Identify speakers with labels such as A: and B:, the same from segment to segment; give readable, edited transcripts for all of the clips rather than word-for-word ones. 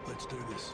A: Let's do this.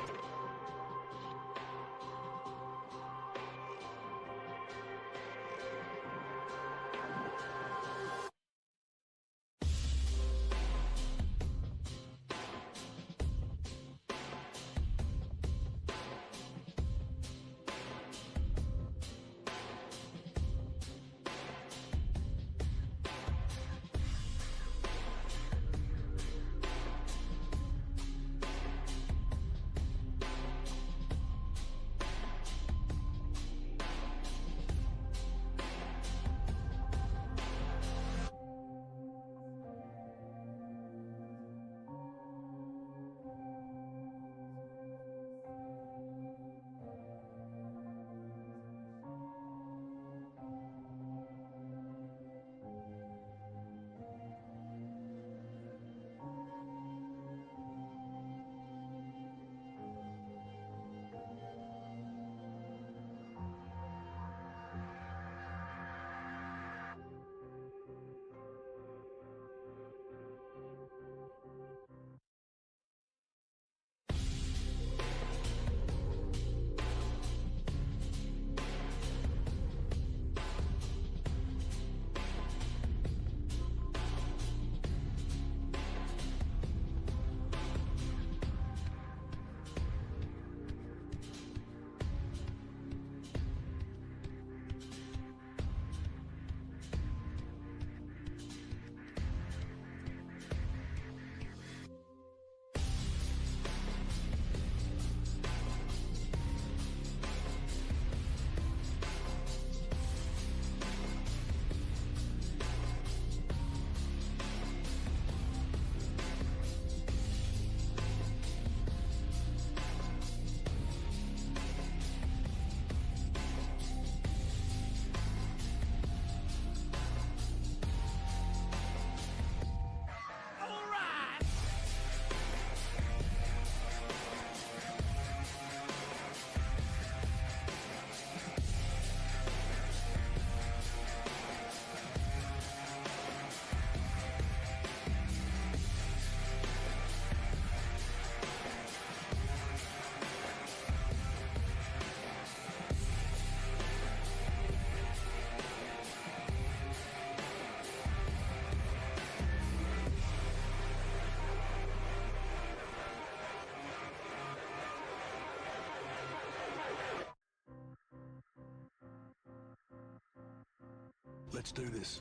A: Let's do this.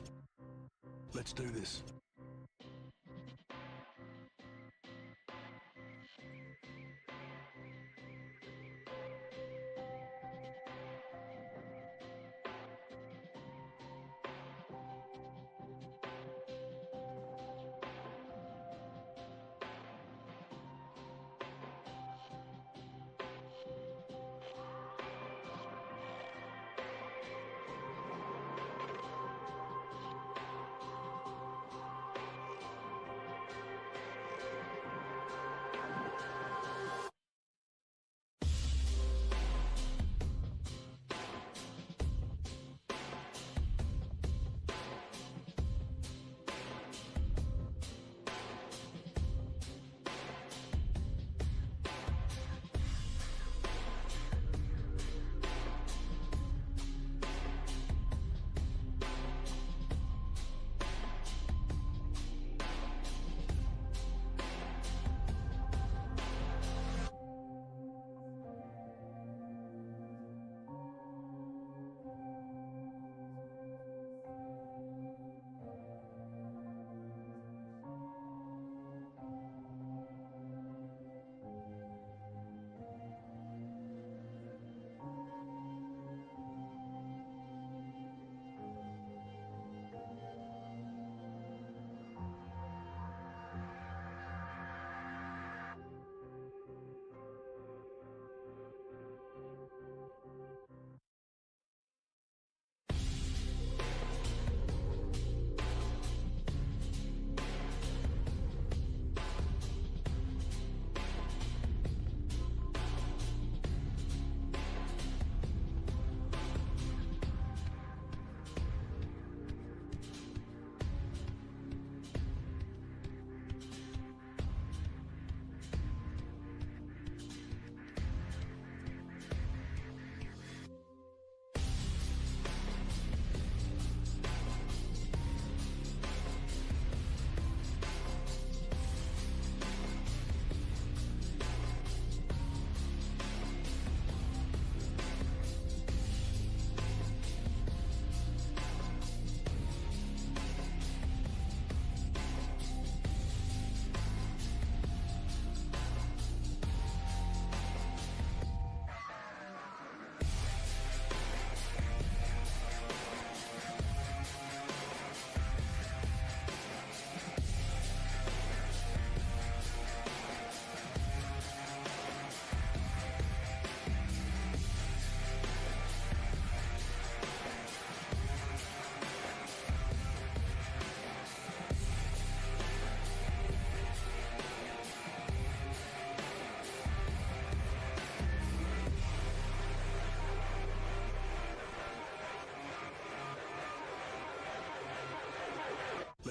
A: Let's do this.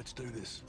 A: Let's do this.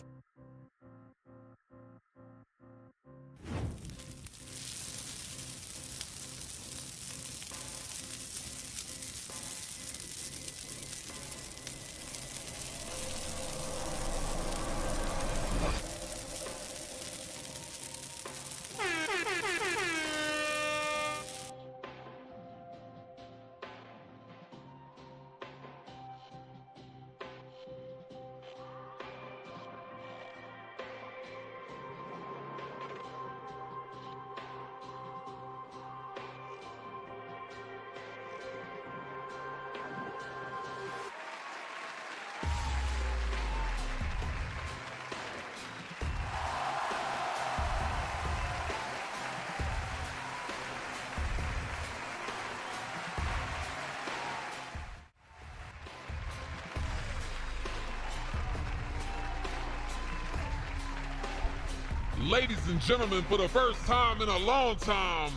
B: Ladies and gentlemen, for the first time in a long time,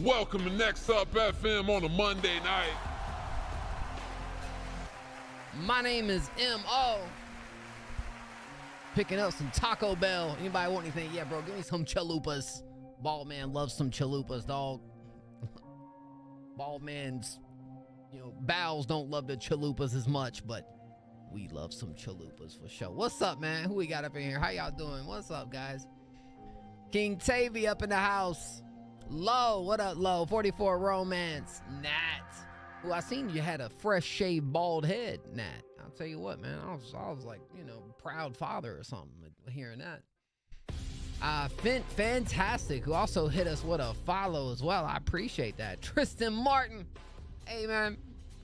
B: welcome to Next Up FM on a Monday night.
C: My name is M.O. Picking up some Taco Bell. Anybody want anything? Yeah, bro, give me some chalupas. Bald man loves some chalupas, dog. Bald man's, bowels don't love the chalupas as much, but we love some chalupas for sure. What's up, man? Who we got up in here? How y'all doing? What's up, guys? King Tavy up in the house. Low, what up, Low? 44 Romance. Nat. Well, I seen you had a fresh shaved bald head, Nat. I'll tell you what, man. I was like, proud father or something hearing that. Fantastic, who also hit us with a follow as well. I appreciate that. Tristan Martin. Hey, man.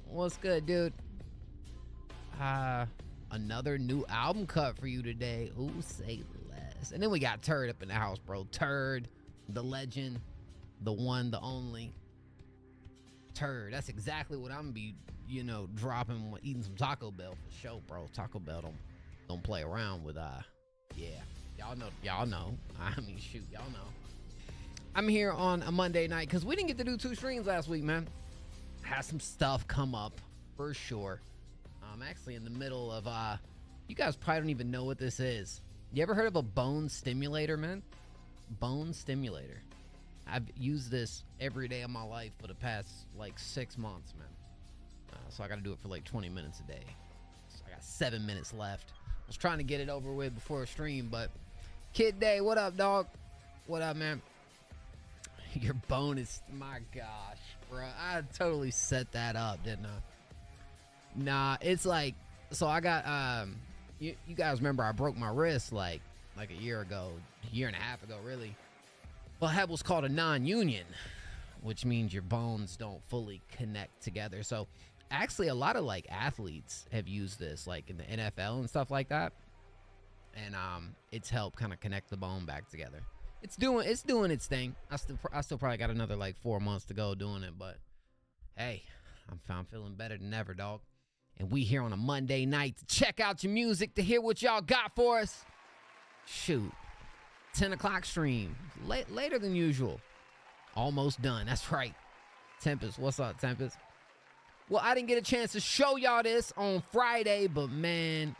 C: What's good, dude? Another new album cut for you today. Ooh, say less. And then we got Turd up in the house, bro. Turd, the legend, the one, the only. Turd. That's exactly what I'm gonna be, dropping, eating some Taco Bell for sure, bro. Taco Bell don't play around with, yeah. Y'all know. I mean, shoot, y'all know. I'm here on a Monday night because we didn't get to do 2 streams last week, man. Had some stuff come up for sure. I'm actually in the middle of, you guys probably don't even know what this is. You ever heard of a bone stimulator, man? Bone stimulator. I've used this every day of my life for the past, 6 months, man. So I got to do it for 20 minutes a day. So I got 7 minutes left. I was trying to get it over with before a stream, but Kid Day, what up, dog? What up, man? Your bone is, my gosh, bro. I totally set that up, didn't I? Nah, it's so I got, you guys remember I broke my wrist like a year ago, a year and a half ago, really. Well, I had what's called a non-union, which means your bones don't fully connect together. So actually a lot of athletes have used this in the NFL and stuff like that. And it's helped kind of connect the bone back together. It's doing its thing. I still probably got another 4 months to go doing it, but hey, I'm feeling better than ever, dog. And we here on a Monday night to check out your music, to hear what y'all got for us. Shoot, 10 o'clock stream, later than usual. Almost done, that's right. Tempest, what's up, Tempest? Well, I didn't get a chance to show y'all this on Friday, but man,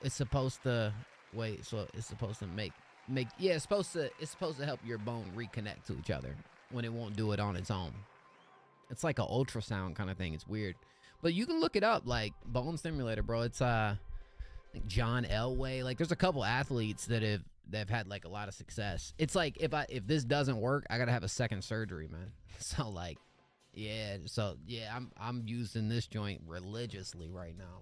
C: it's supposed to, so it's supposed to it's supposed to help your bone reconnect to each other when it won't do it on its own. It's like an ultrasound kind of thing. It's weird. But you can look it up, bone stimulator, bro. It's I think John Elway. There's a couple athletes that have had a lot of success. It's if this doesn't work, I gotta have a second surgery, man. So I'm using this joint religiously right now.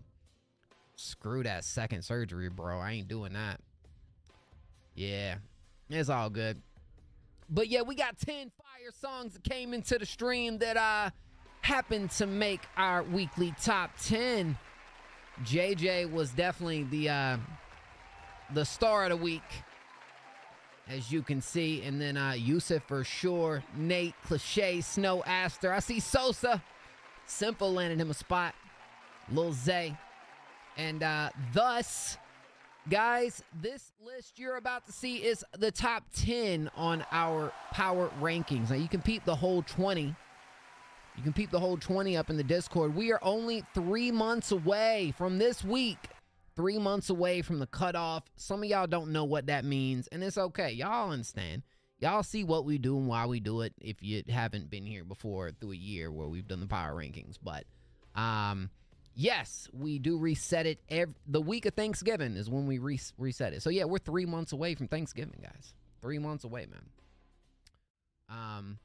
C: Screw that second surgery, bro. I ain't doing that. Yeah, it's all good. But yeah, we got 10 fire songs that came into the stream that happened to make our weekly top 10. JJ was definitely the star of the week, as you can see. And then Yusuf for sure, Nate, Cliche, Snow, Aster. I see Sosa. Simple landed him a spot. Lil Zay. And thus, guys, this list you're about to see is the top 10 on our power rankings. Now, you can peep the whole 20. You can peep the whole 20 up in the Discord. We are only 3 months away from this week 3 months away from the cutoff. Some of y'all don't know what that means, and it's okay. Y'all understand. Y'all see what we do and why we do it if you haven't been here before through a year where we've done the power rankings. But yes, we do reset it. The week of Thanksgiving is when we reset it. So yeah, we're 3 months away from Thanksgiving, guys. 3 months away, man.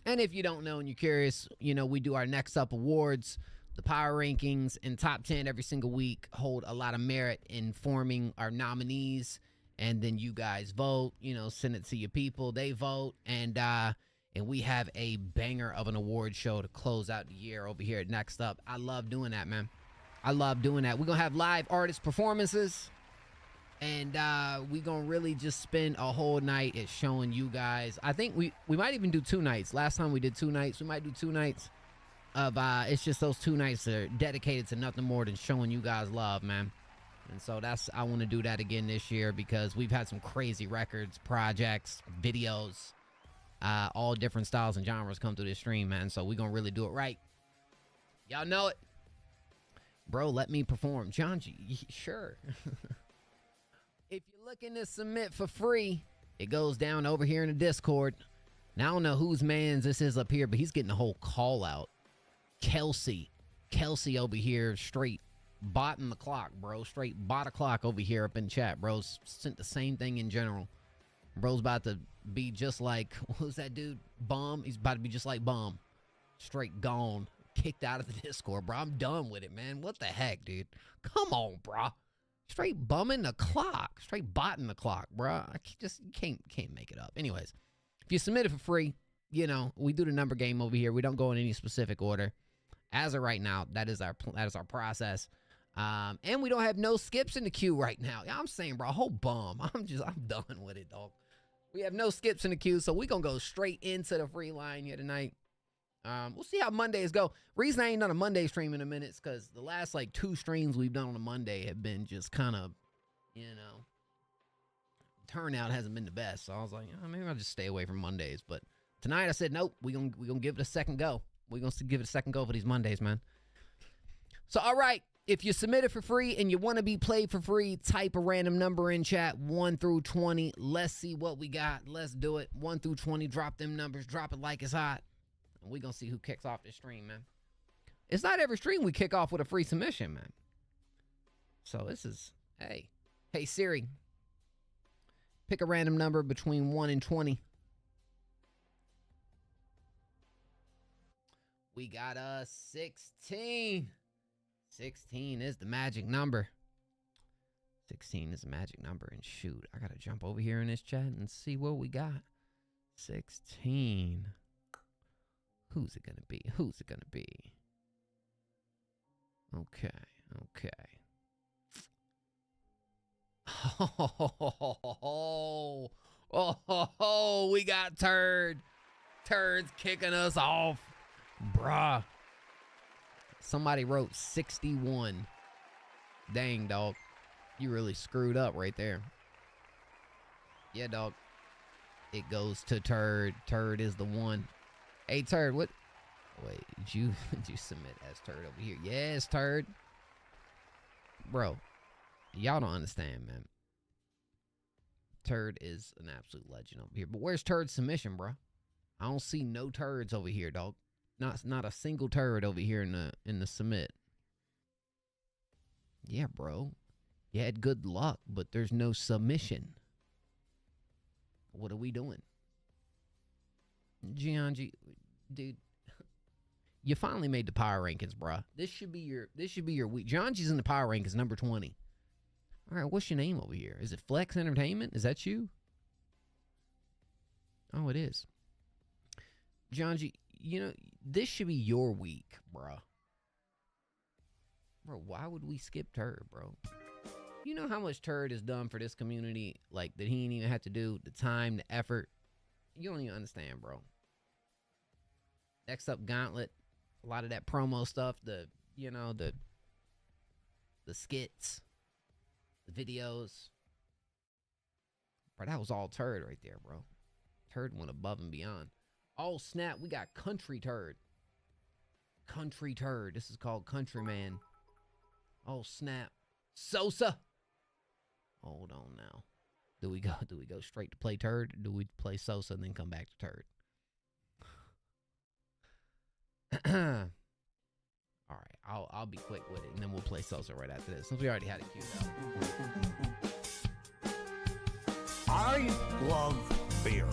C: And if you don't know and you're curious, you know, we do our Next Up Awards. The power rankings and top 10 every single week hold a lot of merit in forming our nominees. And then you guys vote, you know, send it to your people. They vote. And we have a banger of an award show to close out the year over here at Next Up. I love doing that, man. I love doing that. We're going to have live artist performances. And we're going to really just spend a whole night at showing you guys. I think we might even do 2 nights. Last time we did 2 nights. We might do 2 nights of, it's just those 2 nights that are dedicated to nothing more than showing you guys love, man. And so I want to do that again this year because we've had some crazy records, projects, videos, all different styles and genres come through this stream, man. So we're going to really do it right. Y'all know it. Bro, let me perform. John G, sure. If you're looking to submit for free, it goes down over here in the Discord. Now, I don't know whose man's this is up here, but he's getting a whole call out. Kelsey over here straight botting the clock, bro. Straight bot a clock over here up in chat, bro. Sent the same thing in general. Bro's about to be just like, who's that dude? Bum. He's about to be just like Bum. Straight gone. Kicked out of the Discord, bro. I'm done with it, man. What the heck, dude? Come on, bro. Straight bumming the clock. Straight botting the clock, bro. You can't make it up. Anyways, if you submit it for free, you know, we do the number game over here. We don't go in any specific order. As of right now, that is our process. And we don't have no skips in the queue right now. I'm saying, bro, whole bum. I'm done with it, dog. We have no skips in the queue, so we're going to go straight into the free line here tonight. We'll see how Mondays go. Reason I ain't done a Monday stream in a minute is because the last, like, 2 streams we've done on a Monday have been just kind of, you know, turnout hasn't been the best. So I was like, oh, maybe I'll just stay away from Mondays. But tonight I said, nope, we're gonna give it a second go. We're going to give it a second go for these Mondays, man. So, all right. If you submit it for free and you want to be played for free, type a random number in chat, 1 through 20. Let's see what we got. Let's do it. 1 through 20. Drop them numbers. Drop it like it's hot. And we're going to see who kicks off this stream, man. It's not every stream we kick off with a free submission, man. So this is, hey. Hey, Siri. Pick a random number between 1 and 20. We got 16. 16 is the magic number. 16 is the magic number. And shoot, I got to jump over here in this chat and see what we got. 16. Who's it going to be? Who's it going to be? Okay. Oh, we got Turd. Turd's kicking us off. Bruh. Somebody wrote 61. Dang, dog. You really screwed up right there. Yeah, dog. It goes to Turd. Turd is the one. Hey, Turd, what? Wait, did you submit as Turd over here? Yes, Turd. Bro, y'all don't understand, man. Turd is an absolute legend over here. But where's Turd's submission, bro? I don't see no turds over here, dog. Not a single turd over here in the submit. Yeah, bro. You had good luck, but there's no submission. What are we doing? Gianji, dude, you finally made the power rankings, bro. This should be your week. Gianji's in the power rankings, number 20. All right, what's your name over here? Is it Flex Entertainment? Is that you? Oh, it is. Gianji, you know, this should be your week, bro. Bro, why would we skip Turd, bro? You know how much Turd has done for this community, like, that he didn't even have to do, the time, the effort. You don't even understand, bro. Next up, Gauntlet. A lot of that promo stuff, the skits, the videos. Bro, that was all Turd right there, bro. Turd went above and beyond. Oh, snap. We got Country Turd. Country Turd. This is called Countryman. Oh, snap. Sosa. Hold on now. Do we go straight to play turd? Or do we play Sosa and then come back to turd? All right, I'll be quick with it, and then we'll play Sosa right after this, since we already had it queued up.
D: I love beer.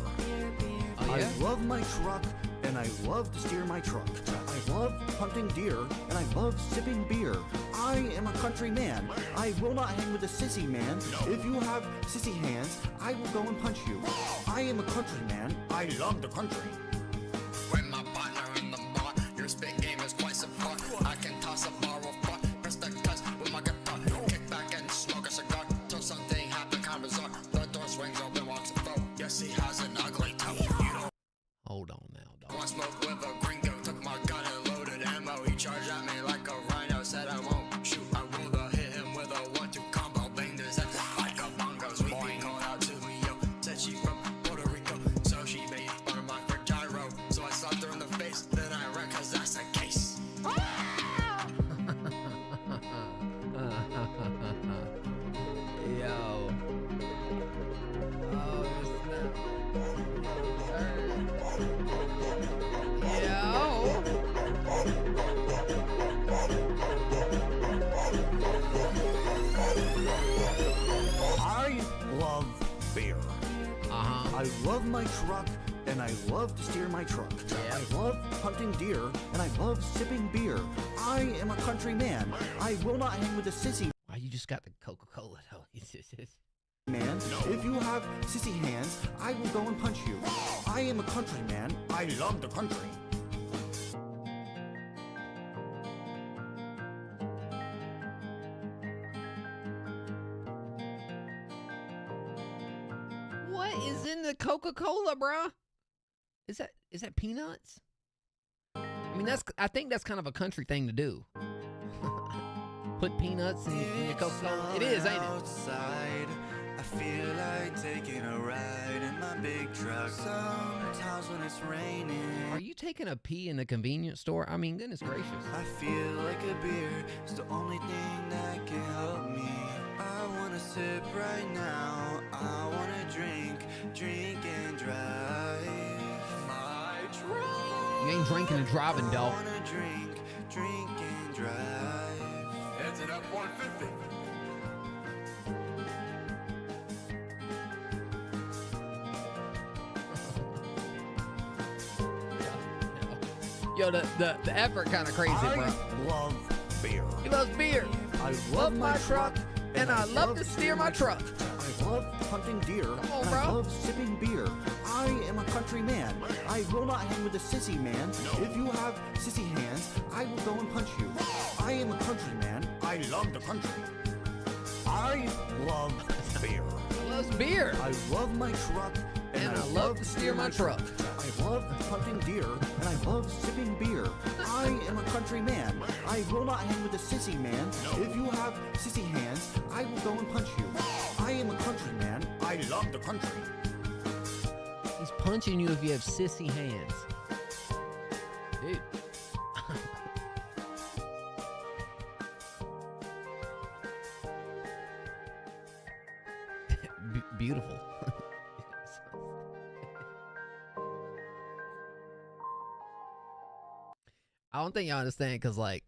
C: Oh, yeah?
D: I love my truck, and I love to steer my truck. I love hunting deer, and I love sipping beer. I am a country man. I will not hang with a sissy man. If you have sissy hands, I will go and punch you. I am a country man. I love the country.
E: When my partner in the bar, your spit game is quite support. I can toss a bar of fuck, press the cuts with my guitar. Kick back and smoke a cigar till something happens, kind of bizarre. The door swings open, walks a foe. Yes, he has an ugly toe. You don't
C: Hold on now, dog.
E: want smoke with a gringo. Took my gun and loaded ammo. He charged at me like a rhino. Said I won't shoot, I will hit him with a 1-2 combo. Banged his head like a bongo. Sweet called out to me, yo. Said she from Puerto Rico, so she made fun of my for gyro. So I slapped her in the face, then I ran, cause that's the case.
C: Yo. Oh, snap. Yo.
D: I love beer. I love my truck, and I love to steer my truck.
C: Yeah.
D: I love hunting deer, and I love sipping beer. I am a country man. I will not hang with a sissy
C: Why you just got the Coca-Cola though?
D: man. If you have sissy hands, I will go and punch you. I am a country man. I love the country.
C: What is in the Coca-Cola, bruh? Is that peanuts? I mean, I think that's kind of a country thing to do. Put peanuts in your Coca-Cola. It is, ain't it?
F: Outside, I feel like taking a ride in my big truck. Sometimes when it's raining,
C: Are you taking a pee in the convenience store? I mean, goodness gracious.
F: I feel like a beer is the only thing that can help me. I wanna sip right now. I wanna drink and drive. My truck.
C: You ain't drinking and driving,
F: I
C: dog.
F: wanna drink and drive.
A: Heads it up 150.
C: Yo, the effort kind of crazy, bro.
D: I love beer.
C: He loves beer.
D: I
C: Love my truck, and I love to steer my truck.
D: I love hunting deer,
C: on,
D: and I
C: bro.
D: love sipping beer. I am a country man. I will not hang with a sissy man. If you have sissy hands, I will go and punch you. I am a country man. I love the country. I love beer.
C: He loves beer.
D: I love my truck,
C: And I love to steer my truck.
D: I love hunting deer, and I love sipping beer. I am a country man. I will not hang with a sissy man. If you have sissy hands, I will go and punch you. I am a country man. I love the country.
C: He's punching you if you have sissy hands. Dude. Beautiful. I don't think y'all understand because, like,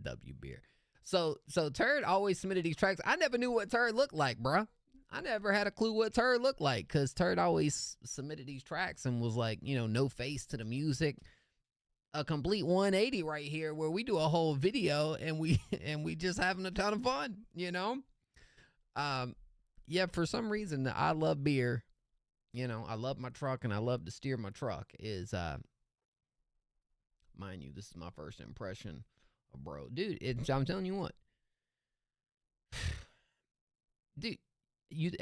C: W beer. So Turd always submitted these tracks. I never knew what Turd looked like, bruh. I never had a clue what Turd looked like because Turd always submitted these tracks and was like, you know, no face to the music. A complete 180 right here where we do a whole video and we just having a ton of fun, you know? Yeah, for some reason, I love beer. You know, I love my truck and I love to steer my truck is, mind you, this is my first impression of bro. Dude, I'm telling you what. Dude,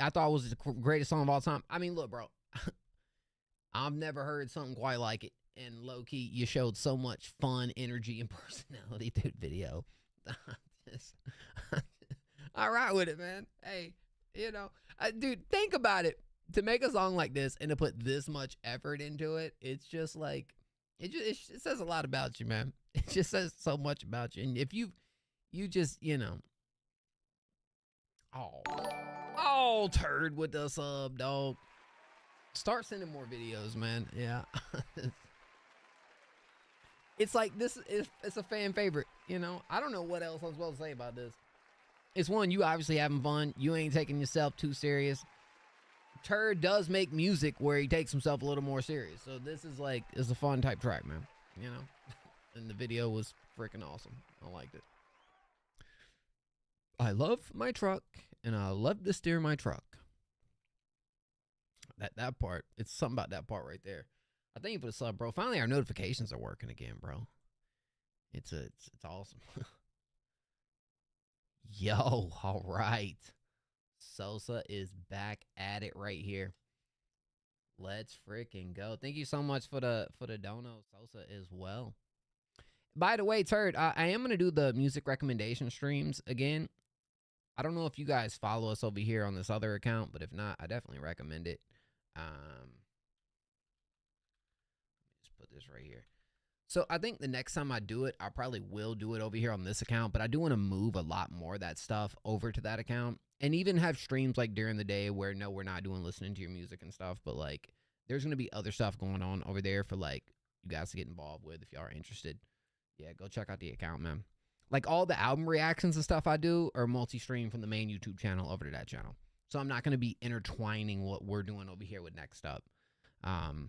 C: I thought it was the greatest song of all time. I mean, look, bro. I've never heard something quite like it. And low-key, you showed so much fun, energy, and personality through the video. All right with it, man. Hey, you know, dude, think about it. To make a song like this and to put this much effort into it, it's just like, it says a lot about you, man. It just says so much about you. And if you just, you know, Oh, turd with the sub, dog. Start sending more videos, man. Yeah. It's like this is, it's a fan favorite, you know. I don't know what else I'm supposed to say about this. It's one, you obviously having fun. You ain't taking yourself too serious. Turd does make music where he takes himself a little more serious. So this is like, it's a fun type track, man. You know? And the video was freaking awesome. I liked it. I love my truck, and I love to steer my truck. That part, it's something about that part right there. I thank you for the sub, bro. Finally, our notifications are working again, bro. It's awesome. Yo, all right. Sosa is back at it right here. Let's freaking go. Thank you so much for the dono, Sosa, as well. By the way, Turd, I am gonna do the music recommendation streams again. I don't know if you guys follow us over here on this other account, but if not, I definitely recommend it. Just put this right here. So I think the next time I do it, I probably will do it over here on this account, but I do want to move a lot more of that stuff over to that account, and even have streams like during the day where, no, we're not doing listening to your music and stuff, but like there's going to be other stuff going on over there for like you guys to get involved with if y'all are interested. Yeah, go check out the account, man. Like all the album reactions and stuff I do are multi-stream from the main YouTube channel over to that channel. So I'm not going to be intertwining what we're doing over here with Next Up. And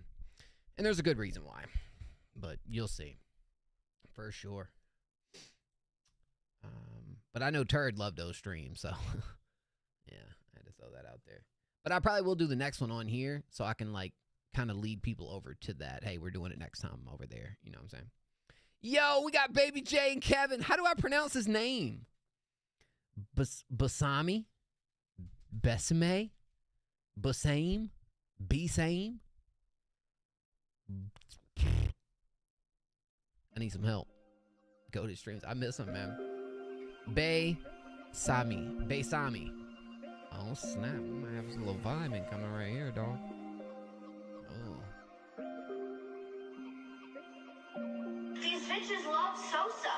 C: there's a good reason why. But you'll see. For sure. But I know Turd loved those streams, so yeah, I had to throw that out there. But I probably will do the next one on here so I can like kind of lead people over to that. Hey, we're doing it next time over there. You know what I'm saying? Yo, we got Baby J and Kevin. How do I pronounce his name? Basami? Besame? Basame? B-same? I need some help. Go to the streams. I miss him, man. Baysami. Baysami. Oh, snap. We might have some little vibing coming right here, dog. Oh.
G: These bitches love Sosa.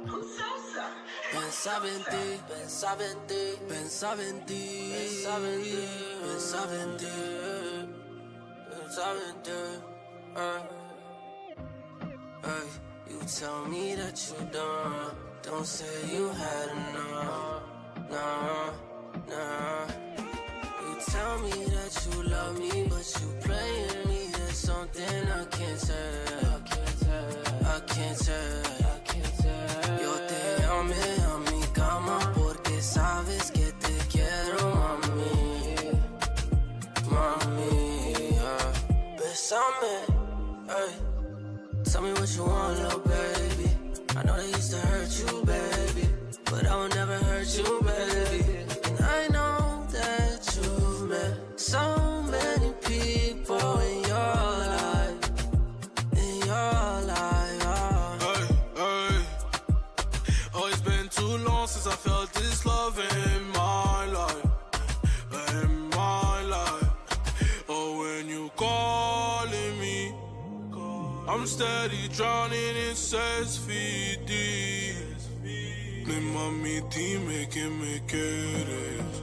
G: Who's Sosa?
E: Pensaba en ti, pensaba en ti, pensaba en ti, pensaba en ti, pensaba en ti, pensaba en ti. You tell me that you don't say you had enough, nah. You tell me that you love me, but you playing me, there's something I can't tell, I can't tell. Yo te amé a mi cama porque sabes que te quiero, mami, besame, ay. Tell me what you want, little baby. I know they used to hurt you, baby, but I will never hurt you, baby. And I know that you've met so many people in your life,
F: Oh, it's been too long since I felt this love in my life, Oh, when you calling me, I'm steady drowning in CSVD. Mami, dime que me quieres.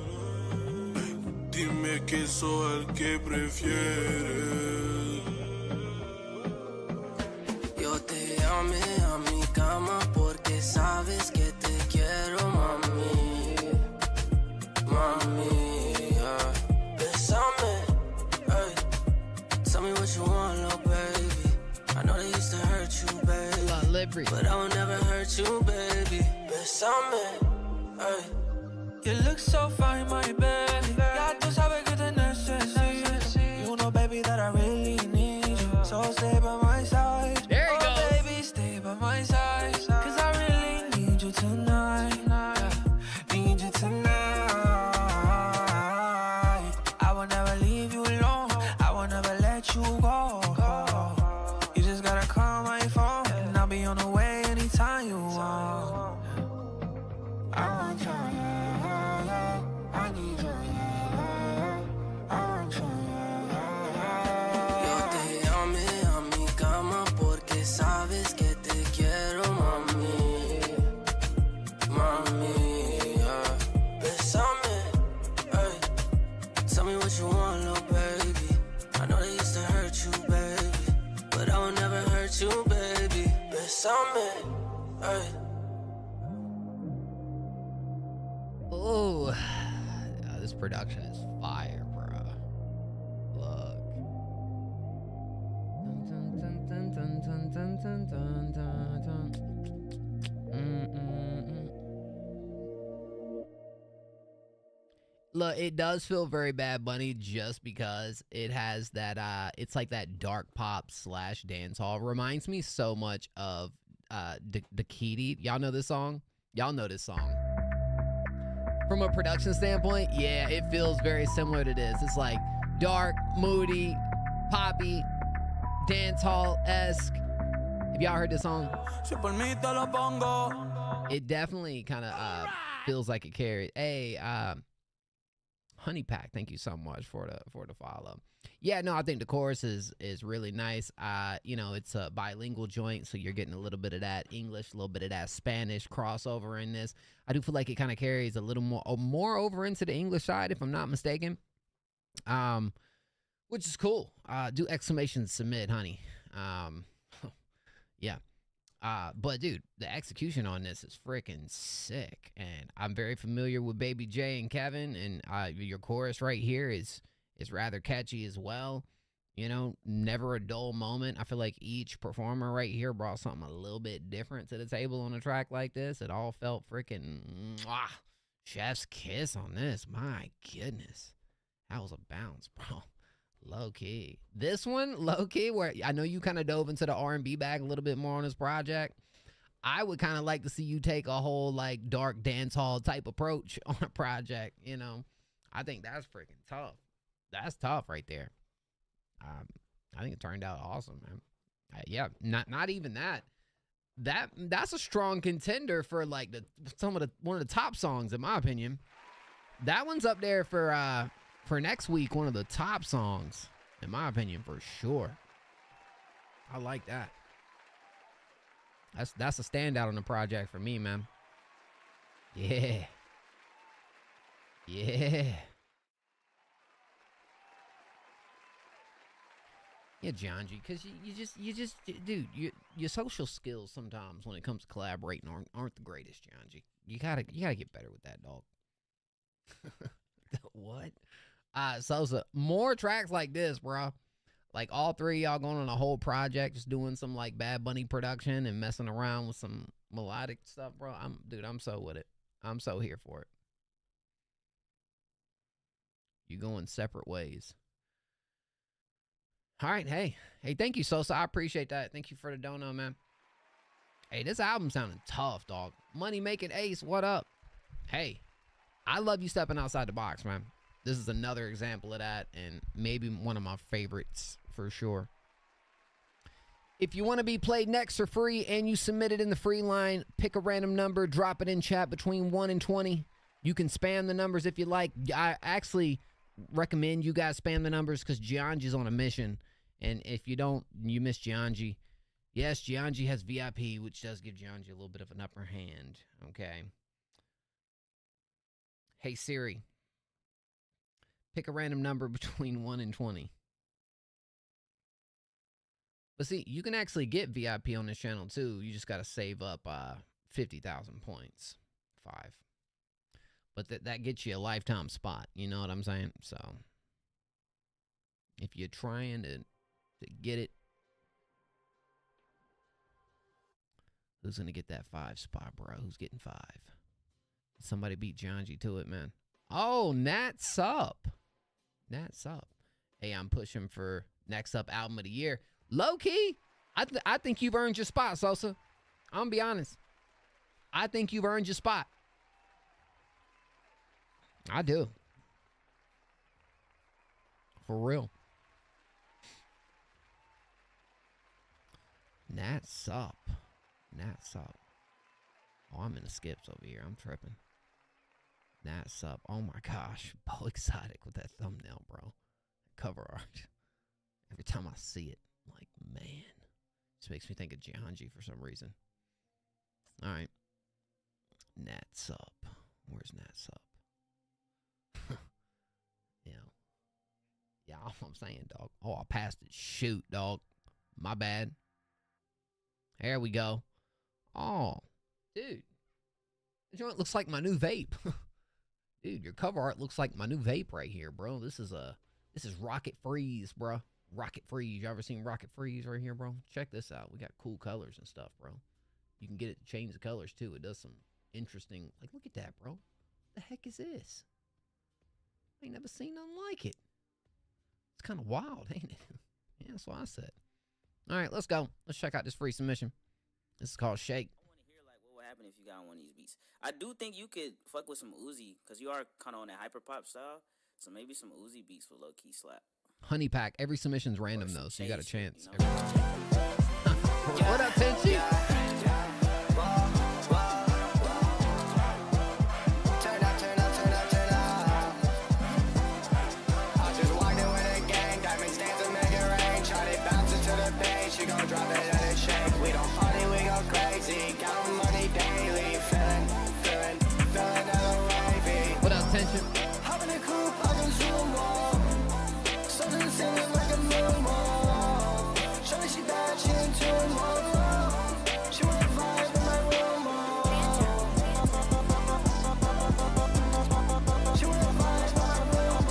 F: Dime que soy el que prefieres.
E: Yo te amé a mi cama porque sabes que te quiero, mami, besame, ay. Tell me what you want, little baby. I know they used to hurt you, baby, but I will never hurt you, baby. Besame, ay.
F: You look so fine, my baby. Ya tú sabes que te necesito. You know, baby, that I really need you. So stay by my side.
C: There he goes.
F: Baby, stay by my side. Cause I really need you tonight. Need you tonight. I will never leave you alone. I will never let you go. You just gotta call my phone, and I'll be on the way anytime you want. I want you, I need you.
C: Oh, this production is fire, bruh. Look. Dun, dun, dun, dun, dun, dun, dun, dun, dun, dun. Look, it does feel very Bad Bunny just because it has that it's like that dark pop slash dance hall. Reminds me so much of Dakiti. Y'all know this song? Y'all know this song. From a production standpoint, yeah, it feels very similar to this. It's like dark, moody, poppy, dance hall-esque. Have y'all heard this song? It definitely kind of feels like it carried. Hey, Honey Pack, thank you so much for the follow. Yeah, no, I think the chorus is really nice. You know, it's a bilingual joint, so you're getting a little bit of that English, a little bit of that Spanish crossover in this. I do feel like it kind of carries a little more over into the English side, if I'm not mistaken. Which is cool. Do exclamation submit, honey. Yeah. But dude, the execution on this is freaking sick, and I'm very familiar with Baby J and Kevin, and your chorus right here is rather catchy as well. You know, never a dull moment. I feel like each performer right here brought something a little bit different to the table on a track like this. It all felt freaking chef's kiss on this. My goodness, that was a bounce, bro. Low key. This one, low key, where I know you kind of dove into the R&B bag a little bit more on this project. I would kind of like to see you take a whole like dark dance hall type approach on a project. You know, I think that's freaking tough. That's tough right there. I think it turned out awesome, man. Yeah, not even that. That's a strong contender for like one of the top songs in my opinion. That one's up there for next week, one of the top songs, in my opinion, for sure. I like that. That's a standout on the project for me, man. Yeah. Yeah. Yeah, John G, because you just, dude, your social skills sometimes when it comes to collaborating aren't the greatest, John G. You gotta get better with that, dog. What? So more tracks like this, bro. Like all three of y'all going on a whole project, just doing some like Bad Bunny production and messing around with some melodic stuff, bro. I'm so with it. I'm so here for it. You going separate ways. All right, hey, thank you, Sosa. I appreciate that. Thank you for the dono, man. Hey, this album sounding tough, dog. Money making Ace, what up? Hey, I love you stepping outside the box, man. This is another example of that, and maybe one of my favorites for sure. If you want to be played next for free and you submit it in the free line, pick a random number, drop it in chat between 1 and 20. You can spam the numbers if you like. I actually recommend you guys spam the numbers because Gianji's on a mission, and if you don't, you miss Gianji. Yes, Gianji has VIP, which does give Gianji a little bit of an upper hand. Okay. Hey Siri, pick a random number between 1 and 20. But see, you can actually get VIP on this channel too. You just got to save up 50,000 points. 5. But that gets you a lifetime spot. You know what I'm saying? So if you're trying to get it, who's going to get that 5 spot, bro? Who's getting 5? Somebody beat Janji to it, man. Oh, Nat Sup. Nat Sup. Hey, I'm pushing for next up album of the year. Low key, I think you've earned your spot, Sosa. I'm going to be honest. I think you've earned your spot. I do. For real. Nat Sup. Nat Sup. Oh, I'm in the skips over here. I'm tripping. Nat Sup. Oh my gosh. Bo exotic with that thumbnail, bro. Cover art. Every time I see it, I'm like, man. This makes me think of Jihanji for some reason. All right. Nat Sup. Where's Nat Sup? Yeah, all I'm saying, dog. Oh, I passed it. Shoot, dog. My bad. There we go. Oh, dude. The joint looks like my new vape. Dude, your cover art looks like my new vape right here, bro. This is Rocket Freeze, bro. Rocket Freeze. You ever seen Rocket Freeze right here, bro? Check this out. We got cool colors and stuff, bro. You can get it to change the colors too. It does some interesting, like, look at that, bro. What the heck is this? I ain't never seen nothing like it. It's kind of wild, ain't it? Yeah, that's what I said. All right, let's go. Let's check out this free submission. This is called Shake.
H: I want to hear like what would happen if you got on one of these beats. I do think you could fuck with some Uzi because you are kind of on that hyper pop style. So maybe some Uzi beats would low key slap.
C: Honey Pack. Every submission's random though, so you got a chance.
H: You know?
C: What up, Tenchi?
E: She gon' drop it and it shake. We don't party, we go crazy. Count money daily. Feeling hella wavy.
C: What up, Tension?
E: Hop in the coupe, I can zoom on. Something singing like a moonwalk. Shawty, she bad, she in tune, whoa. She wanna vibe in my room, She wanna vibe in my room,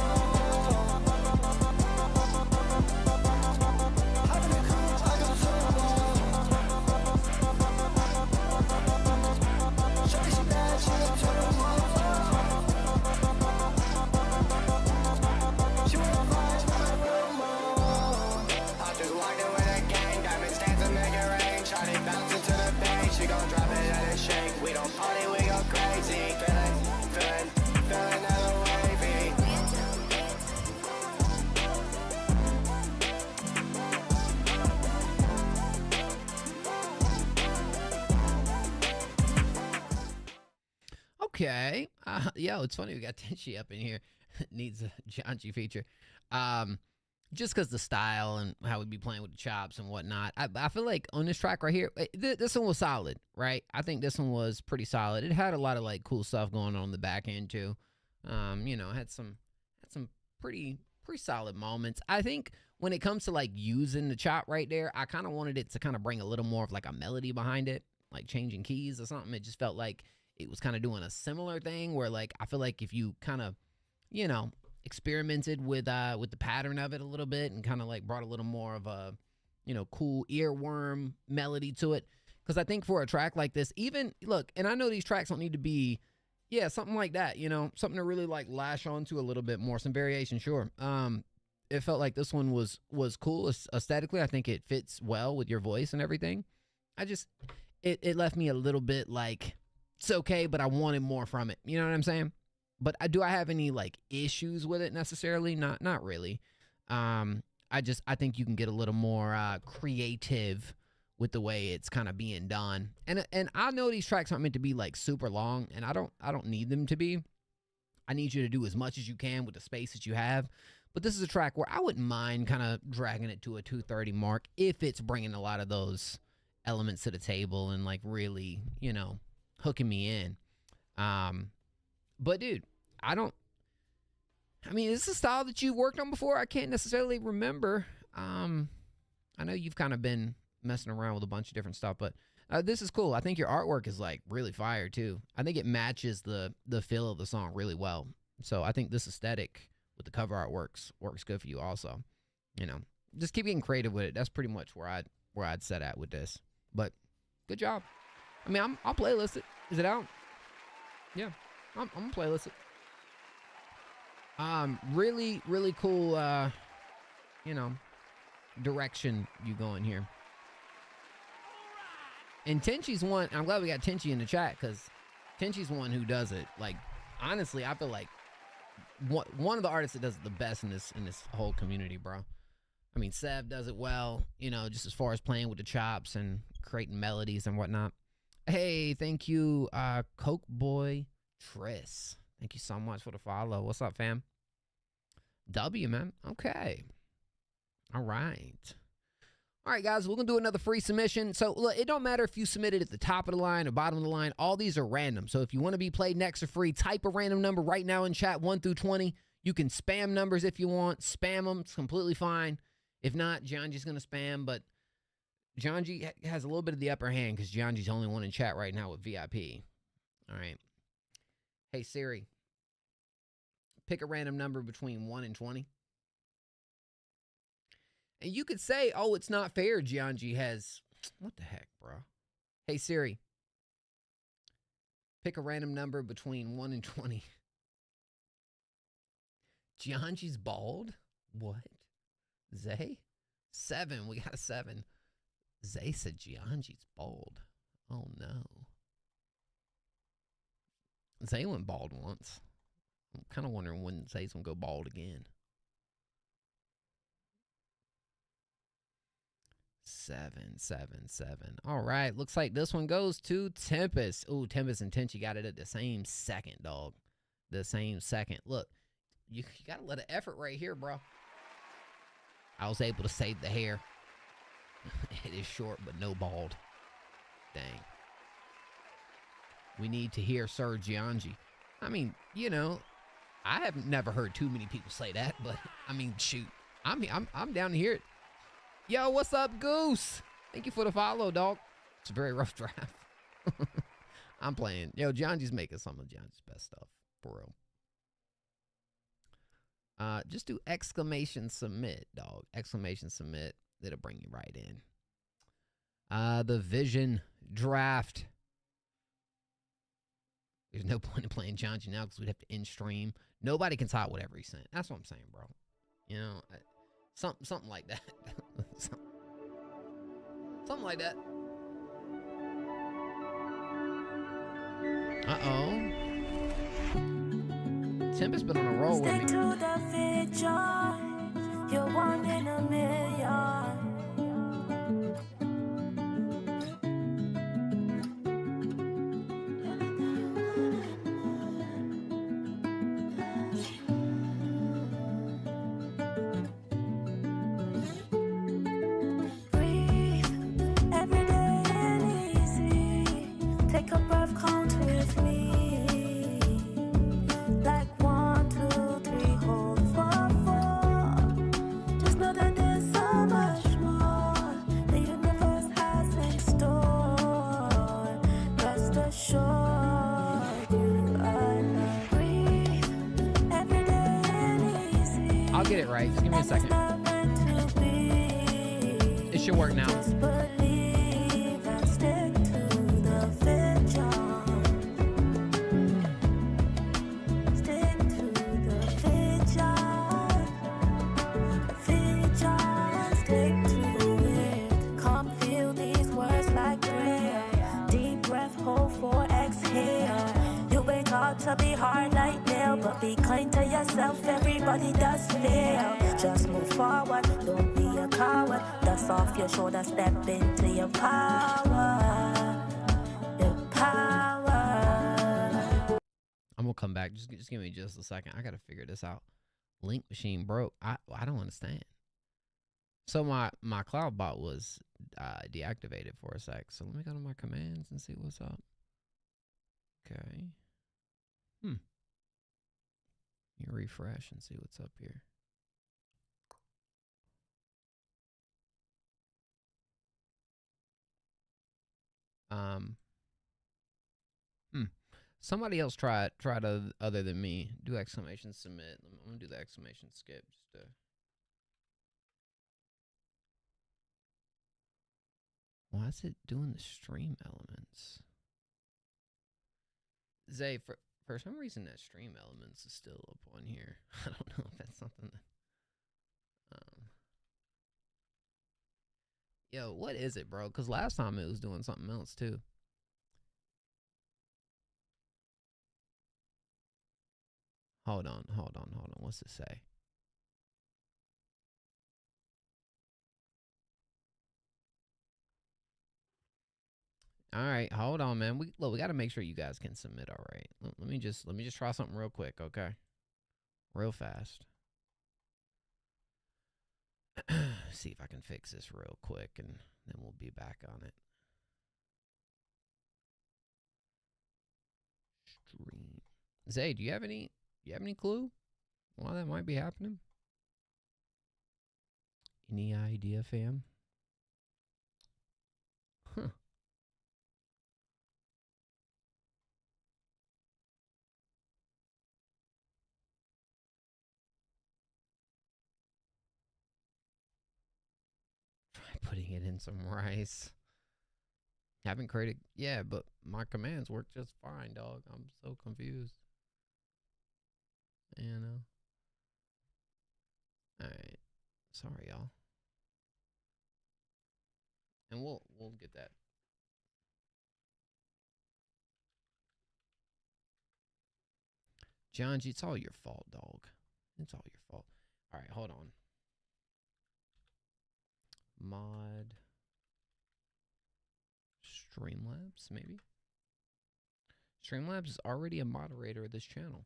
E: Hop in the coupe, I can zoom on. Shawty, she bad, she in tune, whoa. She wanna vibe in my room, I just walked in with a gang, diamonds dancing, make it rain. Shawty bouncing to the bank, she gon' drop it and it shake. We don't party, we go crazy. Feeling hella wavy.
C: Okay. Yo, it's funny we got Tenchi up in here. Needs a Janji feature. Just because the style and how we'd be playing with the chops and whatnot. I feel like on this track right here, this one was solid, right? I think this one was pretty solid. It had a lot of like cool stuff going on the back end too. You know, had some pretty solid moments. I think when it comes to like using the chop right there, I kind of wanted it to kind of bring a little more of like a melody behind it, like changing keys or something. It just felt like it was kind of doing a similar thing where like I feel like if you kind of, you know, experimented with the pattern of it a little bit and kind of like brought a little more of a, you know, cool earworm melody to it. Because I think for a track like this, even look, and I know these tracks don't need to be, yeah, something like that, you know, something to really like lash onto a little bit more, some variation, sure. It felt like this one was cool aesthetically. I think it fits well with your voice and everything. I just it left me a little bit like it's okay, but I wanted more from it. You know what I'm saying? But do I have any like issues with it necessarily? Not really. I think you can get a little more creative with the way it's kind of being done. And I know these tracks aren't meant to be like super long, and I don't need them to be. I need you to do as much as you can with the space that you have. But this is a track where I wouldn't mind kind of dragging it to a 2:30 mark if it's bringing a lot of those elements to the table and like really, you know, hooking me in. But dude, I mean, is this a style that you worked on before? I can't necessarily remember. I know you've kind of been messing around with a bunch of different stuff, but this is cool. I think your artwork is like really fire too. I think it matches the feel of the song really well. So I think this aesthetic with the cover art works good for you also. You know, just keep getting creative with it. That's pretty much where I'd set at with this. But good job. I mean, I'll playlist it. Is it out? Yeah, I'm gonna playlist it. Really, really cool, you know, direction you go in here. And Tenchi's one, I'm glad we got Tenchi in the chat, because Tenchi's one who does it. Like, honestly, I feel like one of the artists that does it the best in this whole community, bro. I mean, Sev does it well, you know, just as far as playing with the chops and creating melodies and whatnot. Hey, thank you, Coke Boy Triss. Thank you so much for the follow. What's up, fam? W, man. Okay. All right. All right, guys, we're going to do another free submission. So, look, it don't matter if you submitted at the top of the line or bottom of the line. All these are random. So, if you want to be played next for free, type a random number right now in chat, 1 through 20. You can spam numbers if you want. Spam them. It's completely fine. If not, Janji's going to spam. But Janji has a little bit of the upper hand because Janji's the only one in chat right now with VIP. All right. Hey, Siri. Pick a random number between 1 and 20. And you could say, oh, it's not fair. Gianji has... What the heck, bro? Hey, Siri. Pick a random number between 1 and 20. Gianji's bald? What? Zay? 7. We got a 7. Zay said Gianji's bald. Oh, no. Zay went bald once. I'm kind of wondering when Zay's going to go bald again. 7, 7, 7. All right. Looks like this one goes to Tempest. Ooh, Tempest and Tenchi got it at the same second, dog. The same second. Look, you got a lot of effort right here, bro. I was able to save the hair. It is short, but no bald. Dang. We need to hear Sir Gianji. I mean, you know, I have never heard too many people say that, but I mean, shoot. I'm down to hear it. Yo, what's up, Goose? Thank you for the follow, dog. It's a very rough draft. I'm playing. Yo, Gianji's making some of Gianji's best stuff. For real. Just do exclamation submit, dog. Exclamation submit. It'll bring you right in. The Vision draft. There's no point in playing Gianji now because we'd have to end stream. Nobody can top whatever he sent. That's what I'm saying, bro. You know, something like that. Something like that. Uh-oh. Tempest been on a roll with me.
I: Stick to the vision. You're 1 in a million. Breathe every day and easy. Take a breath, count with me. Like 1, 2, 3, hold 4, 4. Just know that there's so much more the universe has in store. Rest assured, you are not. Breathe every day and easy.
C: I'll get it right. Just give me a second.
I: Not meant to be.
C: It should work now.
I: Just believe and stick to the vision. Stick to the vision. Vision. Stick to it. Come feel these words like prayer. Deep breath, hold for exhale. You ain't got to be hard like nail, but be kind to yourself. Everybody does fail. Just move forward. Don't be a coward. Dust off your shoulder. Step into your power. Your power.
C: I'm gonna come back. Just give me just a second. I gotta figure this out. Link machine broke. I don't understand. So my cloud bot was deactivated for a sec. So let me go to my commands and see what's up. Okay. You refresh and see what's up here. Somebody else try it other than me. Do exclamation submit. I'm gonna do the exclamation skip just to. Why is it doing the stream elements? Zay, for some reason that stream elements is still up on here. I don't know if that's something that. Yo, what is it, bro? Because last time it was doing something else too. Hold on. What's it say? All right, hold on, man. We got to make sure you guys can submit. All right, let me just try something real quick, okay? Real fast. See if I can fix this real quick, and then we'll be back on it. Stream. Zay, do you have any clue why that might be happening? Any idea, fam? Huh. putting it in some rice. Haven't created, yeah, but my commands work just fine, dog. I'm so confused. You know. All right, sorry, y'all. And we'll get that. John G, it's all your fault, dog. It's all your fault. All right, hold on. Mod Streamlabs, maybe? Streamlabs is already a moderator of this channel.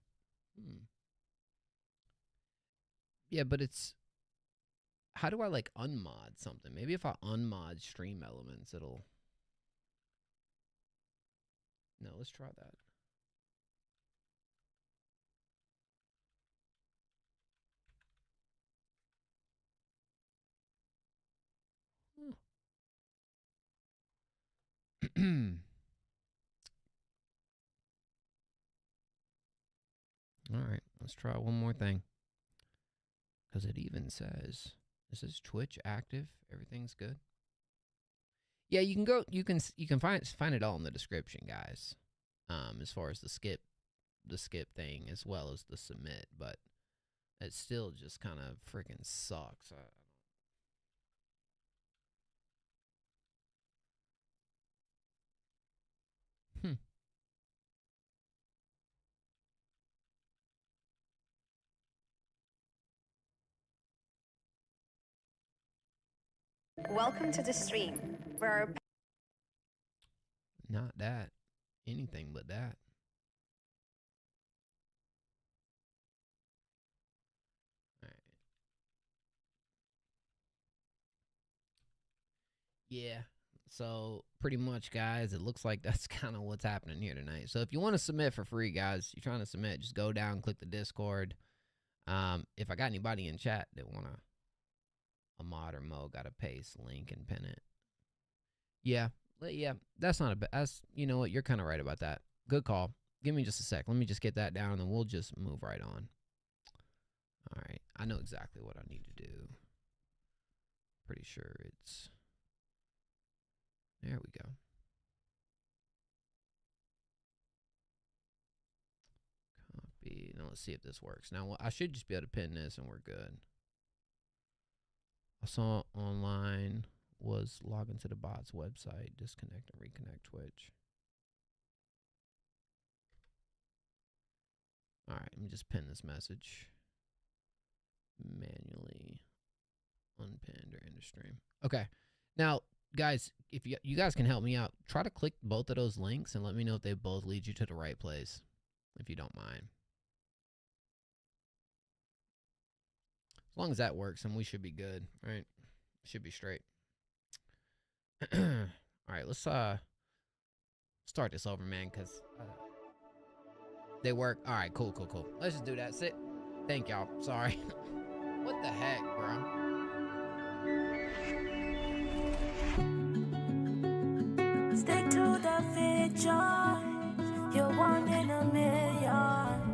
C: Yeah, but it's... How do I, like, unmod something? Maybe if I unmod stream elements, it'll... No, let's try that. All right, let's try one more thing. Because it even says, this is Twitch active. Everything's good. Yeah, you can go. You can find it all in the description, guys. As far as the skip thing, as well as the submit, but it still just kind of freaking sucks.
J: Welcome to the stream, where our
C: Not that. Anything but that. All right. Yeah. So pretty much, guys, it looks like that's kind of what's happening here tonight. So if you want to submit for free, guys, you're trying to submit, just go down, click the Discord. If I got anybody in chat that want a mod or mo, got to paste link and pin it. Yeah, that's not a bad. You know what? You're kind of right about that. Good call. Give me just a sec. Let me just get that down, and then we'll just move right on. All right, I know exactly what I need to do. Pretty sure it's. There we go. Copy. Now let's see if this works. Now I should just be able to pin this, and we're good. I saw online was log into the bot's website, disconnect and reconnect Twitch. All right, let me just pin this message. Manually unpinned or end of stream. Okay, now guys, if you guys can help me out, try to click both of those links and let me know if they both lead you to the right place, if you don't mind. As long as that works, then we should be good, right? Should be straight. All right, let's start this over, man, because they work. All right, cool. Let's just do that. Sit. Thank y'all. Sorry. What the heck, bro?
I: Stick to the vision. You're one in a million.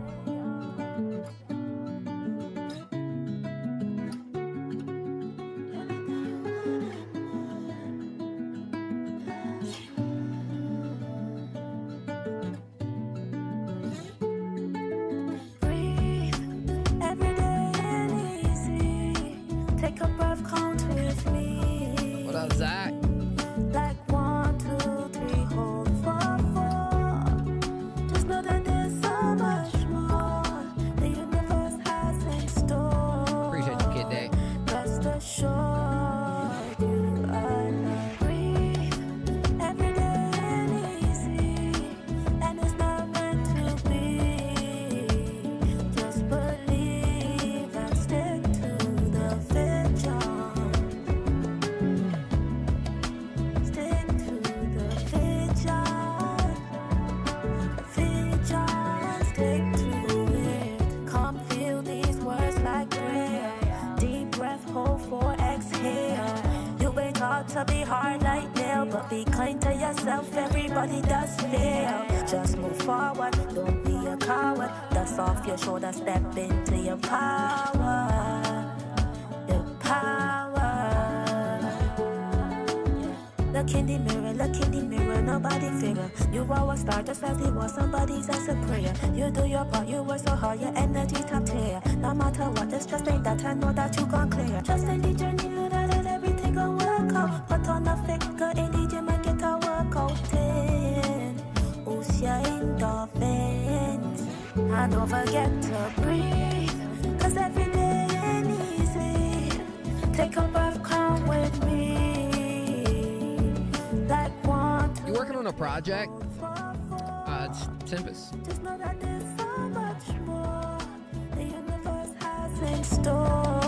I: Take a breath, count with me.
C: What up, Zach?
I: Like 1, 2, 3, hold 4, 4. Just know that there's so much more the universe has in store.
C: Appreciate you, Kid Day.
I: Rest assured, you are not breathe every day and easy, and it's not meant to be. Just believe and stick to the vision. Stick to the vision. Stick to it. Come feel these words like prayer. Deep breath, hold for exhale. You ain't taught to be hard like nail, but be kind to yourself. Everybody does fail. Just move forward, don't be a coward. Dust off your shoulder, step into your power. Your power. Look in the mirror, nobody figure. You are a star just as you was somebody's as a prayer. You do your part, you work so hard, your energy top tier. No matter what, this just ain't that I know that you gon' clear. Just in the journey, know that everything gon' work out. Put on a figure in the gym and get a workout in. Who's your endorphins? And don't forget to breathe, cause every day ain't easy. Take a breath, come with me. Like one,
C: You working on a project? It's Tempest.
I: just know that there's so much more the universe has in store.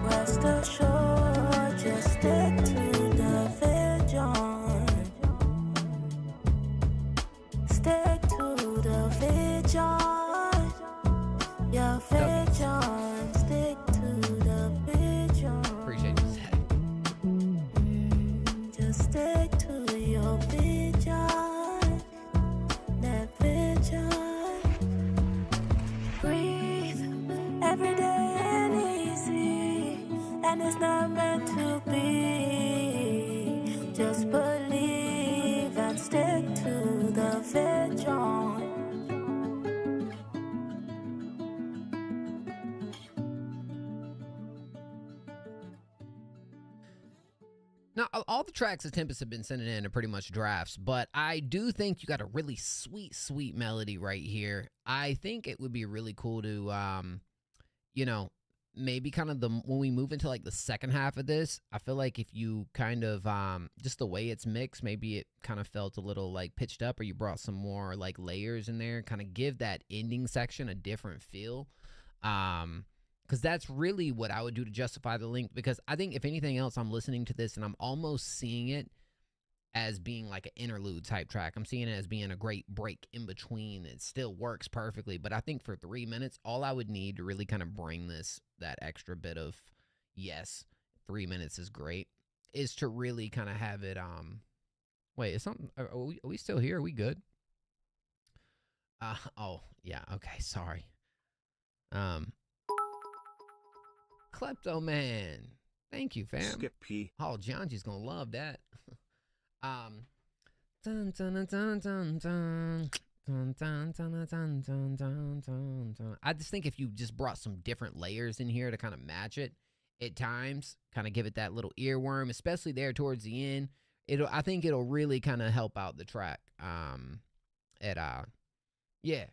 I: Rest assured, just stick to the vision. Stick to the vision. Your vision. Stick to the vision.
C: Appreciate you, Zach.
I: Just stick to your vision. That vision. Breathe. Every day ain't easy, and it's not meant to be. Just believe and stick to the vision.
C: Now, all the tracks that Tempest have been sending in are pretty much drafts, but I do think you got a really sweet, sweet melody right here. I think it would be really cool to, you know, maybe kind of when we move into like the second half of this, I feel like if you kind of, just the way it's mixed, maybe it kind of felt a little like pitched up, or you brought some more like layers in there, kind of give that ending section a different feel. Because that's really what I would do to justify the length. Because I think if anything else, I'm listening to this and I'm almost seeing it as being like an interlude type track. I'm seeing it as being a great break in between. It still works perfectly. But I think for 3 minutes, all I would need to really kind of bring that extra bit of, yes, 3 minutes is great, is to really kind of have it, wait, is something, are we still here? Are we good? Oh, yeah, okay, sorry. Kleptoman. Thank you, fam.
K: Skip P.
C: Oh, Janji's gonna love that. Dun, dun, dun, dun, dun, dun. Dun, dun, dun, dun, dun, dun, dun, dun. I just think if you just brought some different layers in here to kind of match it at times, kind of give it that little earworm, especially there towards the end, I think it'll really kind of help out the track. Yeah.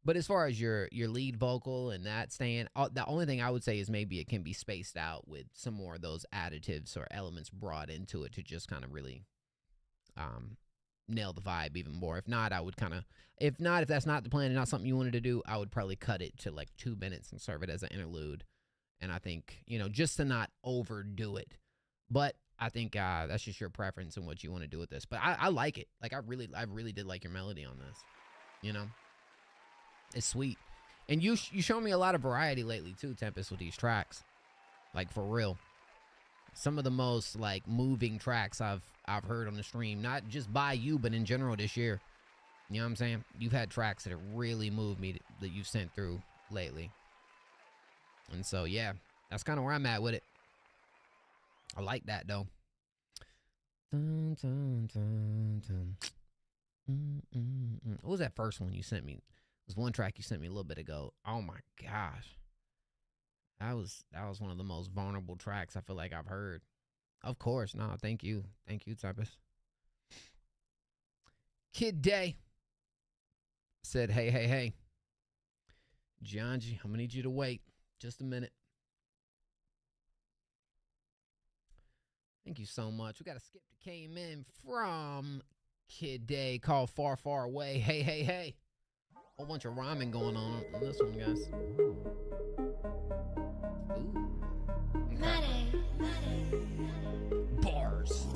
C: But as far as your lead vocal and that staying, the only thing I would say is maybe it can be spaced out with some more of those additives or elements brought into it to just kind of really nail the vibe even more. If not, I would kind of, if that's not the plan and not something you wanted to do, I would probably cut it to like 2 minutes and serve it as an interlude. And I think, just to not overdo it. But I think that's just your preference and what you want to do with this. But I like it. Like, I really did like your melody on this, It's sweet. And you show me a lot of variety lately too, Tempest, with these tracks. Like, for real. Some of the most like moving tracks I've heard on the stream, not just by you, but in general this year. You know what I'm saying? You've had tracks that have really moved me that you've sent through lately. And so, yeah, that's kind of where I'm at with it. I like that though. Dun, dun, dun, dun. What was that first one you sent me? There's one track you sent me a little bit ago. Oh my gosh. That was one of the most vulnerable tracks I feel like I've heard. Of course. No, thank you. Thank you, Tempest. Kid Day said, hey. Janji, I'm gonna need you to wait just a minute. Thank you so much. We got a skip that came in from Kid Day called Far, Far Away. Hey. Whole bunch of rhyming going on this one, guys. Ooh. Okay. Bars.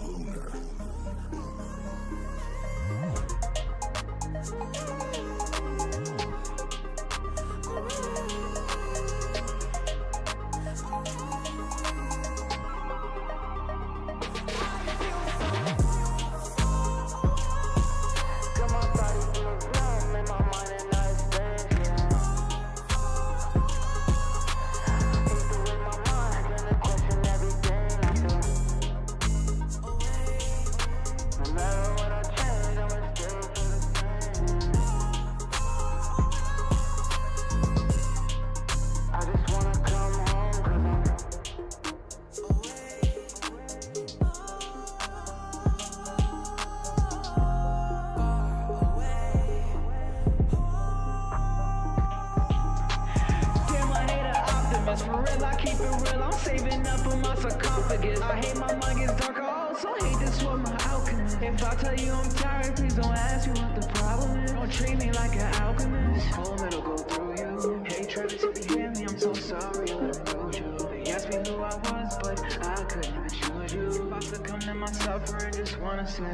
K: it real, I'm saving up for my sarcophagus. I hate my mind gets darker, also hate this what my alchemist. If I tell you I'm tired, please don't ask me what the problem is. Don't treat me like an alchemist. Whole metal go through you. Hey Travis, if you hear me, I'm so sorry I let me lose you. They asked me who I was, but I couldn't even choose you. If I succumb to my suffering, just wanna say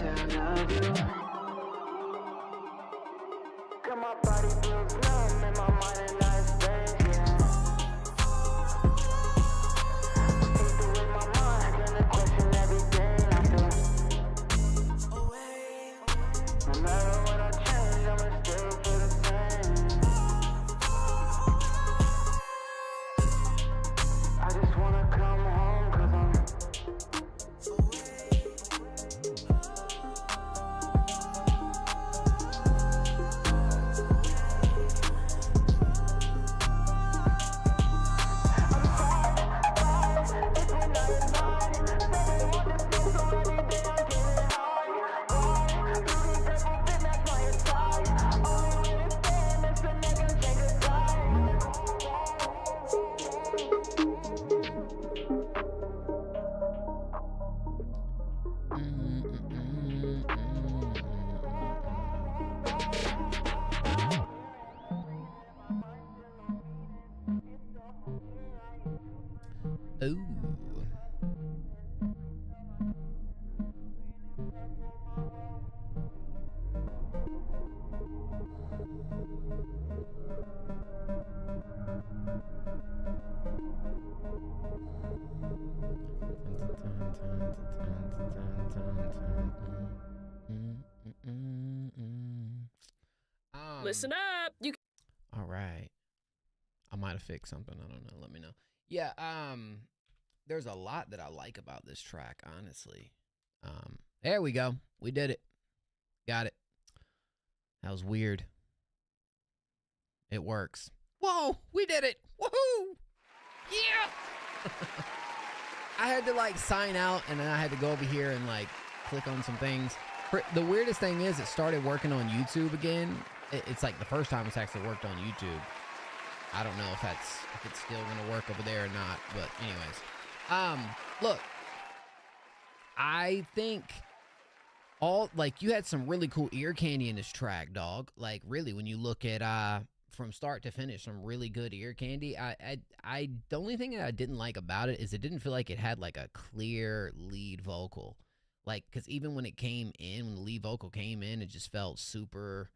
K: I love you. Got my body feels numb and my mind in nice space, yeah. Hate the way my mind gonna question everything I feel. No matter what I change, I'ma still feel the same. I just wanna come home 'cause I'm
C: Ooh.
L: Listen up. You.
C: All right. I might have fixed something. I don't know. Let me know. Yeah, there's a lot that I like about this track, honestly. There we go. We did it. Got it. That was weird. It works. Whoa, we did it. Woohoo! Yeah! I had to like sign out and then I had to go over here and like click on some things. The weirdest thing is it started working on YouTube again. It's like the first time it's actually worked on YouTube. I don't know if it's still gonna work over there or not, but anyways. Look, I think you had some really cool ear candy in this track, dog. Like really, when you look at from start to finish, some really good ear candy. The only thing that I didn't like about it is it didn't feel like it had like a clear lead vocal. Like, cause even when it came in, when the lead vocal came in, it just felt super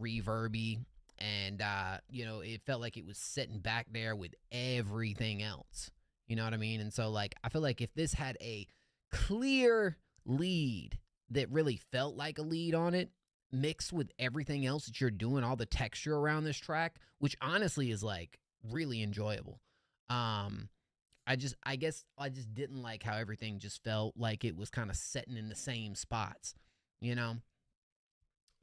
C: reverby. And, it felt like it was sitting back there with everything else. You know what I mean? And so, like, I feel like if this had a clear lead that really felt like a lead on it, mixed with everything else that you're doing, all the texture around this track, which honestly is, like, really enjoyable. I guess I just didn't like how everything just felt like it was kind of sitting in the same spots, you know?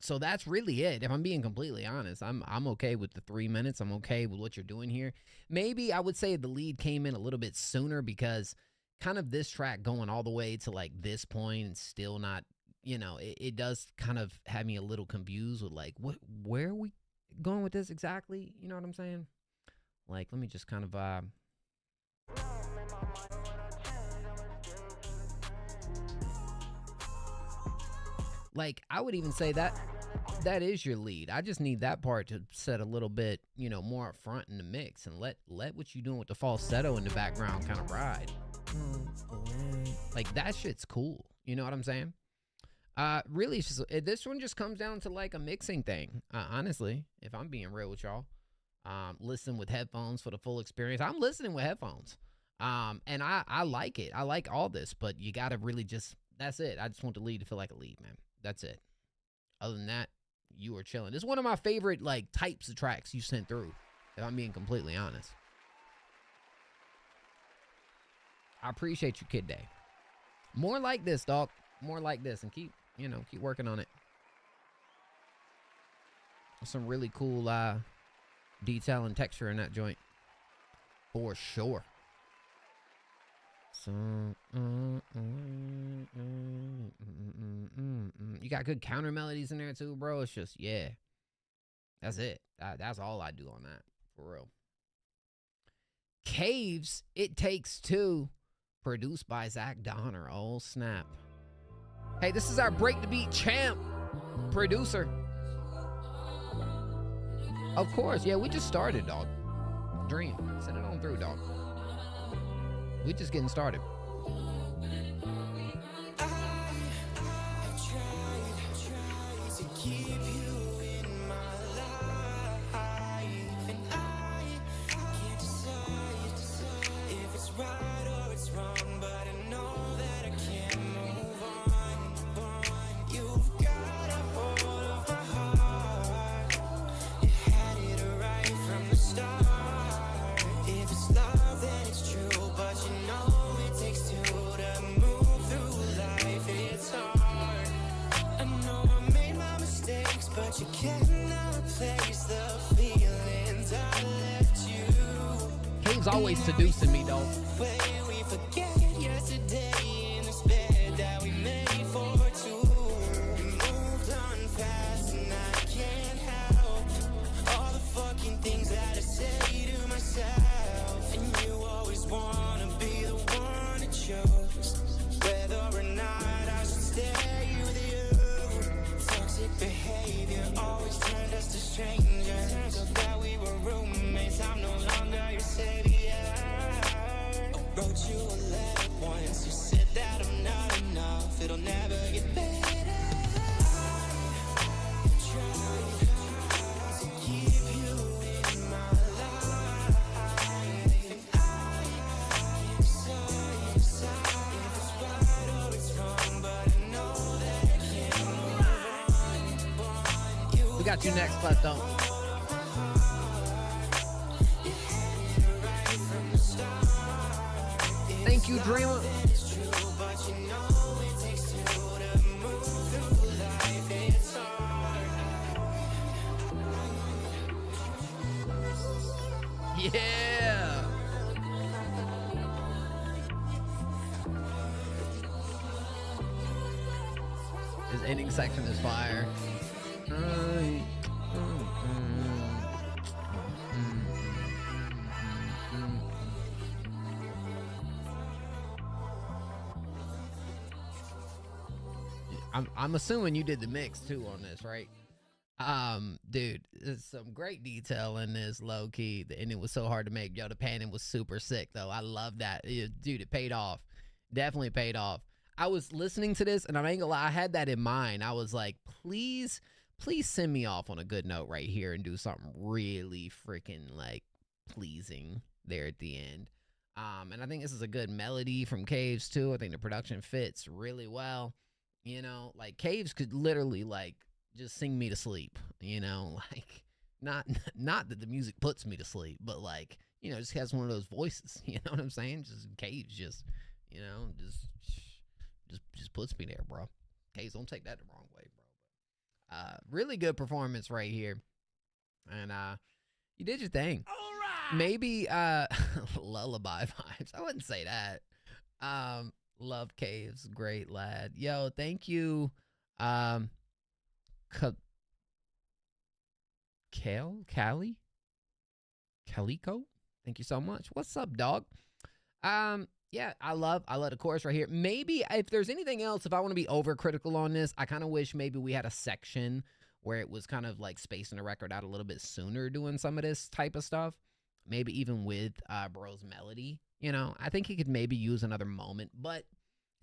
C: So that's really it. If I'm being completely honest, I'm okay with the 3 minutes. I'm okay with what you're doing here. Maybe I would say the lead came in a little bit sooner because kind of this track going all the way to like this point and still not, it does kind of have me a little confused with like, where are we going with this exactly? You know what I'm saying? Like, let me just kind of, like, I would even say that is your lead. I just need that part to set a little bit, more up front in the mix and let what you doing with the falsetto in the background kind of ride. Like, that shit's cool. You know what I'm saying? Really, this one just comes down to like a mixing thing. Honestly, if I'm being real with y'all, listen with headphones for the full experience. I'm listening with headphones. And I like it. I like all this, but you got to really that's it. I just want the lead to feel like a lead, man. That's it. Other than that, you are chilling. This is one of my favorite like types of tracks you sent through, if I'm being completely honest. I appreciate you, Kid Day. More like this, dog. More like this, and keep working on it. Some really cool detail and texture in that joint. For sure. So, you got good counter melodies in there too, bro. It's just, yeah. That's it. That's all I do on that, for real. Caves, It Takes Two, produced by Zach Donner. Oh, snap. Hey, this is our Break the Beat champ producer. Of course, yeah, we just started, dog. Dream, send it on through, dog. We just getting started.
F: But you cannot replace the feelings I left you.
C: Caves always seducing me, though.
F: We forget yesterday in this bed that we made for two. You moved on fast and I can't help all the fucking things that I say to myself. And you always wanna be the one to choose whether or not I should stay with you. Toxic behavior always turned us to strangers. Turns out that we were roommates. I'm no longer your savior. Wrote you a letter once. You said that I'm not enough. It'll never get better. I tried to keep you in my life, and I can't decide if it's right or it's wrong, but I know that I can't move on.
C: We got you next, Clefto. Thank you, Dreamer. Yeah. This ending section is fire. I'm assuming you did the mix too on this, right? Dude, there's some great detail in this, low key, and it was so hard to make. Yo, the panning was super sick though. I love that. Dude, it paid off. Definitely paid off. I was listening to this and I ain't gonna lie, I had that in mind. I was like, please send me off on a good note right here and do something really freaking like pleasing there at the end. And I think this is a good melody from Caves too. I think the production fits really well. You know, like Caves could literally like just sing me to sleep, you know, like not that the music puts me to sleep, but like, you know, just has one of those voices, you know what I'm saying? Just Caves just, you know, just puts me there, bro. Caves, don't take that the wrong way, bro. Really good performance right here. And you did your thing. All right. Maybe lullaby vibes. I wouldn't say that. Love Caves, great lad. Yo, thank you. Calico, thank you so much. What's up, dog? Yeah, I love the chorus right here. Maybe if there's anything else, if I want to be overcritical on this, I kind of wish maybe we had a section where it was kind of like spacing the record out a little bit sooner doing some of this type of stuff. Maybe even with Bro's melody, you know, I think he could maybe use another moment. But at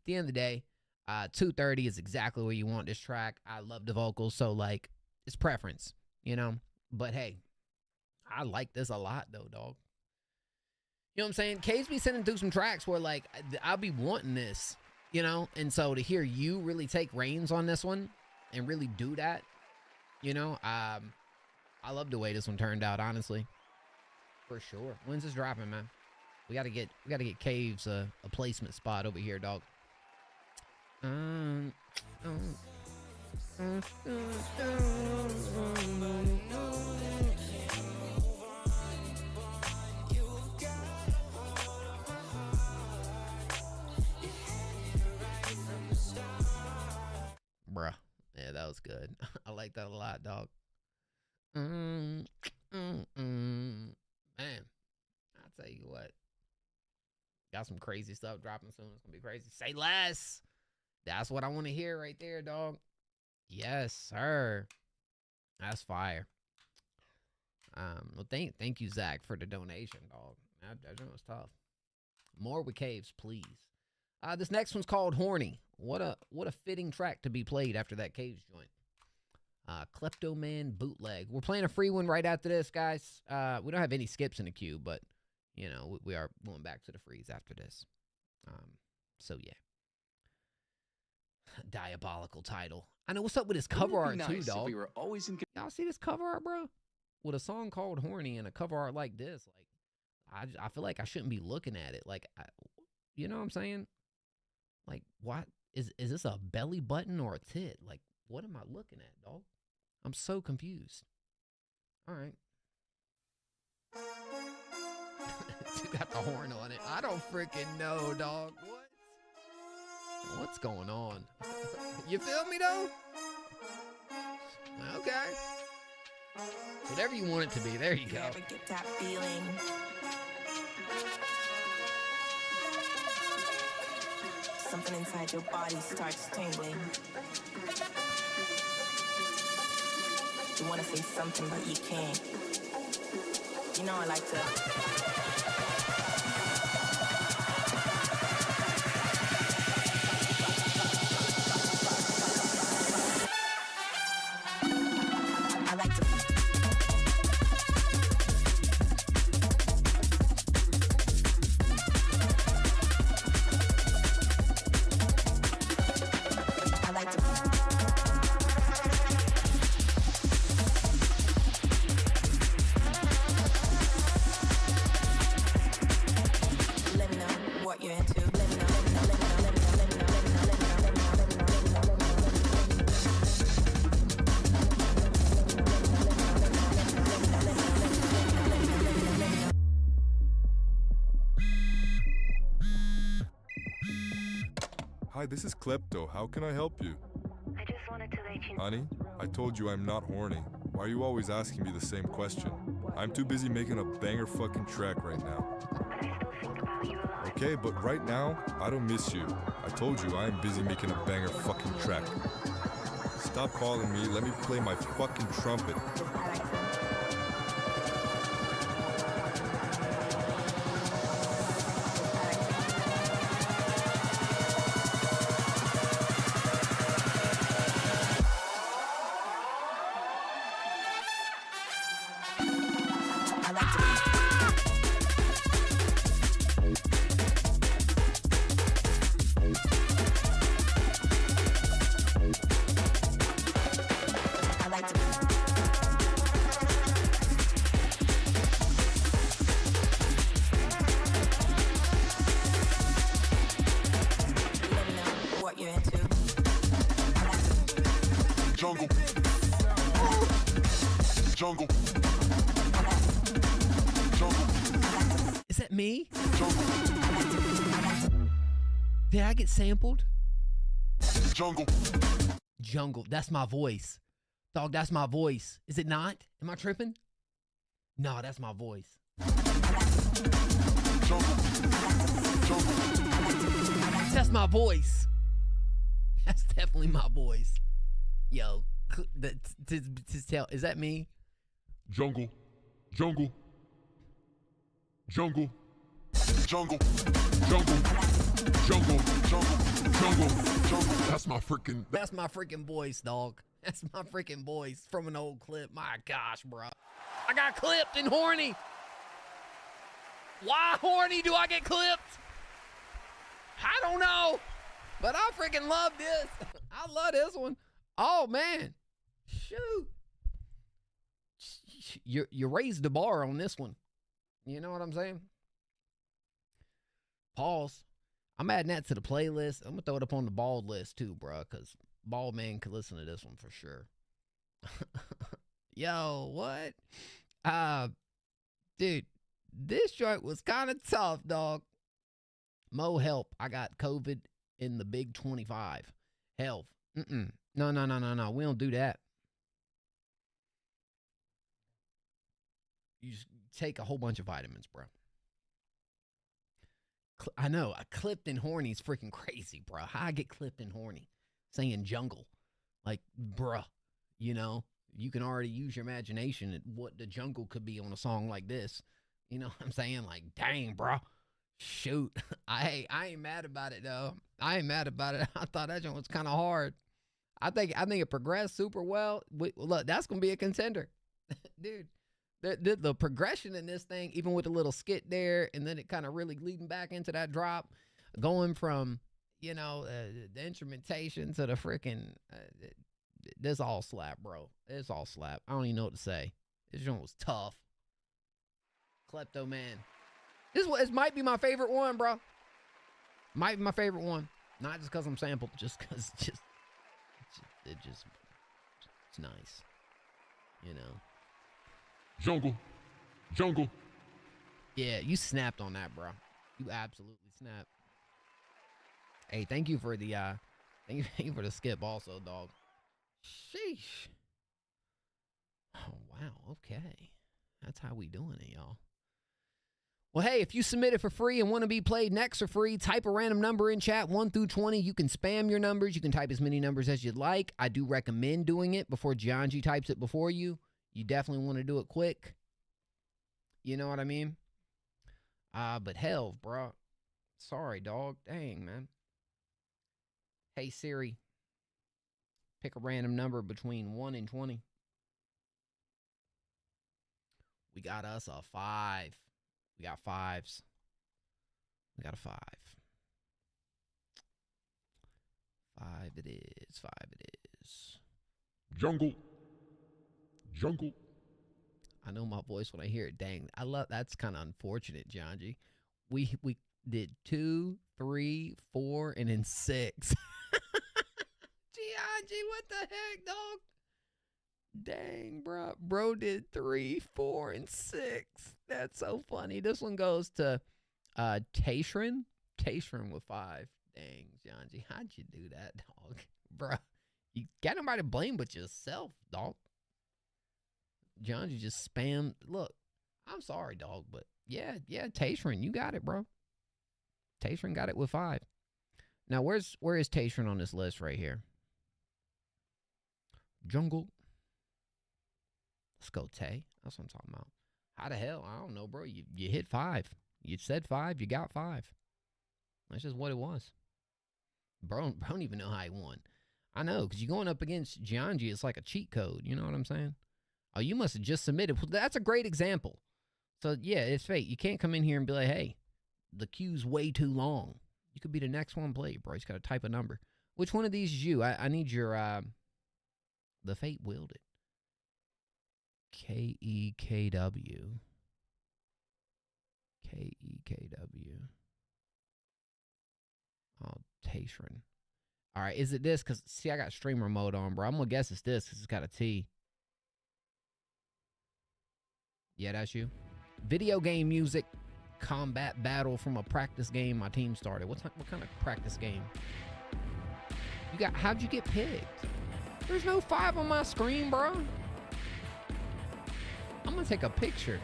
C: the end of the day, 2:30 is exactly where you want this track. I love the vocals, so like it's preference, you know. But hey, I like this a lot though, dog. You know what I'm saying? Caves be sending through some tracks where like I'll be wanting this, you know. And so to hear you really take reins on this one and really do that, you know, I love the way this one turned out, honestly. For sure. When's this dropping, man? We gotta get Caves a placement spot over here, dog. Bruh. Yeah, that was good. I like that a lot, dog. Man, I tell you what. Got some crazy stuff dropping soon. It's gonna be crazy. Say less. That's what I want to hear right there, dog. Yes, sir. That's fire. Well, thank you, Zach, for the donation, dog. That was tough. More with Caves, please. This next one's called Horny. What a fitting track to be played after that Caves joint. Kleptoman Bootleg. We're playing a free one right after this, guys. We don't have any skips in the queue, but you know, we are going back to the freeze after this. So yeah. Diabolical title. I know what's up with this cover art too, dog. We were always in. Y'all see this cover art, bro? With a song called Horny and a cover art like this, like I feel like I shouldn't be looking at it. Like, you know what I'm saying? Like, what is this a belly button or a tit? Like, what am I looking at, dog? I'm so confused. All right. You got the horn on it. I don't freaking know, dog. What's going on? You feel me, though? Okay. Whatever you want it to be. There you go.
I: Ever get that feeling? Something inside your body starts tingling. You want to say something, but you can't. You know I like to...
M: Hi, this is Klepto. How can I help you?
N: I just wanted to let you know.
M: Honey, I told you I'm not horny. Why are you always asking me the same question? I'm too busy making a banger fucking track right now.
N: But I still think about you a lot.
M: Okay, but right now, I don't miss you. I told you I'm busy making a banger fucking track. Stop calling me, let me play my fucking trumpet.
C: Is that me? Did I get sampled? Jungle. That's my voice. Dog, that's my voice. Is it not? Am I tripping? No, that's my voice. That's my voice. That's definitely my voice. Yo, to tell, is that me?
B: Jungle. Jungle. Jungle. Jungle. Jungle. Jungle. Jungle. Jungle. That's my freaking
C: voice, dog. That's my freaking voice from an old clip. My gosh, bro. I got clipped and horny. Why horny do I get clipped? I don't know. But I freaking love this. I love this one. Oh, man. Shoot. You raised the bar on this one. You know what I'm saying? Pause. I'm adding that to the playlist. I'm going to throw it up on the bald list too, bro, because Bald Man could listen to this one for sure. Yo, what? Dude, this joint was kind of tough, dog. Mo help. I got COVID in the big 25. Health. No. We don't do that. You just take a whole bunch of vitamins, bro. I know. Clipped and horny is freaking crazy, bro. How I get clipped and horny saying jungle? Like, bruh, you know, you can already use your imagination at what the jungle could be on a song like this. You know what I'm saying? Like, dang, bruh. Shoot. I ain't mad about it, though. I ain't mad about it. I thought that joint was kind of hard. I think it progressed super well. Look, that's going to be a contender. Dude, the progression in this thing, even with the little skit there, and then it kind of really leading back into that drop, going from, you know, the instrumentation to the freaking, this all slap, bro. It's all slap. I don't even know what to say. This joint was tough. Klepto Man. This might be my favorite one, bro. Might be my favorite one. Not just because I'm sampled, just because it's nice. You know.
B: Jungle.
C: Yeah, you snapped on that, bro. You absolutely snapped. Hey, thank you for the thank you for the skip also, dog. Sheesh. Oh wow, okay. That's how we doing it, y'all. Well, hey, if you submit it for free and want to be played next for free, type a random number in chat, 1 through 20. You can spam your numbers. You can type as many numbers as you'd like. I do recommend doing it before Gianji types it before you. You definitely want to do it quick. You know what I mean? But hell, bro. Sorry, dog. Dang, man. Hey, Siri. Pick a random number between 1 and 20. We got us a 5. We got 5s. We got a 5. 5 it is. 5 it is.
B: Jungle.
C: I know my voice when I hear it. Dang, I love that's kind of unfortunate, Johnji. We did 2, 3, 4, and then 6. Gianji, what the heck, dog? Dang, bro did 3, 4, and 6. That's so funny. This one goes to Tashrin with 5. Dang, Gianji, how'd you do that, dog? Bro, you got nobody to blame but yourself, dog. Gianji just spammed. Look, I'm sorry, dog, but yeah, Tashrin, you got it, bro. Tashrin got it with 5. Now, where is Tashrin on this list right here? Jungle. Let's go, Tay. That's what I'm talking about. How the hell? I don't know, bro. You hit 5. You said 5. You got 5. That's just what it was. Bro don't even know how he won. I know, because you're going up against Gianji. It's like a cheat code. You know what I'm saying? Oh, you must have just submitted. That's a great example. So, yeah, it's fate. You can't come in here and be like, hey, the queue's way too long. You could be the next one played, bro. You just got to type a number. Which one of these is you? I need your, the fate wielded. K-E-K-W. K-E-K-W. Oh, Tashrin. All right, is it this? Because, see, I got streamer mode on, bro. I'm going to guess it's this because it's got a T. Yeah, that's you. Video game music. Combat battle from a practice game my team started. What kind of practice game? How'd you get picked? There's no 5 on my screen, bro. I'm gonna take a picture.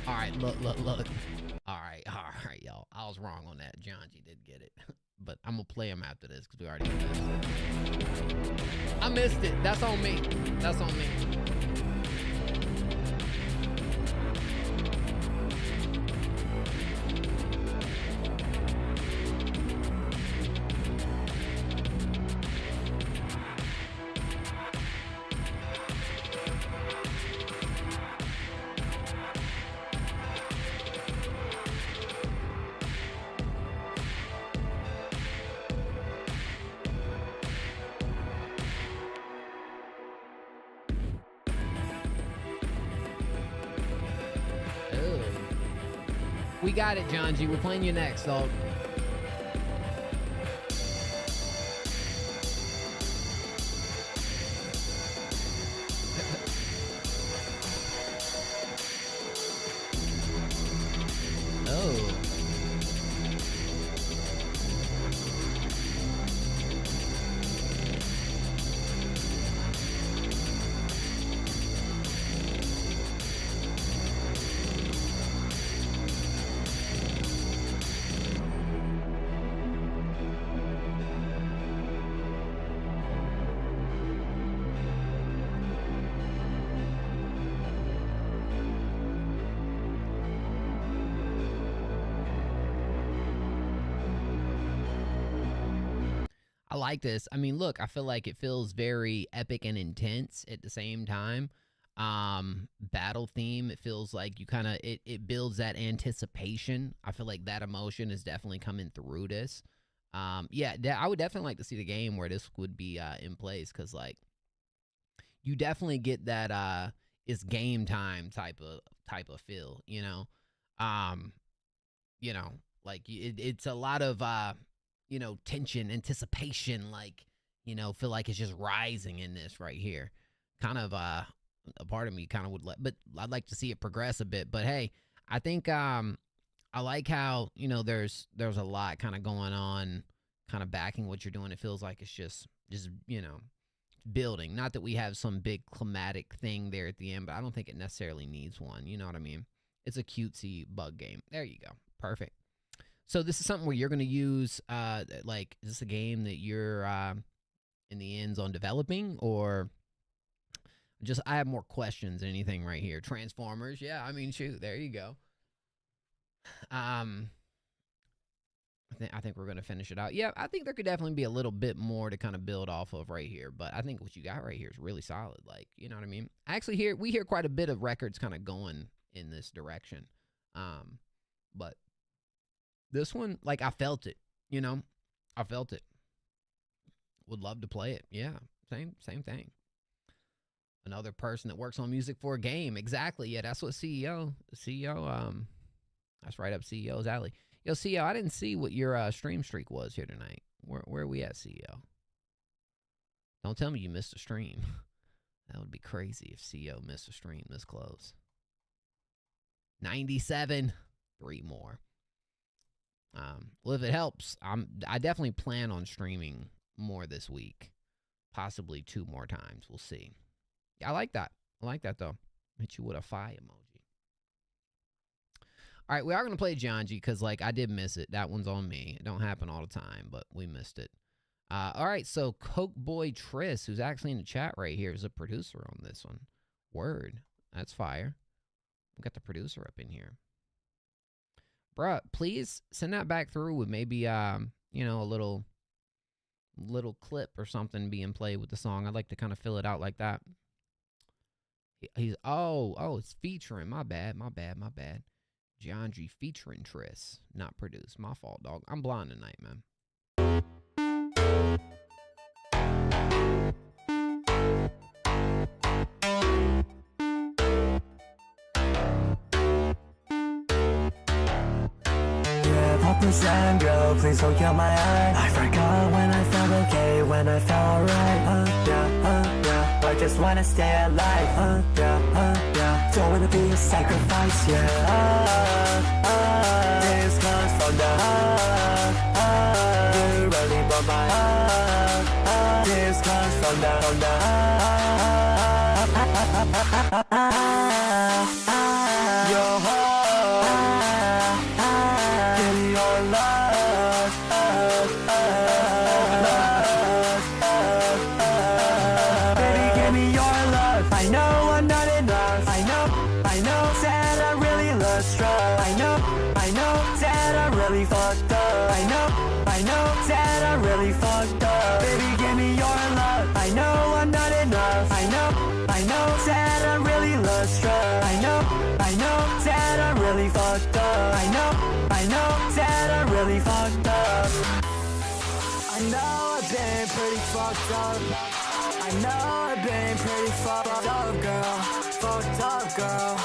C: All right, look. All right, y'all. I was wrong on that. Gianji did get it. But I'm going to play him after this because we already missed it. I missed it. That's on me. That's on me. We got it, John G. We're playing you next, dog. I like this. I mean, look, I feel like it feels very epic and intense at the same time. Battle theme, it feels like you kind of, it builds that anticipation. I feel like that emotion is definitely coming through this. Yeah, I would definitely like to see the game where this would be in place, because like you definitely get that it's game time type of feel, you know. Like it's a lot of tension, anticipation, like, feel like it's just rising in this right here. Kind of a part of me kind of would but I'd like to see it progress a bit. But hey, I think I like how, there's a lot kind of going on, kind of backing what you're doing. It feels like it's just building. Not that we have some big climatic thing there at the end, but I don't think it necessarily needs one. You know what I mean? It's a cutesy bug game. There you go. Perfect. So this is something where you're going to use, like, is this a game that you're in the ends on developing, or just, I have more questions than anything right here. Transformers. Yeah, I mean, shoot, there you go. I think we're going to finish it out. Yeah, I think there could definitely be a little bit more to kind of build off of right here, but I think what you got right here is really solid. Like, you know what I mean? Actually, we hear quite a bit of records kind of going in this direction. But this one, like, I felt it, I felt it. Would love to play it. Yeah, same thing. Another person that works on music for a game. Exactly. Yeah, that's what CEO, that's right up CEO's alley. Yo, CEO, I didn't see what your stream streak was here tonight. Where are we at, CEO? Don't tell me you missed a stream. That would be crazy if CEO missed a stream this close. 97. 3 more. Well, if it helps, I definitely plan on streaming more this week. Possibly 2 more times. We'll see. Yeah, I like that. I like that, though. Hit you with a fire emoji. All right, we are going to play Janji because, like, I did miss it. That one's on me. It don't happen all the time, but we missed it. All right, so Coke Boy Triss, who's actually in the chat right here, is a producer on this one. Word. That's fire. We got the producer up in here. Bruh, please send that back through with maybe, a little clip or something being played with the song. I'd like to kind of fill it out like that. He's, it's featuring. My bad. Janji featuring Triss, not produced. My fault, dog. I'm blind tonight, man.
F: Percent girl, please don't kill my eye. I forgot when I felt okay, when I felt alright. Yeah. I just wanna stay alive. Yeah. Don't wanna be a sacrifice, yeah. This comes from the heart. You really broke my heart. This comes from the heart. Your heart. I know I've been pretty fucked up, girl. Fucked up, girl.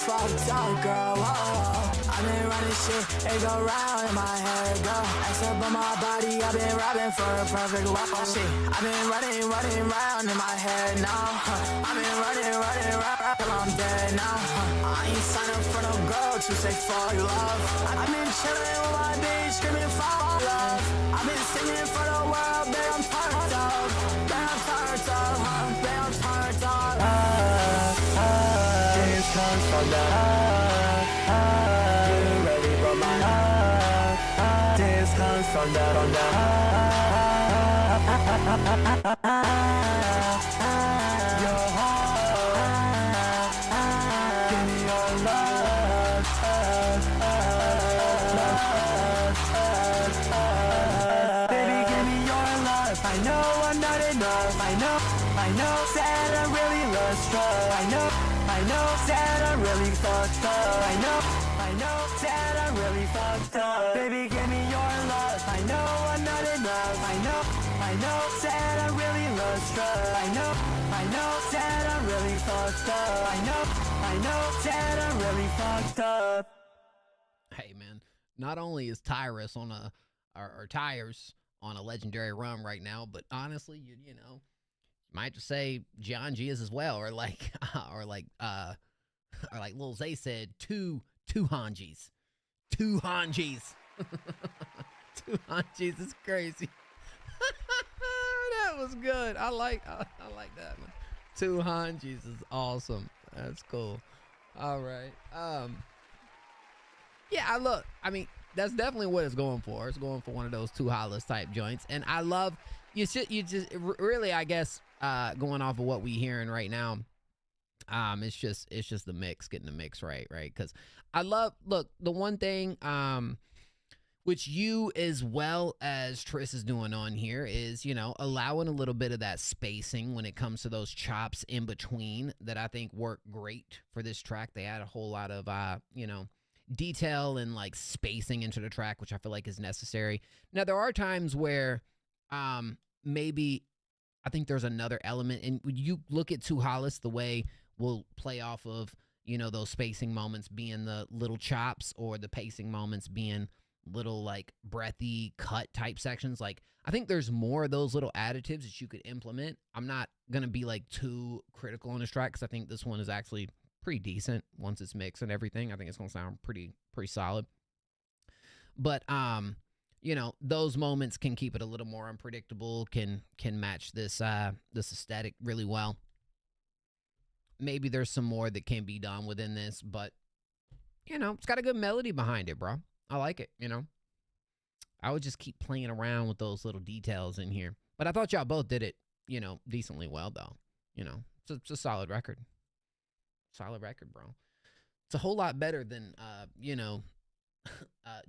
F: Fucked up, girl. Whoa. I've been running shit, it go round in my head, girl. Ass up on my body, I've been rapping for a perfect wow. Shit, I've been running round in my head now. I've been running round till I'm dead now. I ain't signed up for no girl to say fuck love. I've been chilling with my bitch, screaming fuck love. I've been singing for the world, babe, I'm turned up. Babe, I'm turned up, babe, I'm turned up. This comes from the heart. You really broke my heart. This comes from the heart. Your heart. Give me your love. Baby, I know I'm not enough. I know that I really lost love. I know that I really fucked up. I know that I really fucked up. Baby, give me your love. I know I'm not enough. I know that I really lost love. I know that I really fucked up. I know that I really fucked up.
C: Hey man, not only is Tyrus on or Tires on a legendary run right now, but honestly, you know, might just say John G is as well, or like Lil Zay said, two Hanjis. Two Hanjis. Two Hanjis is crazy. That was good. I like that, man. Two Hanjis is awesome. That's cool. All right. Yeah, I mean, that's definitely what it's going for. It's going for one of those two hollows type joints. And I love, you just really, I guess, going off of what we hearing right now, it's just the mix, getting the mix right? Because I love, look, the one thing, which you as well as Tris is doing on here is, you know, allowing a little bit of that spacing when it comes to those chops in between that I think work great for this track. They add a whole lot of, you know, detail and like spacing into the track, which I feel like is necessary. Now, there are times where maybe I think there's another element, and when you look at Two Hollis, the way we'll play off of, you know, those spacing moments being the little chops or the pacing moments being little like breathy cut type sections. Like, I think there's more of those little additives that you could implement. I'm not gonna be like too critical on this track because I think this one is actually pretty decent once it's mixed and everything. I think it's gonna sound pretty solid. But you know, those moments can keep it a little more unpredictable, can match this this aesthetic really well. Maybe there's some more that can be done within this, but you know, it's got a good melody behind it, bro. I like it, you know. I would just keep playing around with those little details in here. But I thought y'all both did it, you know, decently well, though. You know, it's a solid record. Solid record, bro. It's a whole lot better than, you know,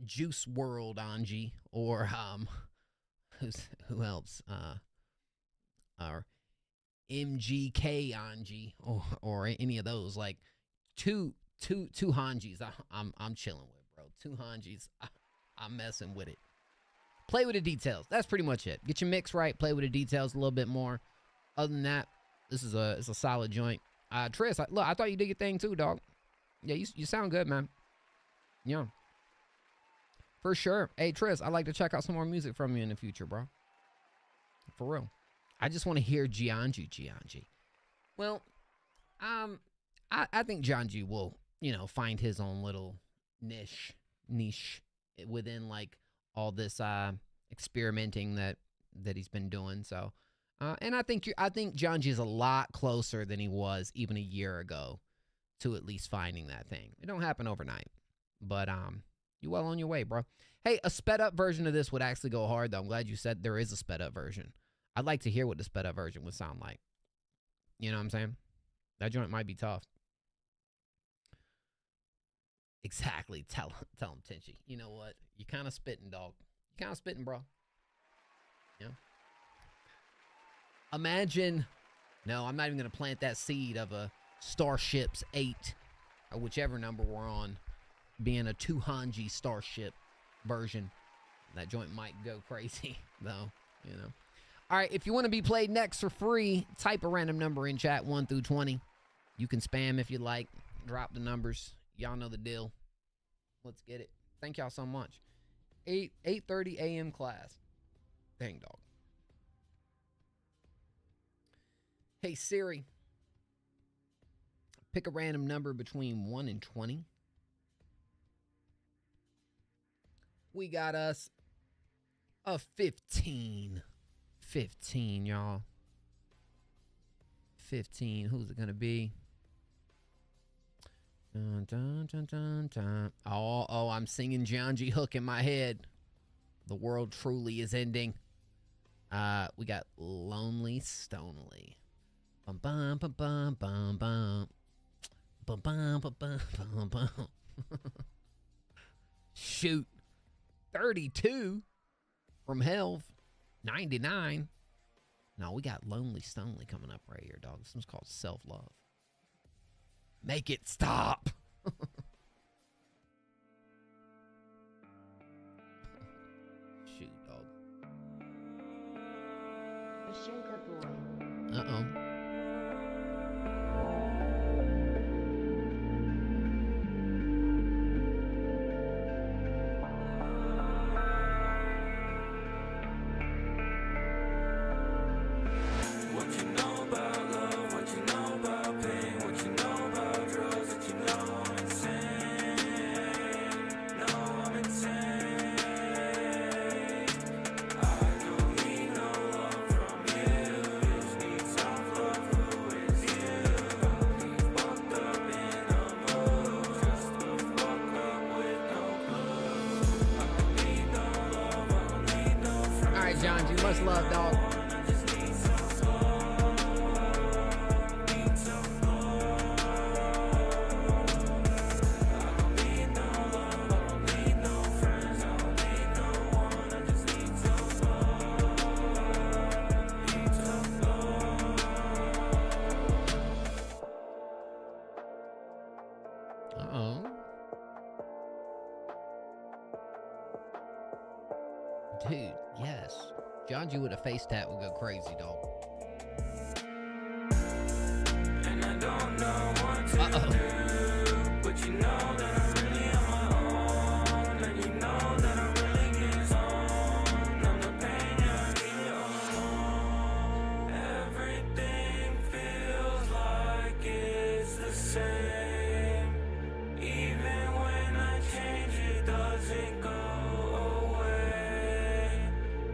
C: Juice World Anji or, who else? Or MGK Anji or any of those. Like, two Hanjis I'm chilling with. Two Hanjis, I'm messing with it. Play with the details. That's pretty much it. Get your mix right. Play with the details a little bit more. Other than that, it's a solid joint. Tris, look, I thought you did your thing too, dog. Yeah, you sound good, man. Yeah, for sure. Hey, Tris, I'd like to check out some more music from you in the future, bro. For real. I just want to hear Gianji. Well, I think Gianji will, you know, find his own little niche within like all this experimenting that he's been doing. So and I think Gianji is a lot closer than he was even a year ago to at least finding that thing. It don't happen overnight, but you well on your way, bro. Hey, a sped up version of this would actually go hard, though. I'm glad you said there is a sped up version. I'd like to hear what the sped up version would sound like. You know what I'm saying? That joint might be tough. Exactly. Tell him, Tinchy. You know what? You kind of spitting, dog. You kind of spitting, bro. Yeah. Imagine. No, I'm not even going to plant that seed of a Starships 8 or whichever number we're on being a two Hanji Starship version. That joint might go crazy, though. You know. All right. If you want to be played next for free, type a random number in chat 1 through 20. You can spam if you like. Drop the numbers. Y'all know the deal. Let's get it. Thank y'all so much. 8:30 a.m. class. Dang, dog. Hey, Siri. Pick a random number between 1 and 20. We got us a 15. 15, y'all. 15. Who's it going to be? Dun, dun, dun, dun, dun. Oh, I'm singing Gianji Hook in my head. The world truly is ending. We got Lonely Stonely. Bum bum bum bum bum bum. Bum bum bum bum bum bum. Shoot. 32 from Helv. 99. No, we got Lonely Stonely coming up right here, dog. This one's called Self Love. Make it stop. Shoot, dog. Uh-oh. John, you much love, dog. Uh-oh. Dude, yes. John G with a face tat would go crazy, dog.
F: And I don't know what to do, but you know that I really am my own, and you know that I really get on. I'm the pain I feel. Everything feels like it's the same. Even when I change, it doesn't go away.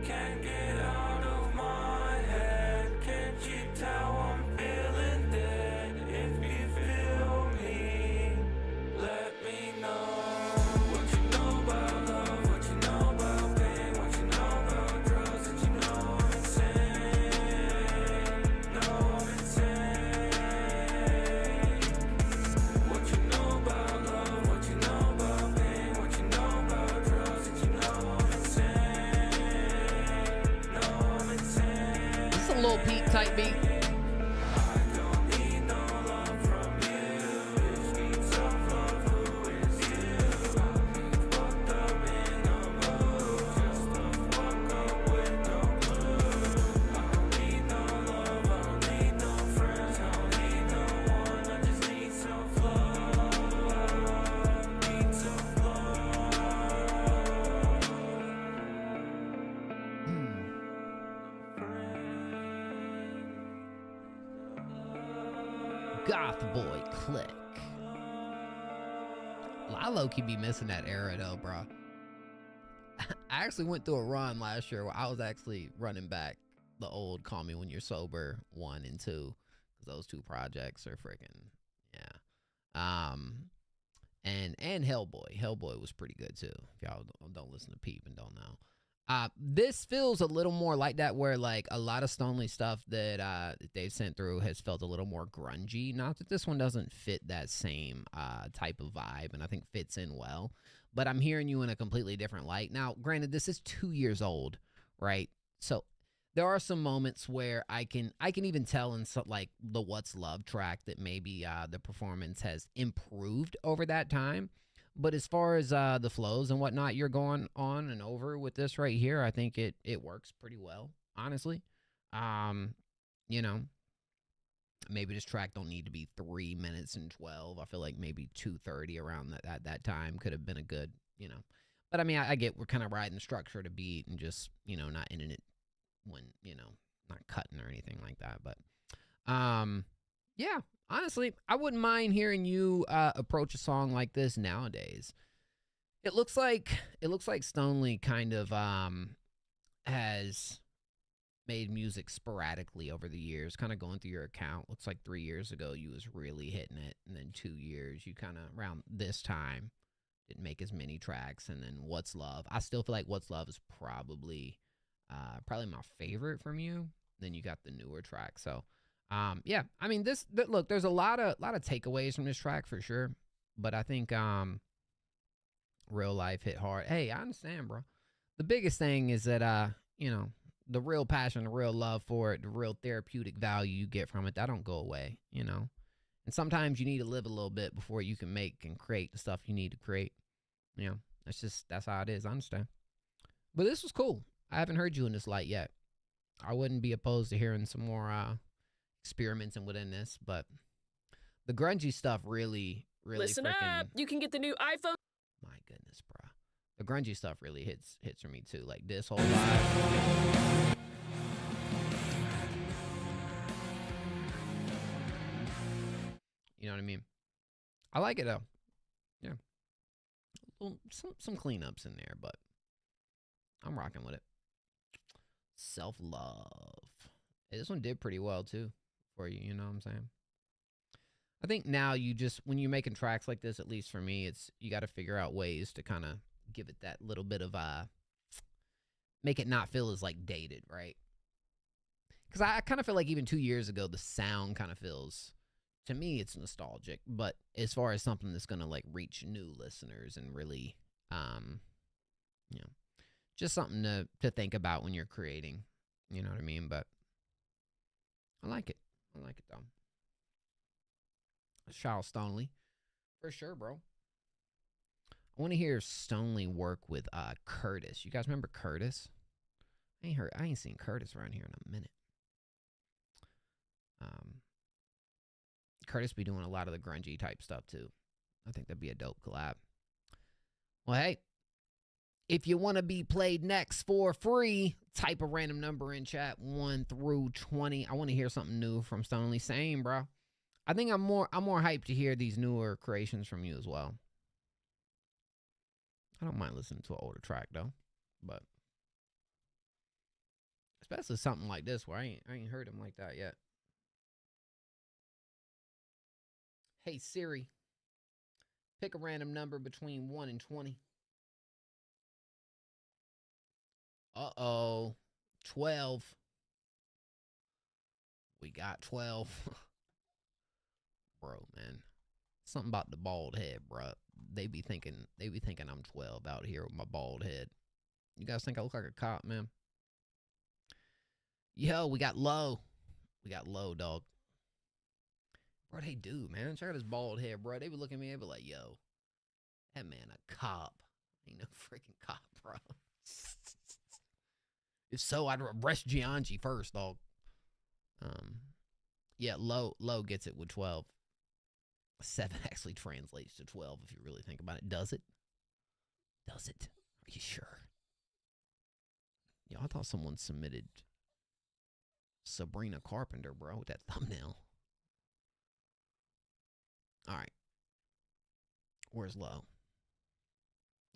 F: Can't get out of my head. Can't you tell I'm feeling dead? If you feel me, let me know. What you know about love, what you know about pain, what you know about drugs, that you know I'm insane. No, I'm insane. What you know about love, what you know about pain, what you know about drugs, that you know I'm insane. No, I'm insane.
C: This is a Lil Peep type beat. Goth Boy Click. I low-key be missing that era though, bro. I actually went through a run last year where I was actually running back the old Call Me When You're Sober 1 and 2, because those two projects are freaking, yeah. And Hellboy was pretty good too. If y'all don't listen to Peep and don't know. This feels a little more like that, where like a lot of Stonely stuff that they've sent through has felt a little more grungy. Not that this one doesn't fit that same type of vibe, and I think fits in well. But I'm hearing you in a completely different light. Now, granted, this is 2 years old, right? So there are some moments where I can even tell in some, like the What's Love track, that maybe the performance has improved over that time. But as far as the flows and whatnot you're going on and over with this right here, I think it works pretty well, honestly. You know, maybe this track don't need to be 3 minutes and 12. I feel like maybe 2:30 around that time could have been a good, you know. But I mean, I get we're kind of riding the structure to beat and just, you know, not ending it when, you know, not cutting or anything like that. But yeah, honestly, I wouldn't mind hearing you approach a song like this nowadays. It looks like Stonely kind of has made music sporadically over the years, kind of going through your account. Looks like 3 years ago you was really hitting it, and then 2 years you kind of around this time didn't make as many tracks. And then What's Love, I still feel like What's Love is probably my favorite from you. Then you got the newer track. So yeah, I mean, look, there's a lot of takeaways from this track for sure, but I think Real Life hit hard. Hey, I understand, bro. The biggest thing is that you know, the real passion, the real love for it, the real therapeutic value you get from it, that don't go away, you know? And sometimes you need to live a little bit before you can make and create the stuff you need to create. You know, that's how it is. I understand. But this was cool. I haven't heard you in this light yet. I wouldn't be opposed to hearing some more experimenting within this, but the grungy stuff really
L: Listen
C: freaking,
L: up. You can get the new iPhone.
C: my goodness, bro. The grungy stuff really hits for me too. Like this whole vibe. You know what I mean? I like it though. Yeah. Well, some cleanups in there, but I'm rocking with it. Self-love. Hey, this one did pretty well too for you, you know what I'm saying? I think now when you're making tracks like this, at least for me, you got to figure out ways to kind of give it that little bit of make it not feel as like dated, right? Because I kind of feel like even 2 years ago, the sound kind of feels, to me, it's nostalgic. But as far as something that's going to like reach new listeners and really, you know, just something to think about when you're creating, you know what I mean? But I like it. I like it though. Charles Stonely, for sure, bro. I want to hear Stonely work with Curtis. You guys remember Curtis? I ain't seen Curtis around here in a minute. Curtis be doing a lot of the grungy type stuff too. I think that'd be a dope collab. Well, hey, if you want to be played next for free, type a random number in chat 1 through 20. I want to hear something new from Stonely. Same, bro. I think I'm more hyped to hear these newer creations from you as well. I don't mind listening to an older track though, but especially something like this where I ain't heard him like that yet. Hey Siri, pick a random number between 1 and 20. Uh-oh, 12. We got 12. Bro, man. Something about the bald head, bro. They be thinking I'm 12 out here with my bald head. You guys think I look like a cop, man? Yo, we got low. We got low, dog. Bro, they do, man. Check out his bald head, bro. They be looking at me, they be like, yo, that man a cop. Ain't no freaking cop, bro. If so, I'd arrest Gianji first, dog. Yeah, low gets it with 12. 7 actually translates to 12 if you really think about it. Does it? Does it? Are you sure? Yo, I thought someone submitted Sabrina Carpenter, bro, with that thumbnail. All right. Where's low?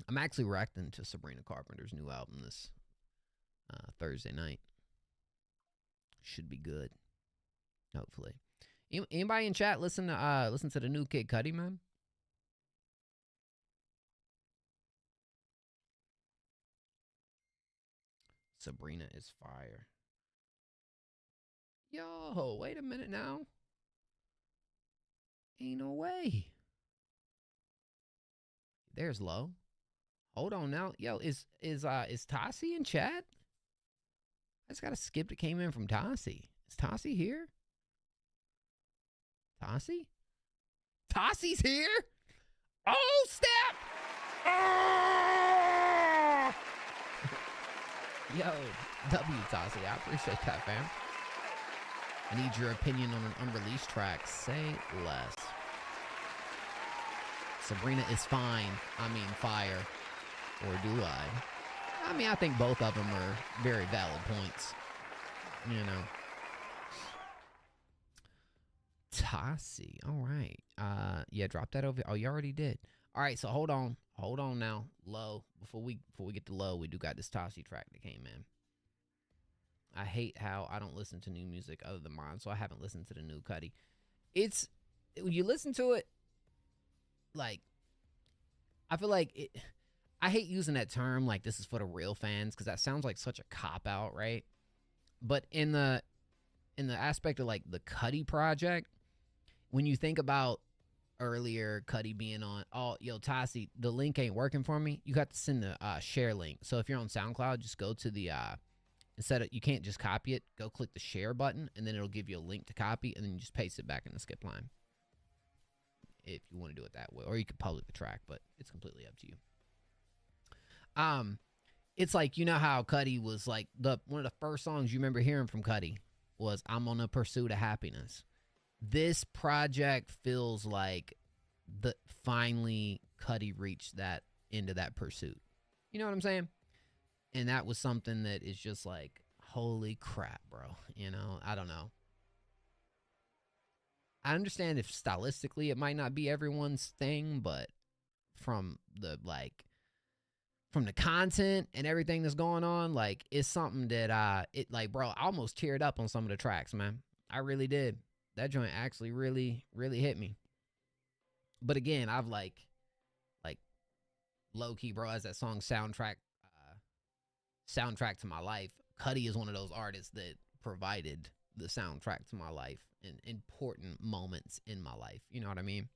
C: I'm actually reacting to Sabrina Carpenter's new album this Thursday night. Should be good. Hopefully. Anybody in chat listen to the new Kid Cudi, man? Sabrina is fire. Yo, wait a minute now. Ain't no way. There's low. Hold on now. Yo, is Tassie in chat? I just got a skip that came in from Tassie. Is Tassie here? Tassie? Tassie's here? Oh, step! Oh! Yo, W, Tassie. I appreciate that, fam. I need your opinion on an unreleased track. Say less. Sabrina is fine. I mean fire. Or do I? I mean, I think both of them are very valid points. You know. Tassie. All right. Yeah, drop that over. Oh, you already did. All right, so hold on. Hold on now. Low. Before we get to low, we do got this Tassie track that came in. I hate how I don't listen to new music other than mine, so I haven't listened to the new Cudi. It's when you listen to it, like, I feel like it. I hate using that term, like, this is for the real fans, because that sounds like such a cop-out, right? But in the aspect of, like, the Cudi project, when you think about earlier Cudi being on, oh, yo, Tassie, the link ain't working for me, you got to send the share link. So if you're on SoundCloud, just go to the instead of, you can't just copy it. Go click the share button, and then it'll give you a link to copy, and then you just paste it back in the skip line. If you want to do it that way, or you could public the track, but it's completely up to you. It's like, you know how Cudi was like, one of the first songs you remember hearing from Cudi was "I'm on a Pursuit of Happiness." This project feels like finally Cudi reached that into that pursuit. You know what I'm saying? And that was something that is just like, holy crap, bro. You know, I don't know. I understand if stylistically it might not be everyone's thing, but from the content and everything that's going on, like, it's something that bro, I almost teared up on some of the tracks, man. I really did. That joint actually really, really hit me. But again, I've like low key, bro, as that song soundtrack to my life. Cudi is one of those artists that provided the soundtrack to my life in important moments in my life. You know what I mean?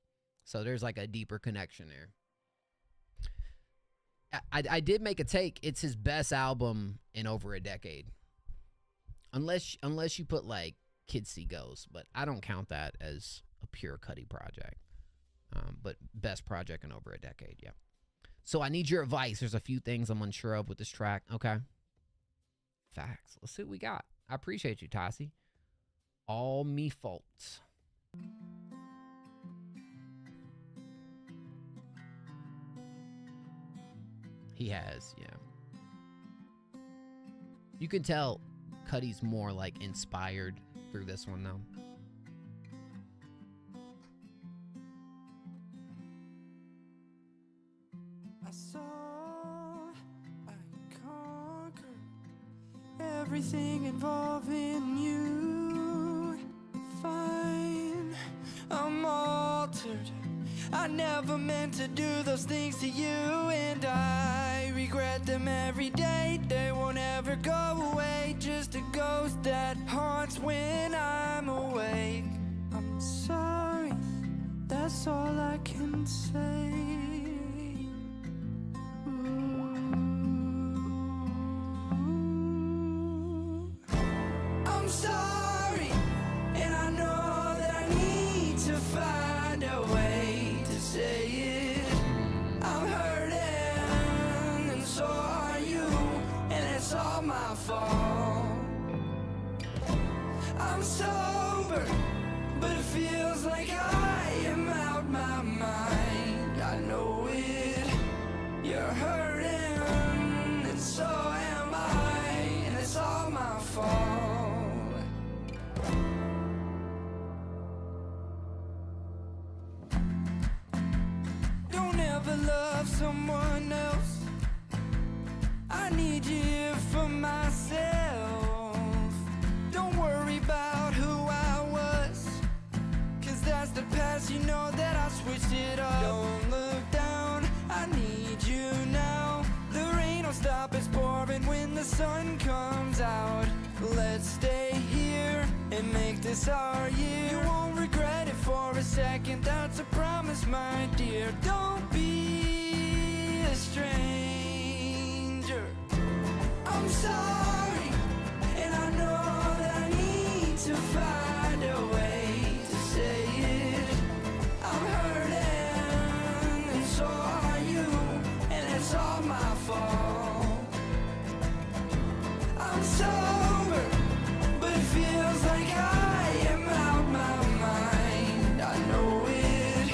C: So there's like a deeper connection there. I did make a take. It's his best album in over a decade. Unless you put like Kids See Ghosts, but I don't count that as a pure Cudi project. But best project in over a decade, yeah. So I need your advice. There's a few things I'm unsure of with this track. Okay. Facts. Let's see what we got. I appreciate you, Tassie. All me faults. He has, yeah. You can tell Cudi's more like inspired through this one though.
F: I saw, I conquered everything involving you. Fine, I'm altered. I never meant to do those things to you, and I regret them every day. They won't ever go away, just a ghost that haunts when I'm awake. I'm sorry, that's all I can say. I'm sorry, and I know that I need to find a way to say it. I'm hurting, and so are you, and it's all my fault. I'm sober, but it feels like I am out my mind. I know it, you're hurting, and so am I, and it's all my fault. Don't ever love someone else. I need you here for myself. Don't worry about who I was, 'cause that's the past, you know that I switched it up. Don't look down, I need you now. The rain will stop, it's pouring when the sun comes out. Let's stay here and make this our year. You won't regret it for a second, that's a promise, my dear. Don't be a stranger. I'm sorry, and I know that I need to find a way to say it. I'm hurting, and so are you, and it's all my fault. I'm sober, but it feels like I am out my mind. I know it,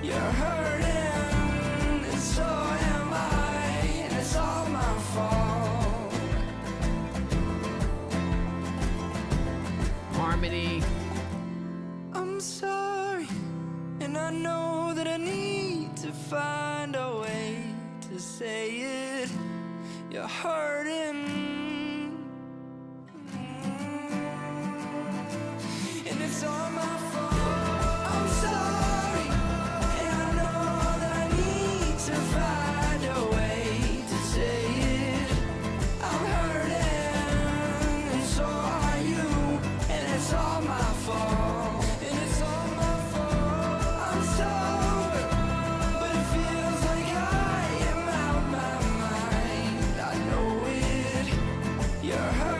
F: you're hurting, and so am I, and it's all my fault.
C: Harmony.
F: I'm sorry, and I know that I need to find a way to say it. You're hurting, and it's all my fault. I'm sorry, and I know that I need to find a way to say it. I'm hurting, and so are you, and it's all my fault. And it's all my fault. I'm sober, but it feels like I am out my mind. I know it, you're hurting.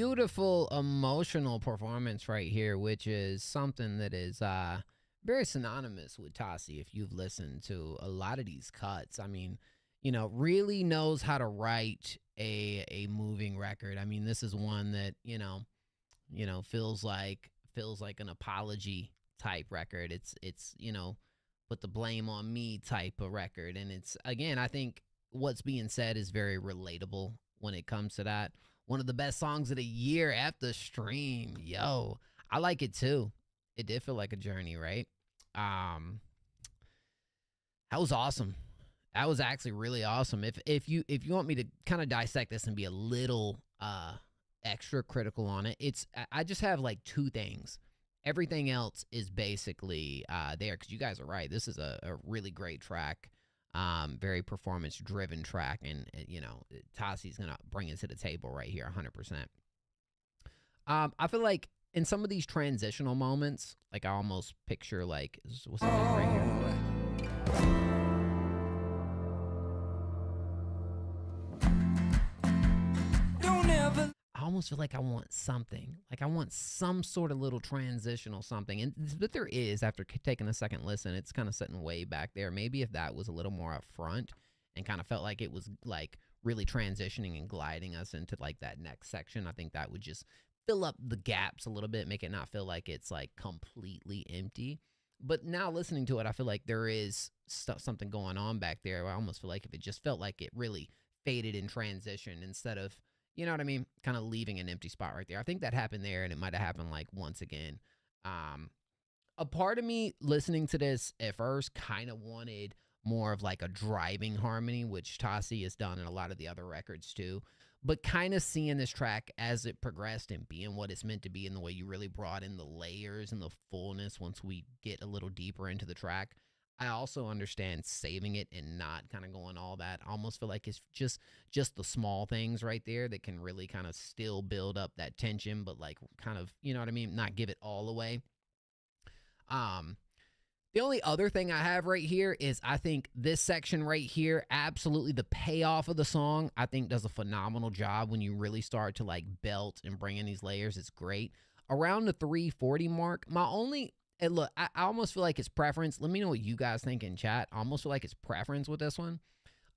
C: beautiful emotional performance right here, which is something that is very synonymous with Tasi. If you've listened to a lot of these cuts, I mean, you know, really knows how to write a moving record. I mean, this is one that, you know, feels like an apology type record. It's you know, put the blame on me type of record. And it's, again, I think what's being said is very relatable when it comes to that. One of the best songs of the year at the stream. Yo, I like it too. It did feel like a journey, right? That was awesome. That was actually really awesome. If you want me to kind of dissect this and be a little extra critical on it, I just have like two things. Everything else is basically there, because you guys are right. This is a really great track, very performance driven track, and you know, Tasi's gonna bring it to the table right here, 100%. I feel like in some of these transitional moments, like I almost picture like what's that right here? I almost feel like I want something. Like I want some sort of little transitional something. But there is, after taking a second listen, it's kind of sitting way back there. Maybe if that was a little more up front and kind of felt like it was like really transitioning and gliding us into like that next section, I think that would just fill up the gaps a little bit, make it not feel like it's like completely empty. But now listening to it, I feel like there is something going on back there. I almost feel like if it just felt like it really faded in transition instead of, you know what I mean, kind of leaving an empty spot right there. I think that happened there, and it might have happened like once again. A part of me listening to this at first kind of wanted more of like a driving harmony, which Tasi has done in a lot of the other records too. But kind of seeing this track as it progressed and being what it's meant to be, and the way you really brought in the layers and the fullness once we get a little deeper into the track, I also understand saving it and not kind of going all that. I almost feel like it's just the small things right there that can really kind of still build up that tension, but like kind of, you know what I mean, not give it all away. The only other thing I have right here is I think this section right here, absolutely the payoff of the song, I think does a phenomenal job when you really start to like belt and bring in these layers. It's great. Around the 340 mark, and look, I almost feel like it's preference. Let me know what you guys think in chat. I almost feel like it's preference with this one.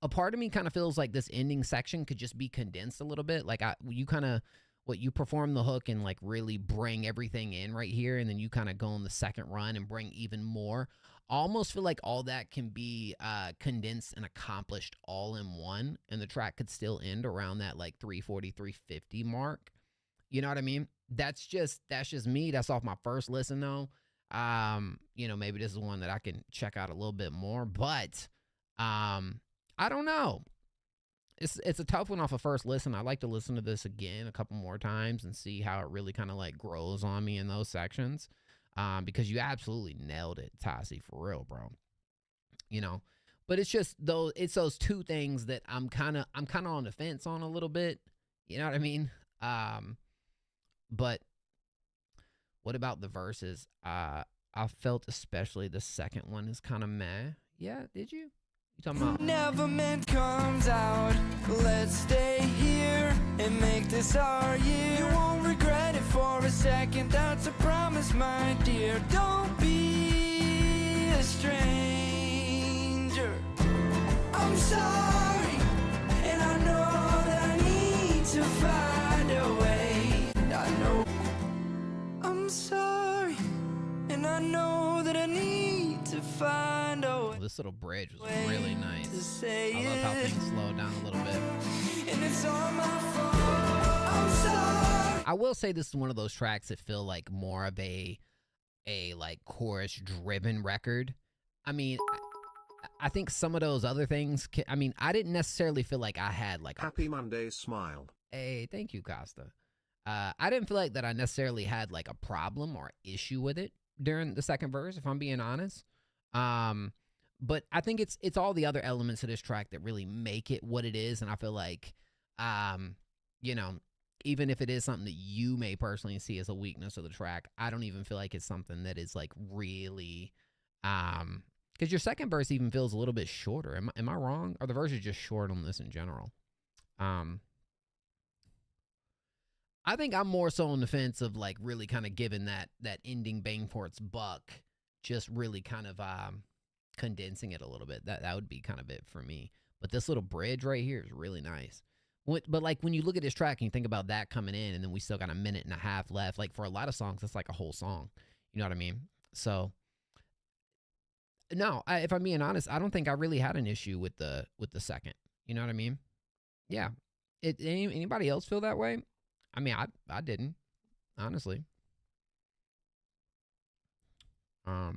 C: A part of me kind of feels like this ending section could just be condensed a little bit. Like you perform the hook and like really bring everything in right here, and then you kind of go on the second run and bring even more. I almost feel like all that can be condensed and accomplished all in one, and the track could still end around that like 340, 350 mark. You know what I mean? That's just me. That's off my first listen though. You know, maybe this is one that I can check out a little bit more, but I don't know. It's a tough one off a first listen. I like to listen to this again a couple more times and see how it really kind of like grows on me in those sections. Because you absolutely nailed it, Tasi, for real, bro. You know, but it's just those two things that I'm kind of on the fence on a little bit. You know what I mean? But what about the verses? I felt especially the second one is kind of meh. Yeah, did you? You talking about?
F: Never meant comes out. Let's stay here and make this our year. You won't regret it for a second. That's a promise, my dear. Don't be a stranger. I'm sorry, and I know that I need to find a way. I know. I'm sorry, and I know that I need to find a way.
C: Oh, this little bridge was really nice. I love how things slow down a little bit.
F: And it's all my fault. I'm sorry.
C: I will say this is one of those tracks that feel like more of a like chorus driven record. I mean, I think some of those other things I didn't necessarily feel like I had like
O: Happy Monday smile.
C: Hey, thank you, Costa. I didn't feel like that I necessarily had like a problem or issue with it during the second verse, if I'm being honest. But I think it's all the other elements of this track that really make it what it is. And I feel like, you know, even if it is something that you may personally see as a weakness of the track, I don't even feel like it's something that is like really, because your second verse even feels a little bit shorter. Am I wrong? Or the verse is just short on this in general? I think I'm more so on the fence of like really kind of giving that ending bang for its buck, just really kind of condensing it a little bit. That would be kind of it for me. But this little bridge right here is really nice. But like when you look at this track and you think about that coming in, and then we still got a minute and a half left. Like for a lot of songs, it's like a whole song. You know what I mean? So no, if I'm being honest, I don't think I really had an issue with the second. You know what I mean? Yeah. Anybody else feel that way? I mean, I didn't, honestly. Yeah.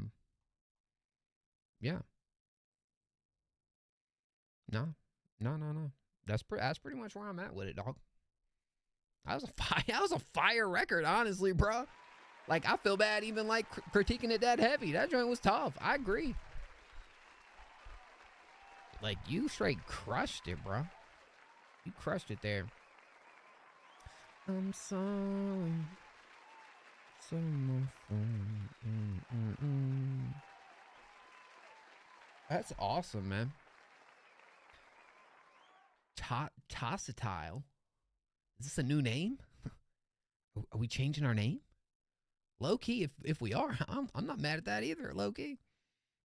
C: No. That's pretty much where I'm at with it, dog. That was a fire record, honestly, bro. Like, I feel bad even like critiquing it that heavy. That joint was tough. I agree. Like, you straight crushed it, bro. You crushed it there. I'm sorry. So much fun. That's awesome, man. Tossatile. Is this a new name? Are we changing our name? Low key, if we are, I'm not mad at that either. Low key,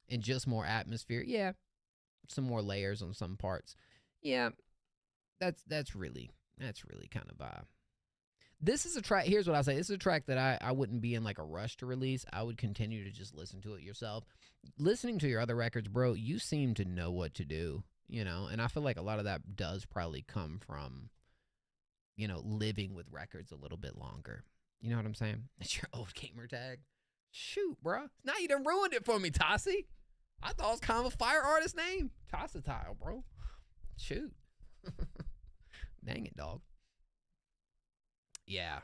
C: and just more atmosphere. Yeah, some more layers on some parts. Yeah, that's really kind of This is a track. Here's what I say. This is a track that I wouldn't be in like a rush to release. I would continue to just listen to it yourself. Listening to your other records, bro, you seem to know what to do. You know, and I feel like a lot of that does probably come from, you know, living with records a little bit longer. You know what I'm saying? It's your old gamer tag. Shoot, bro. Now you done ruined it for me, Tossie. I thought it was kind of a fire artist name. Tossatile, bro. Shoot. Dang it, dog. Yeah.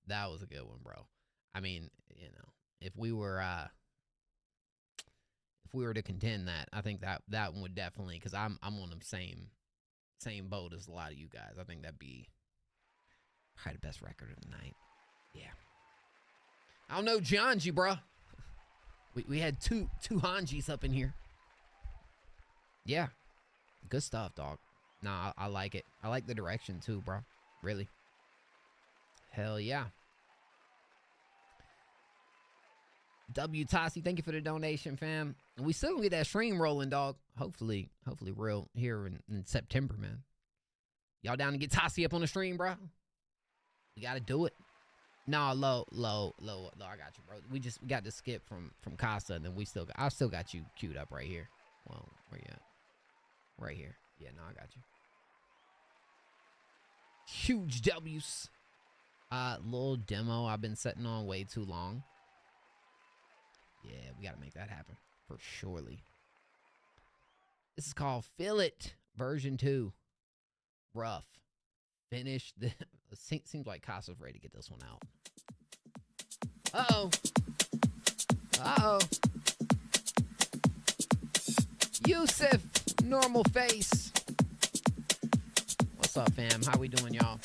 C: That was a good one, bro. I mean, you know, if we were to contend that, I think that one would definitely, because I'm on the same boat as a lot of you guys. I think that'd be probably the best record of the night. Yeah. I don't know, Janji, bro. We had two Hanjis up in here. Yeah. Good stuff, dog. Nah, I like it. I like the direction too, bro. Really. Hell yeah. W Tossie, thank you for the donation, fam. And we still gonna get that stream rolling, dog. Hopefully real here in September, man. Y'all down to get Tossie up on the stream, bro? We gotta do it. Nah, low, I got you, bro. We got to skip from Casa, and then I still got you queued up right here. Well, where you at? Right here. Yeah, no, I got you. Huge W's. Little demo I've been sitting on way too long. Yeah, we gotta make that happen for surely. This is called Feel It version 2. Rough. Finish the. Seems like Casa's ready to get this one out. Uh-oh. Yusuf, normal face. What's up, fam? How we doing, y'all?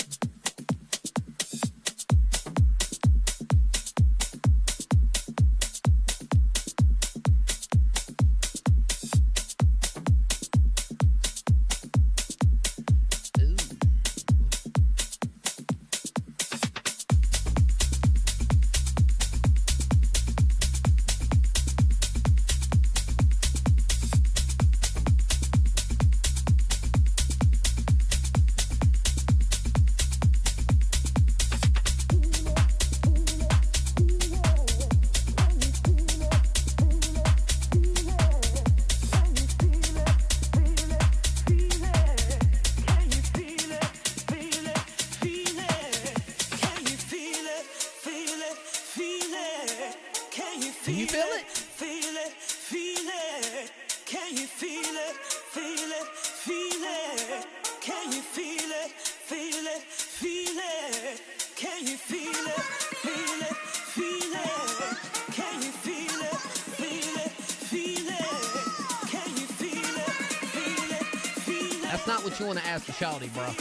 C: You want to ask the shawty, bro.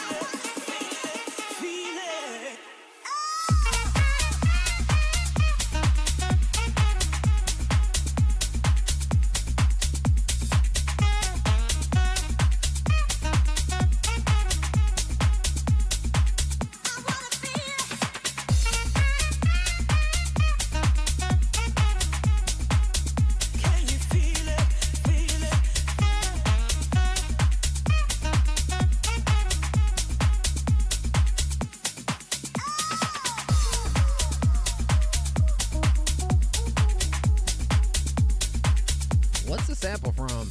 C: sample from?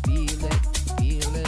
C: Feel it, feel it.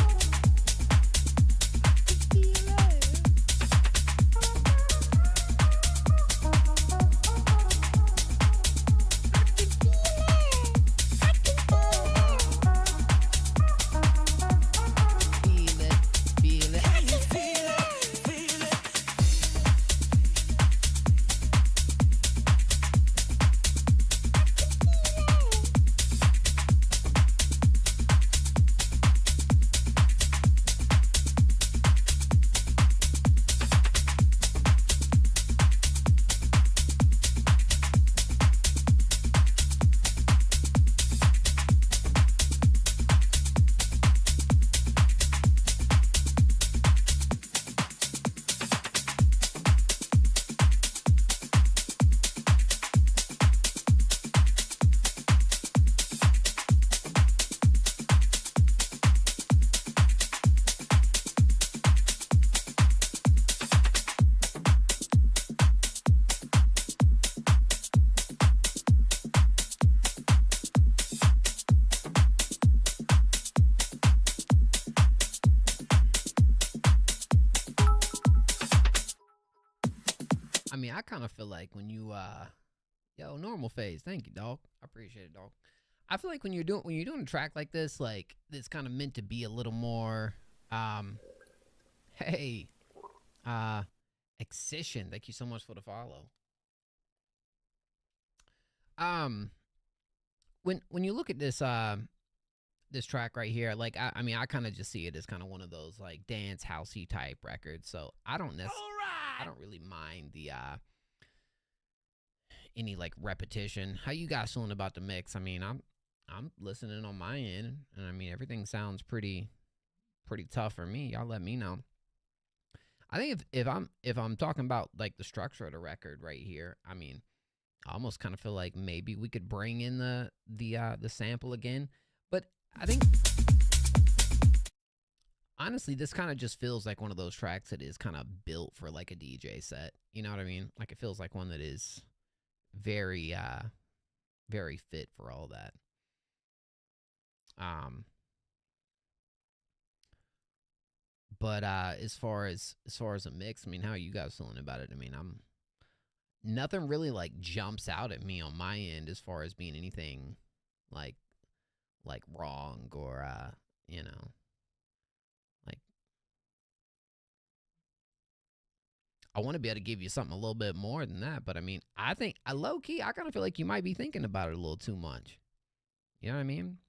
C: I mean, I kind of feel like when you, yo, normal phase. Thank you, dog. I appreciate it, dog. I feel like when you're doing a track like this, like it's kind of meant to be a little more, hey, Excision. Thank you so much for the follow. When you look at this, this track right here, like I mean, I kind of just see it as kind of one of those like dance housey type records. So I don't necessarily. I don't really mind the any like repetition. How you guys feeling about the mix? I mean, I'm listening on my end, and I mean everything sounds pretty tough for me. Y'all let me know. I think if I'm talking about like the structure of the record right here, I mean, I almost kind of feel like maybe we could bring in the sample again, but I think. Honestly, this kind of just feels like one of those tracks that is kind of built for like a DJ set. You know what I mean? Like it feels like one that is very, very fit for all that. But as far as a mix, I mean, how are you guys feeling about it? I mean, nothing really like jumps out at me on my end as far as being anything like wrong or you know. I want to be able to give you something a little bit more than that, but I mean, I think low key, I kind of feel like you might be thinking about it a little too much. You know what I mean?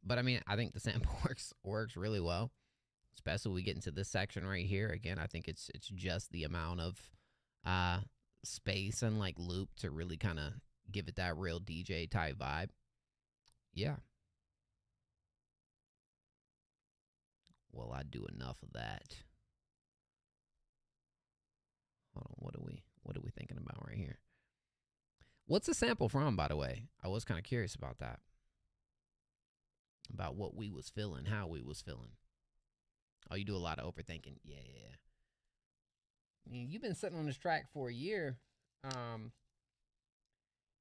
C: But I mean, I think the sample works really well, especially when we get into this section right here. Again, I think it's just the amount of space and like loop to really kind of give it that real DJ type vibe. Yeah. Well, I do enough of that. Hold on, what are we thinking about right here? What's the sample from, by the way? I was kind of curious about that. About what we was feeling, how we was feeling. Oh, you do a lot of overthinking. Yeah. I mean, you've been sitting on this track for a year.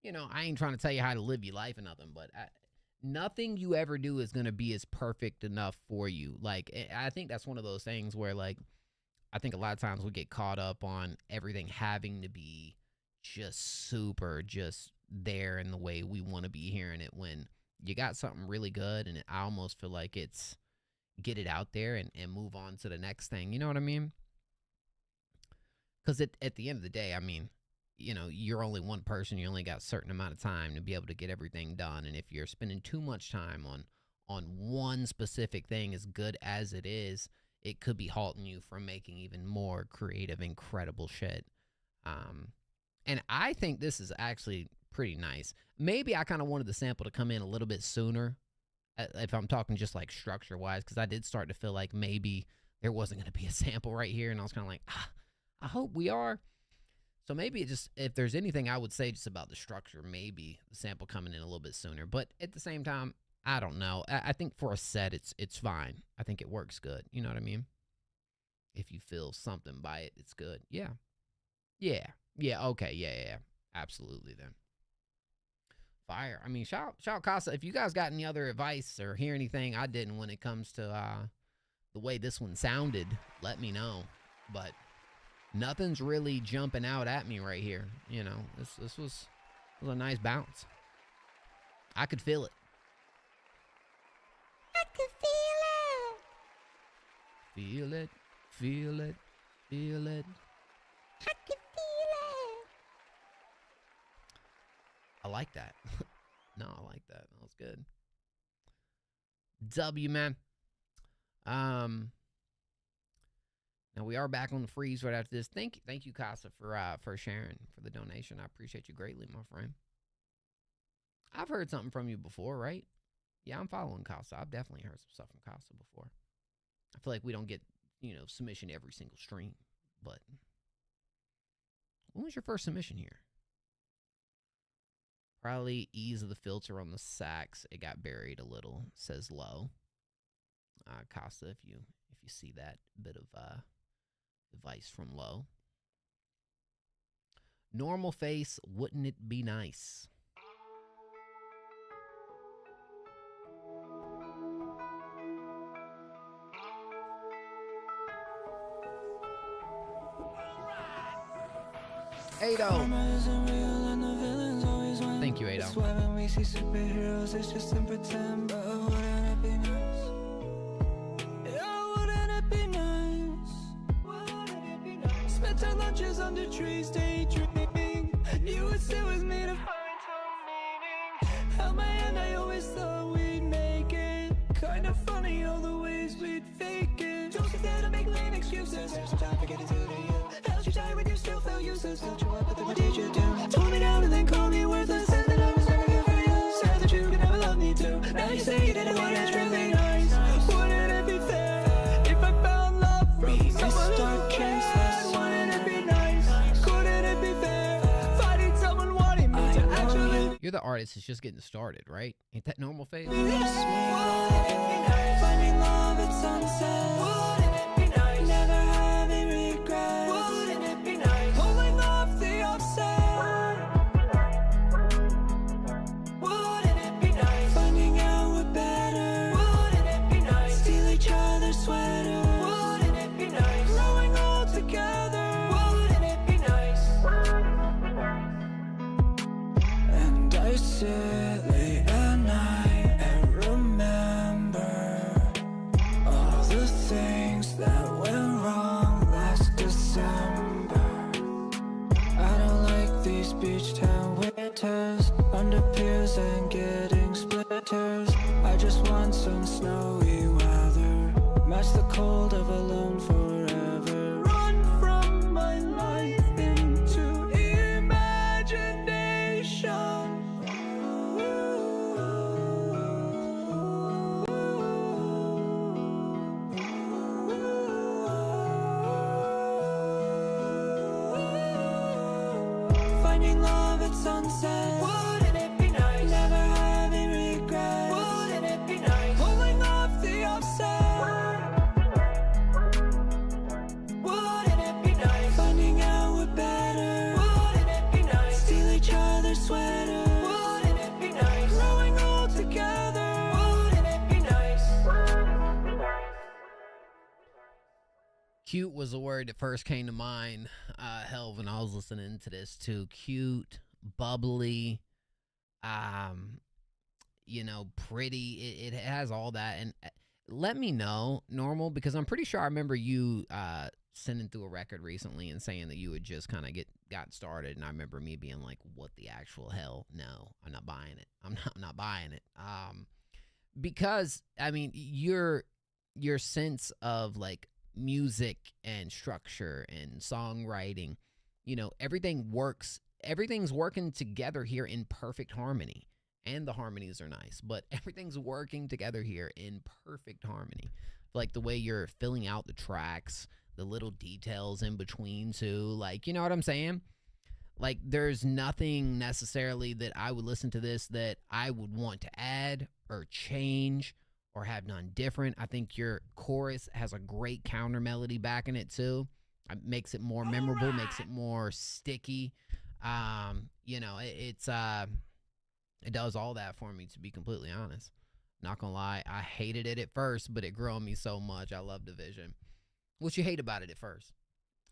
C: You know, I ain't trying to tell you how to live your life or nothing, but nothing you ever do is going to be as perfect enough for you. Like, I think that's one of those things where, like, I think a lot of times we get caught up on everything having to be just super, just there in the way we want to be hearing it, when you got something really good, and I almost feel like it's get it out there and move on to the next thing. You know what I mean? Because at the end of the day, I mean, you know, you're only one person. You only got a certain amount of time to be able to get everything done. And if you're spending too much time on one specific thing, as good as it is, it could be halting you from making even more creative, incredible shit. And I think this is actually pretty nice. Maybe I kind of wanted the sample to come in a little bit sooner, if I'm talking just like structure wise, because I did start to feel like maybe there wasn't going to be a sample right here. And I was kind of like, I hope we are. So maybe it just, if there's anything I would say just about the structure, maybe the sample coming in a little bit sooner. But at the same time, I don't know. I think for a set, it's fine. I think it works good. You know what I mean? If you feel something by it, it's good. Yeah. Yeah. Yeah. Okay. Yeah. Absolutely then. Fire. I mean, shout Casa. If you guys got any other advice or hear anything I didn't when it comes to the way this one sounded, let me know. But nothing's really jumping out at me right here. You know, this was a nice bounce. I could feel it. I could feel it. Feel it. Feel it. Feel it. I could feel it. I like that. No, I like that. That was good. W, man. Now we are back on the freeze right after this. Thank you, Casa, for sharing, for the donation. I appreciate you greatly, my friend. I've heard something from you before, right? Yeah, I'm following Casa. I've definitely heard some stuff from Casa before. I feel like we don't get, submission every single stream, but when was your first submission here? Probably ease of the filter on the sax. It got buried a little, says low. Casa, if you see that bit of advice from low. Normal face, wouldn't it be nice? Ado. Thank you, Ado.
F: That's why when we see superheroes, it's just in pretend. But wouldn't it be nice? Yeah, wouldn't it be nice? Wouldn't it be nice? Spent our lunches under trees, daydreaming. You would sit with me to find some meaning. Held my hand, I always thought we'd make it. Kind of funny all the ways we'd fake it. Don't sit there to make lame excuses. There's some time for getting to the you. Held you tight when you still felt useless. Held you up, but then what did you do? Told me down and then called me worthless. Said that I was never good for you. Said that you could never love me too. Now you say you didn't want it really nice. Wouldn't it be fair if I found love from someone who cared? Wouldn't it be nice? Couldn't it be fair? Finding someone wanting me to actually.
C: You're the artist that's just getting started, right? Ain't that normal phase?
F: Finding love at sunset. Wouldn't it be nice? Never having regrets. Wouldn't it be nice? Pulling off the offset. Wouldn't it be nice? Finding out we're better. Wouldn't it be nice? Steal each other's sweaters. Wouldn't it be nice? Growing old together. Wouldn't it be nice? And I sit late at night and remember all the things that went wrong last December. I don't like these beach town winters, under piers and getting splitters. I just want some snowy weather, match the cold of alone forever. Run from my life into imagination. Finding love at sunset. Wouldn't it be nice? Never having regrets. Wouldn't it be nice? Pulling off the offset. Wouldn't it be nice? Finding out we're better. Wouldn't it be nice? Steal each other's sweaters. Wouldn't it be nice? Growing old together. Wouldn't it be nice?
C: Cute was the word that first came to mind, hell, when I was listening to this too. Cute, bubbly, pretty. It has all that. And let me know, Normal, because I'm pretty sure I remember you sending through a record recently and saying that you had just kind of got started. And I remember me being like, what the actual hell? No, I'm not buying it. I'm not buying it. Because, I mean, your sense of like music and structure and songwriting, everything's working together here in perfect harmony. And the harmonies are nice, but everything's working together here in perfect harmony. Like the way you're filling out the tracks, the little details in between too, like, you know what I'm saying? Like there's nothing necessarily that I would listen to this that I would want to add or change or have done different. I think your chorus has a great counter melody back in it too. It makes it more memorable, makes it more sticky. You know, it does all that for me, to be completely honest. Not gonna lie, I hated it at first, but it grew on me so much. I love Division. What you hate about it at first?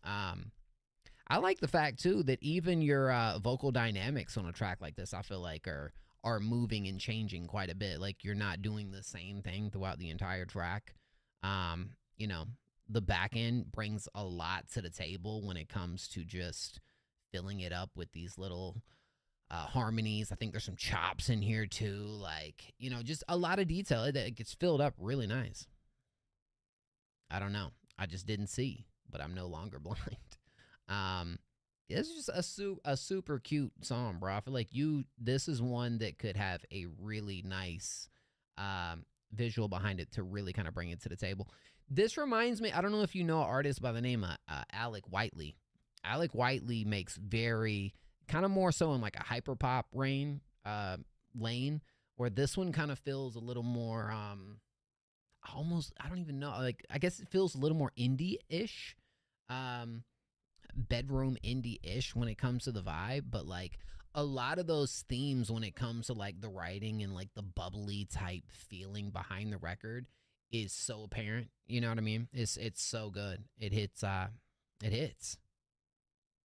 C: I like the fact too that even your vocal dynamics on a track like this, I feel like are moving and changing quite a bit. Like you're not doing the same thing throughout the entire track. You know, the back end brings a lot to the table when it comes to just filling it up with these little harmonies. I think there's some chops in here too. Like, you know, just a lot of detail that gets filled up really nice. I don't know. I just didn't see, but I'm no longer blind. It's just a super cute song, bro. I feel like this is one that could have a really nice visual behind it to really kind of bring it to the table. This reminds me, I don't know if you know an artist by the name of Alec Whiteley. Alec Whiteley makes very kind of more so in like a hyperpop lane, where this one kind of feels a little more almost, I don't even know, like I guess it feels a little more indie-ish, bedroom indie-ish when it comes to the vibe, but like a lot of those themes when it comes to like the writing and like the bubbly type feeling behind the record is so apparent. You know what I mean? It's so good. It hits.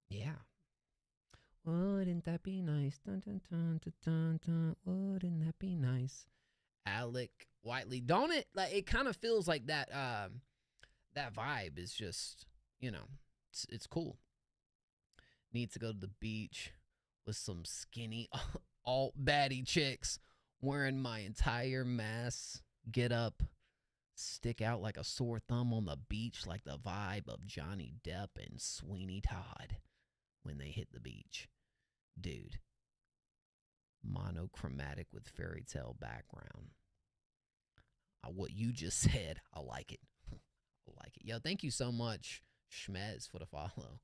C: Yeah. Wouldn't that be nice? Dun, dun, dun, dun, dun, dun. Wouldn't that be nice? Alec Whiteley. Don't it? Like it kind of feels like that that vibe is just, you know, it's cool. Need to go to the beach with some skinny alt baddie chicks wearing my entire mass get up, stick out like a sore thumb on the beach, like the vibe of Johnny Depp and Sweeney Todd when they hit the beach. Dude. Monochromatic with fairy tale background. What you just said, I like it. I like it. Yo, thank you so much, Schmez, for the follow.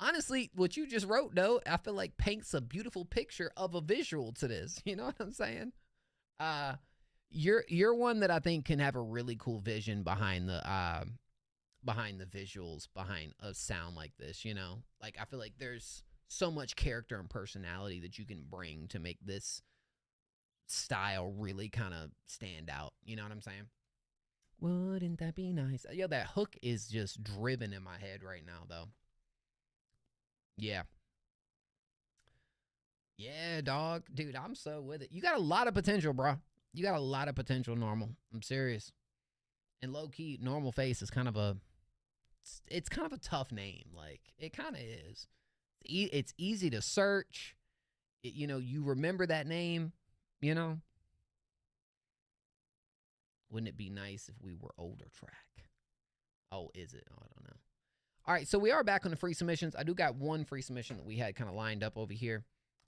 C: Honestly, what you just wrote, though, I feel like paints a beautiful picture of a visual to this. You know what I'm saying? You're one that I think can have a really cool vision behind the visuals, behind a sound like this, you know? Like, I feel like there's so much character and personality that you can bring to make this style really kind of stand out. You know what I'm saying? Wouldn't that be nice? Yo, that hook is just driven in my head right now, though. Yeah. Yeah, dog. Dude, I'm so with it. You got a lot of potential, bro. You got a lot of potential, Normal. I'm serious. And low-key, Normal Face is kind of a tough name. Like, it kind of is. It's easy to search. You know, you remember that name, you know? Wouldn't it be nice if we were older track? Oh, is it? Oh, I don't know. All right, so we are back on the free submissions. I do got one free submission that we had kind of lined up over here.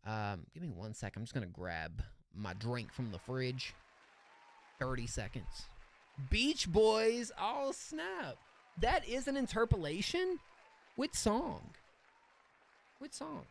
C: Give me 1 sec. I'm just going to grab my drink from the fridge. 30 seconds. Beach Boys. Oh, snap. That is an interpolation? Which song? Which song?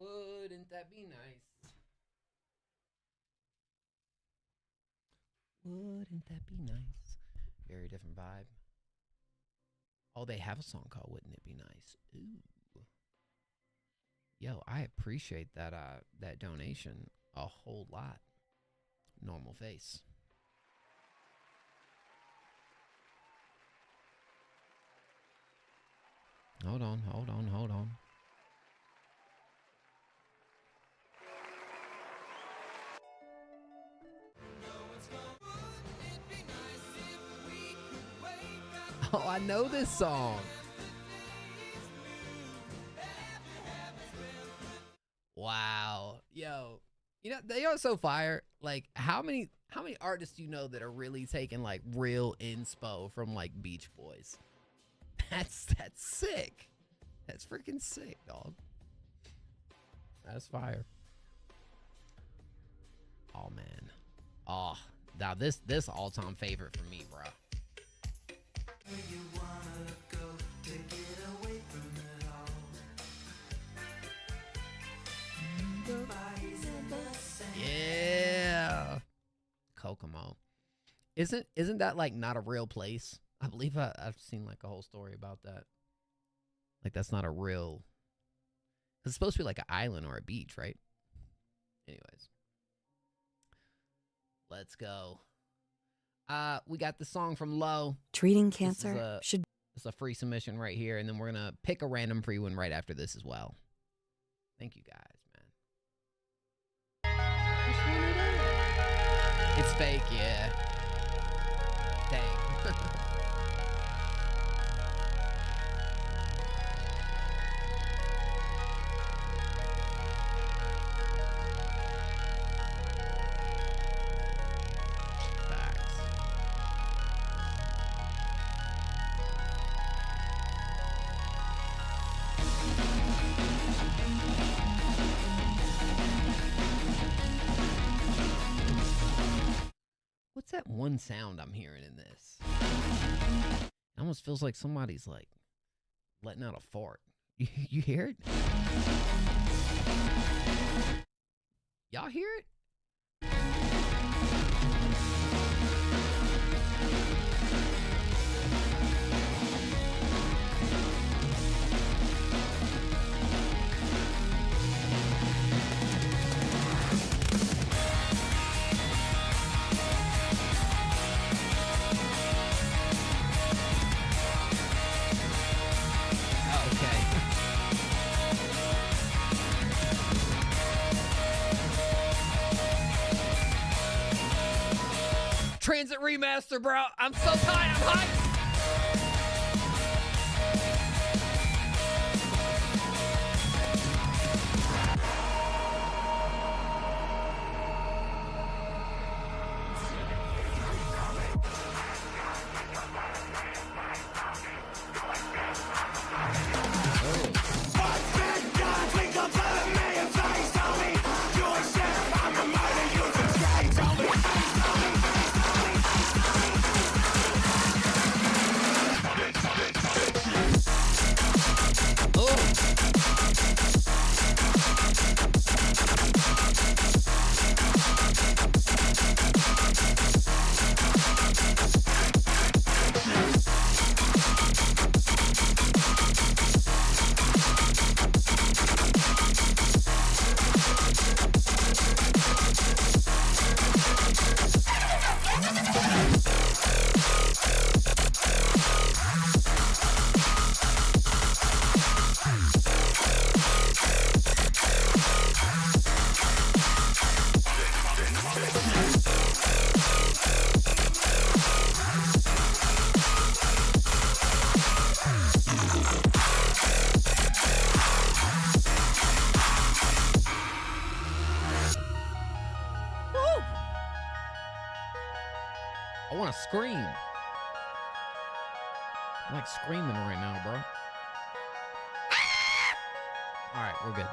C: Wouldn't that be nice? Wouldn't that be nice? Very different vibe. Oh, they have a song called Wouldn't It Be Nice? Ooh. Yo, I appreciate that that donation a whole lot. Normal Face. Hold on. Oh, I know this song. Wow. Yo. You know, they are so fire. Like, how many artists do you know that are really taking like real inspo from like Beach Boys? That's sick. That's freaking sick, dog. That's fire. Oh man. Oh, now this all-time favorite for me, bro. Yeah. Kokomo. Isn't that like not a real place? I believe I've seen like a whole story about that. Like that's not a real. It's supposed to be like an island or a beach, right? Anyways. Let's go. We got the song from Low.
O: Treating cancer should.
C: It's a free submission right here, and then we're gonna pick a random free one right after this as well. Thank you guys, man. It's fake, yeah. Dang. What's that one sound I'm hearing in this? It almost feels like somebody's like letting out a fart. You hear it? Y'all hear it? Transit remaster, bro. I'm so tired. I'm hyped. I want to scream. I'm like screaming right now, bro. All right, we're good.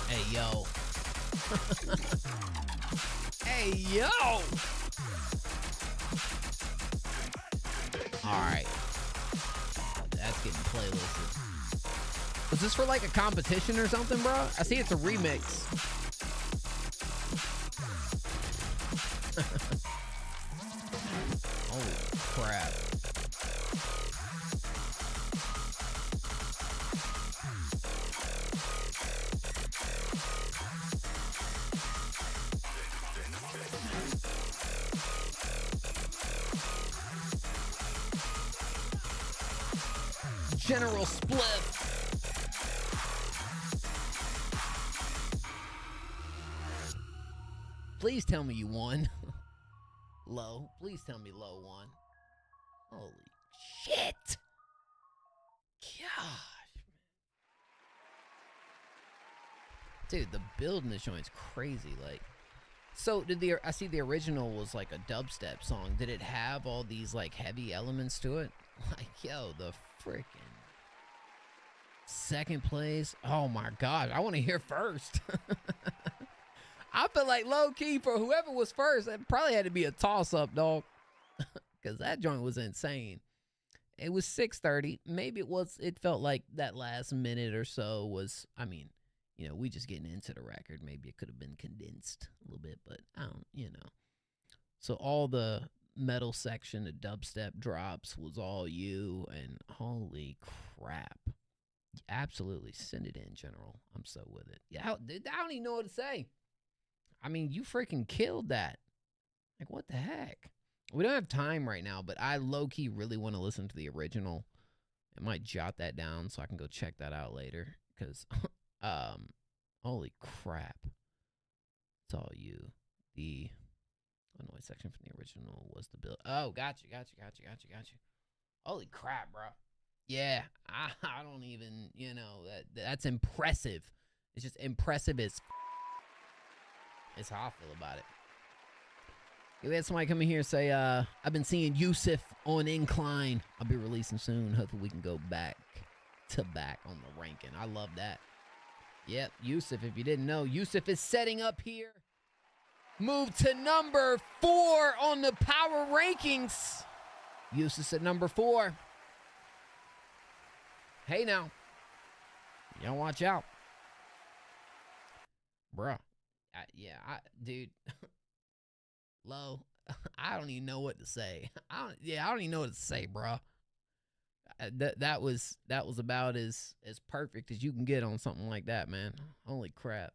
C: Hey, yo. Hey, yo. All right. That's getting playlisted. Was this for like a competition or something, bro? I see it's a remix. Holy crap. General Split. Please tell me you won. Low. Please tell me Low won. Holy shit. Gosh. Dude, the build in this joint's crazy. Like, so did I see the original was like a dubstep song. Did it have all these like heavy elements to it? Like, yo, the freaking second place. Oh my god, I want to hear first. I feel like low key for whoever was first, it probably had to be a toss up, dog. Because that joint was insane. It was 6:30. Maybe it felt like that last minute or so was, I mean, you know, we just getting into the record. Maybe it could have been condensed a little bit, but I don't, you know. So all the metal section, the dubstep drops was all you, and holy crap. Absolutely. Send it in, General. I'm so with it. Yeah, I don't even know what to say. I mean, you freaking killed that. Like, what the heck? We don't have time right now, but I low-key really want to listen to the original. I might jot that down so I can go check that out later. Because, holy crap. It's all you. The noise section from the original was the build. Oh, got you. Holy crap, bro. Yeah, I don't even, you know, that's impressive. It's just impressive as it's how I feel about it. We had somebody come in here and say, I've been seeing Yusuf on Incline. I'll be releasing soon. Hopefully we can go back to back on the ranking. I love that. Yep, Yusuf, if you didn't know, Yusuf is setting up here. Move to number 4 on the power rankings. Yusuf's at number 4. Hey now. Y'all watch out. Bruh. Dude. Low. I don't even know what to say. I don't even know what to say, bruh. That was about as perfect as you can get on something like that, man. Holy crap.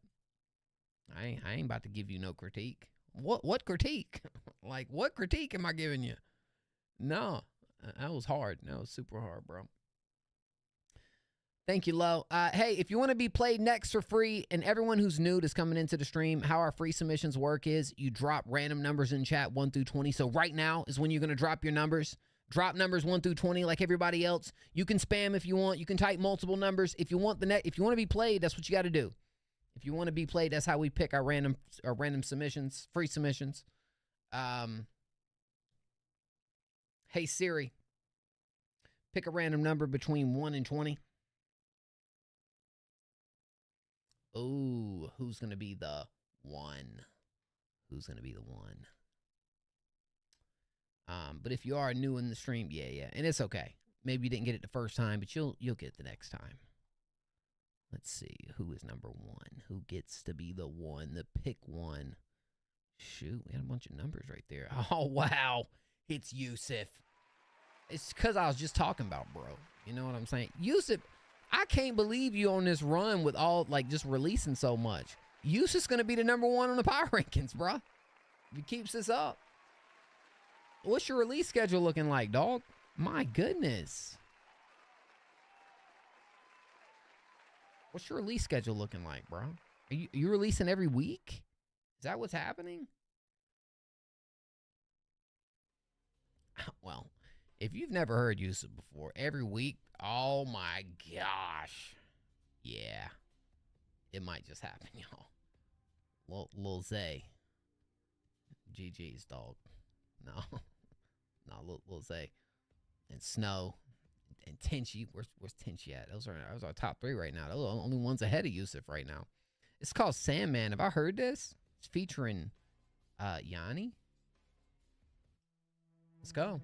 C: I ain't about to give you no critique. What critique? Like, what critique am I giving you? No. That was hard. That was super hard, bro. Thank you, Lo. Hey, if you want to be played next for free, and everyone who's new that's coming into the stream, how our free submissions work is you drop random numbers in chat 1 through 20. So right now is when you're going to drop your numbers. Drop numbers 1 through 20 like everybody else. You can spam if you want. You can type multiple numbers. If you want if you want to be played, that's what you got to do. If you want to be played, that's how we pick our random submissions, free submissions. Hey Siri, pick a random number between 1 and 20. Oh, who's going to be the one? Who's going to be the one? But if you are new in the stream, yeah. And it's okay. Maybe you didn't get it the first time, but you'll get it the next time. Let's see. Who is number 1? Who gets to be the one? The pick one. Shoot, we had a bunch of numbers right there. Oh, wow. It's Yusuf. It's because I was just talking about, bro. You know what I'm saying? Yusuf, I can't believe you on this run with all, like, just releasing so much. Yusuf's going to be the number 1 on the power rankings, bro. If he keeps this up. What's your release schedule looking like, dog? My goodness. What's your release schedule looking like, bro? Are you releasing every week? Is that what's happening? well, if you've never heard Yusuf before, every week, oh my gosh. Yeah. It might just happen, y'all. Lil Zay. GG's, dog. No. No, Lil Zay. And Snow. And Tenchi. Where's Tenchi at? Those are our top 3 right now. Those are the only ones ahead of Yusuf right now. It's called Sandman. Have I heard this? It's featuring Yanni. Let's go.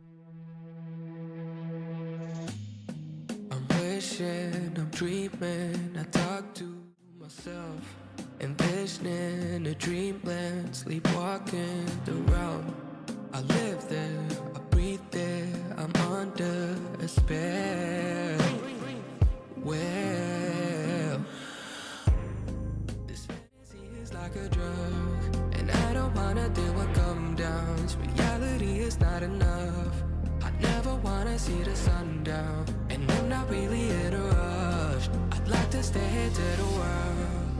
P: I'm wishing, I'm dreaming, I talk to myself, envisioning a dreamland, sleepwalking the realm. I live there, I breathe there, I'm under a spell. Well, this fantasy is like a drug, and I don't wanna deal with come downs. Reality is not enough. I never wanna see the sun down, and I'm not really in a rush. I'd like to stay here till the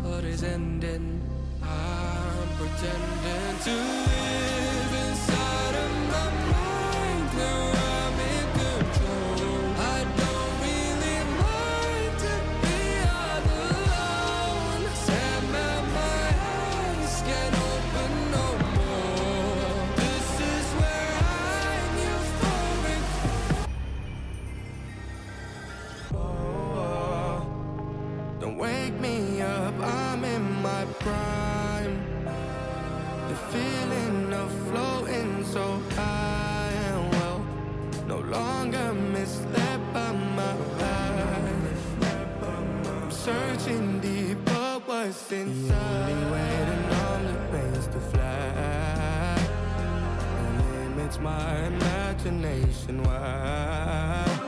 P: world is ending. I'm pretending to live inside of my mind where I'm in control. I don't really mind to be all alone. Sandman, my eyes can't open no more. This is where I'm euphoric. Oh, don't wake me up, I'm in my prime. The feeling of floating so high and well, no longer misled by my eyes. I'm searching deep, but what's inside? The only way to numb the pain's to fly. And limits my imagination wide.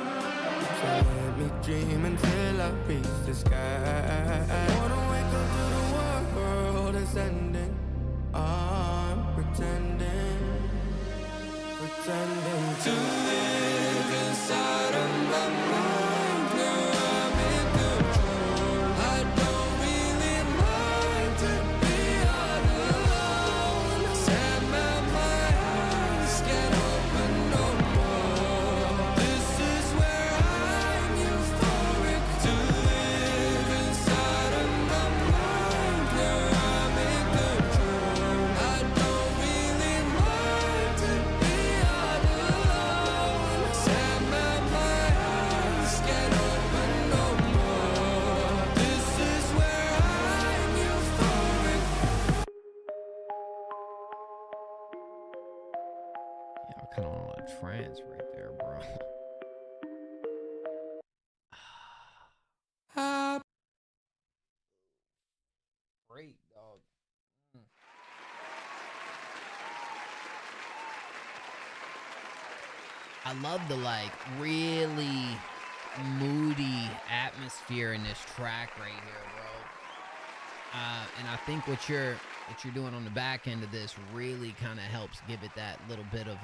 P: So let me dream until I reach the sky. I wanna wake up to the world is ending. I'm pretending to live inside of my mind where I'm in control. I don't really mind to be all alone. Sandman, my eyes can't open no more. This is where I'm euphoric. To live inside of my mind where I'm in control. I don't really mind to be all alone. Sandman, my eyes can't open no more. This is where I'm euphoric.
C: Yeah, I'm kind of on a trance right there, bro. Great, dog. I love the like really moody atmosphere in this track right here, bro. And I think what you're doing on the back end of this really kind of helps give it that little bit of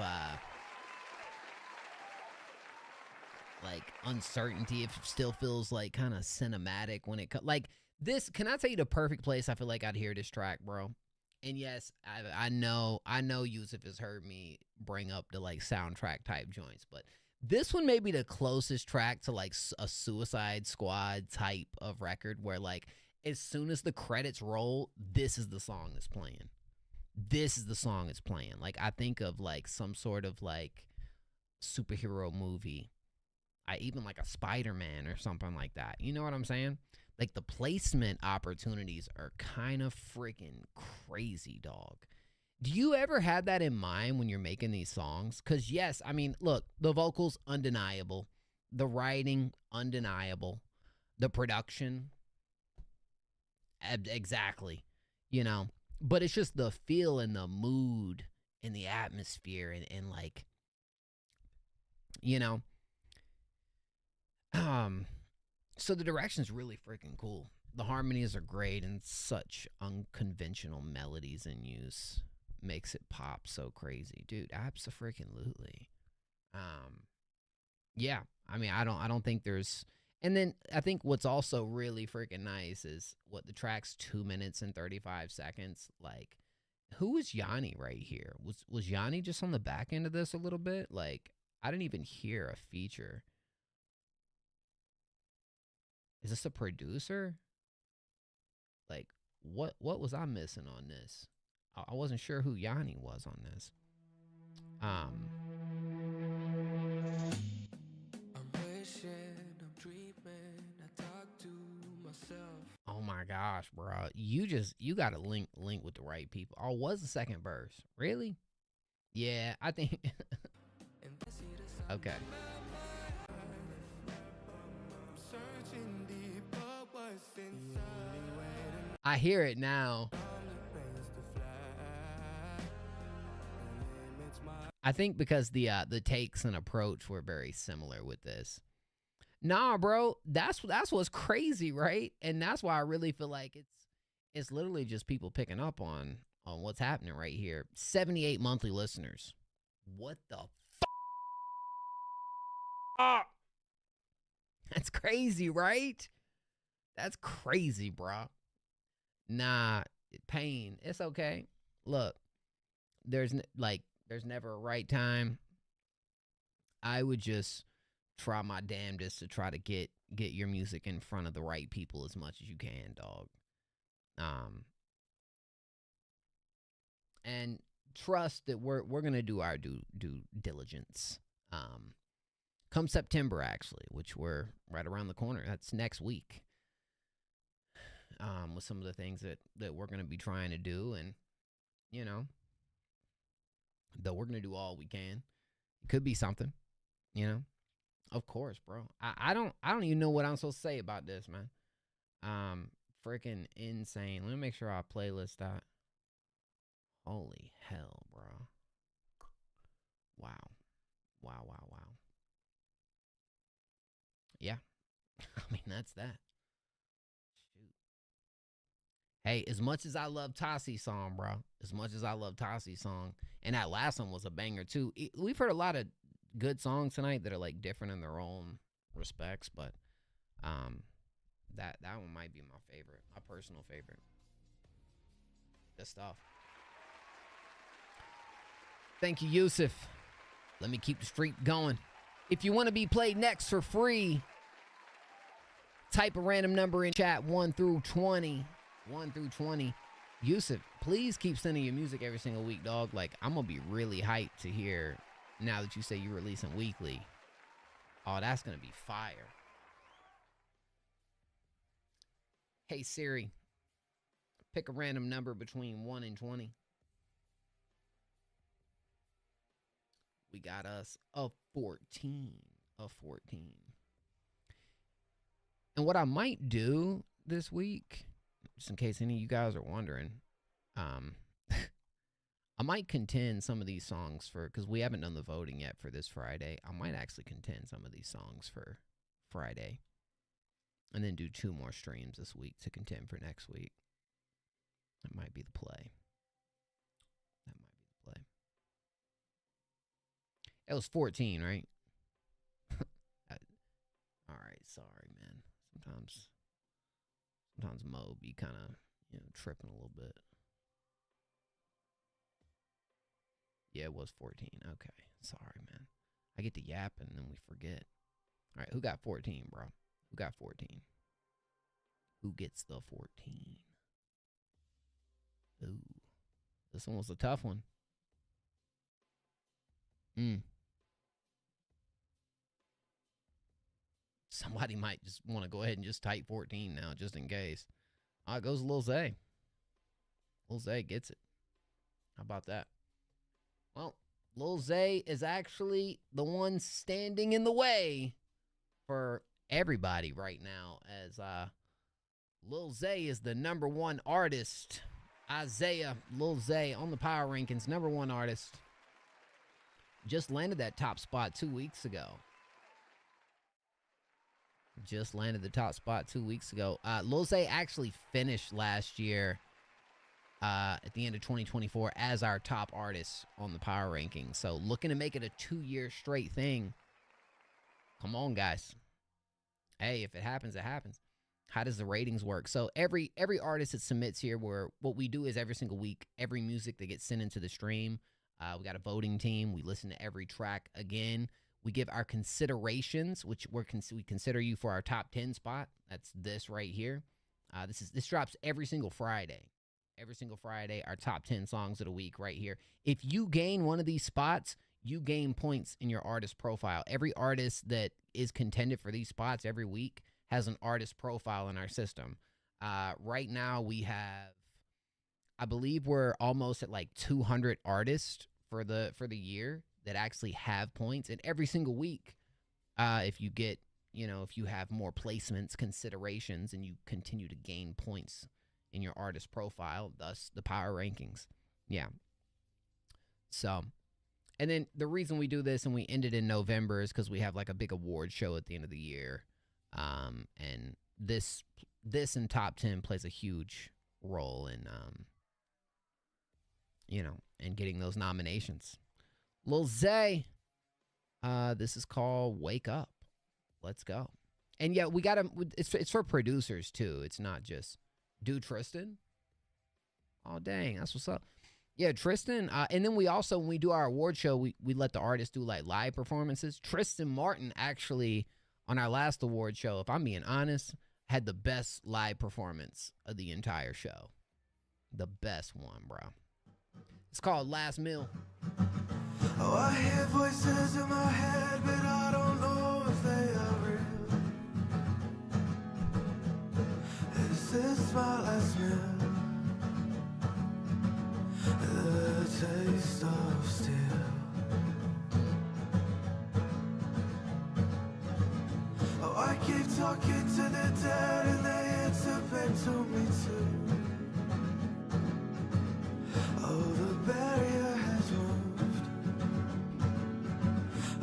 C: like uncertainty. It still feels like kind of cinematic when it like this. Can I tell you the perfect place I feel like I'd hear this track, bro? And yes, I know Yusuf has heard me bring up the like soundtrack type joints, but this one may be the closest track to like a Suicide Squad type of record where like as soon as the credits roll, this is the song that's playing. This is the song that's playing. Like I think of like some sort of like superhero movie. I even like a Spider-Man or something like that. You know what I'm saying? Like the placement opportunities are kind of freaking crazy, dog. Do you ever have that in mind when you're making these songs? Because yes, I mean, look, the vocals, undeniable. The writing, undeniable. The production, exactly. You know, but it's just the feel and the mood and the atmosphere and like, you know. So the direction's really freaking cool. The harmonies are great and such unconventional melodies in use makes it pop so crazy. Dude, abso-freaking-lutely. Yeah, I mean, I don't think there's, and then I think what's also really freaking nice is what the track's 2 minutes and 35 seconds. Like, who was Yanni right here? Was Yanni just on the back end of this a little bit? Like, I didn't even hear a feature. Is this a producer? Like, what was I missing on this? I wasn't sure who Yanni was on this.
P: I'm wishing, I'm dreaming, I talk to myself.
C: Oh my gosh, bro. You got to link with the right people. Oh, was the second verse? Really? Yeah, I think okay. I hear it now. I think because the takes and approach were very similar with this. Nah, bro, that's what's crazy, right? And that's why I really feel like it's literally just people picking up on what's happening right here. 78 monthly listeners. What the That's crazy, right? That's crazy, bro. Nah, pain. It's okay. Look, there's never a right time. I would just try my damnedest to try to get your music in front of the right people as much as you can, dog. And trust that we're gonna do our due diligence. Come September, actually, which we're right around the corner. That's next week. With some of the things that we're gonna be trying to do, and you know, though we're gonna do all we can. It could be something, you know. Of course, bro. I don't even know what I'm supposed to say about this, man. Freaking insane. Let me make sure our playlist that. Holy hell, bro. Wow. Yeah. I mean, that's that. Shoot. Hey, as much as I love Tossi's song, bro. As much as I love Tossi's song. And that last one was a banger, too. We've heard a lot of good songs tonight that are, like, different in their own respects. But that one might be my favorite. My personal favorite. Good stuff. Thank you, Yusuf. Let me keep the streak going. If you want to be played next for free, type a random number in chat, 1 through 20. 1 through 20. Yusuf, please keep sending your music every single week, dog. Like, I'm going to be really hyped to hear now that you say you're releasing weekly. Oh, that's going to be fire. Hey, Siri, pick a random number between 1 and 20. We got us a 14. A 14. And what I might do this week, just in case any of you guys are wondering, I might contend some of these songs for, because we haven't done the voting yet for this Friday. I might actually contend some of these songs for Friday. And then do 2 more streams this week to contend for next week. That might be the play. It was 14, right? All right, sorry, man. Sometimes Mo be kind of, tripping a little bit. Yeah, it was 14. Okay, sorry, man. I get to yapping and then we forget. All right, who got 14, bro? Who got 14? Who gets the 14? Ooh, this one was a tough one. Somebody might just want to go ahead and just type 14 now, just in case. It goes Lil Zay. Lil Zay gets it. How about that? Well, Lil Zay is actually the one standing in the way for everybody right now, as Lil Zay is the #1 artist. Isaiah, Lil Zay on the power rankings, #1 artist. Just landed that top spot 2 weeks ago. Just landed the top spot 2 weeks ago. Lil Zay actually finished last year at the end of 2024 as our top artist on the power rankings. So looking to make it a 2-year straight thing. Come on, guys. Hey, if it happens, it happens. How does the ratings work? So every artist that submits here, what we do is every single week, every music that gets sent into the stream, we got a voting team. We listen to every track again. We give our considerations, which we consider you for our top 10 spot. That's this right here. This drops every single Friday. Every single Friday, our top 10 songs of the week right here. If you gain one of these spots, you gain points in your artist profile. Every artist that is contended for these spots every week has an artist profile in our system. Right now we have, I believe we're almost at like 200 artists for the year that actually have points. And every single week, if you get, if you have more placements, considerations, and you continue to gain points in your artist profile, thus the power rankings. Yeah. So, and then the reason we do this and we end it in November is because we have like a big award show at the end of the year. And this in top 10 plays a huge role in, in getting those nominations. Lil Zay, this is called Wake Up. Let's go. And yeah, we got to, it's for producers too. It's not just, do Tristan? Oh, dang. That's what's up. Yeah, Tristan. And then we also, when we do our award show, we let the artists do like live performances. Tristan Martin actually, on our last award show, if I'm being honest, had the best live performance of the entire show. The best one, bro. It's called Last Meal.
F: Oh, I hear voices in my head, but I don't know if they are real. Is this my last meal? The taste of steel. Oh, I keep talking to the dead and they answer back to me too. Oh, the barrier has moved.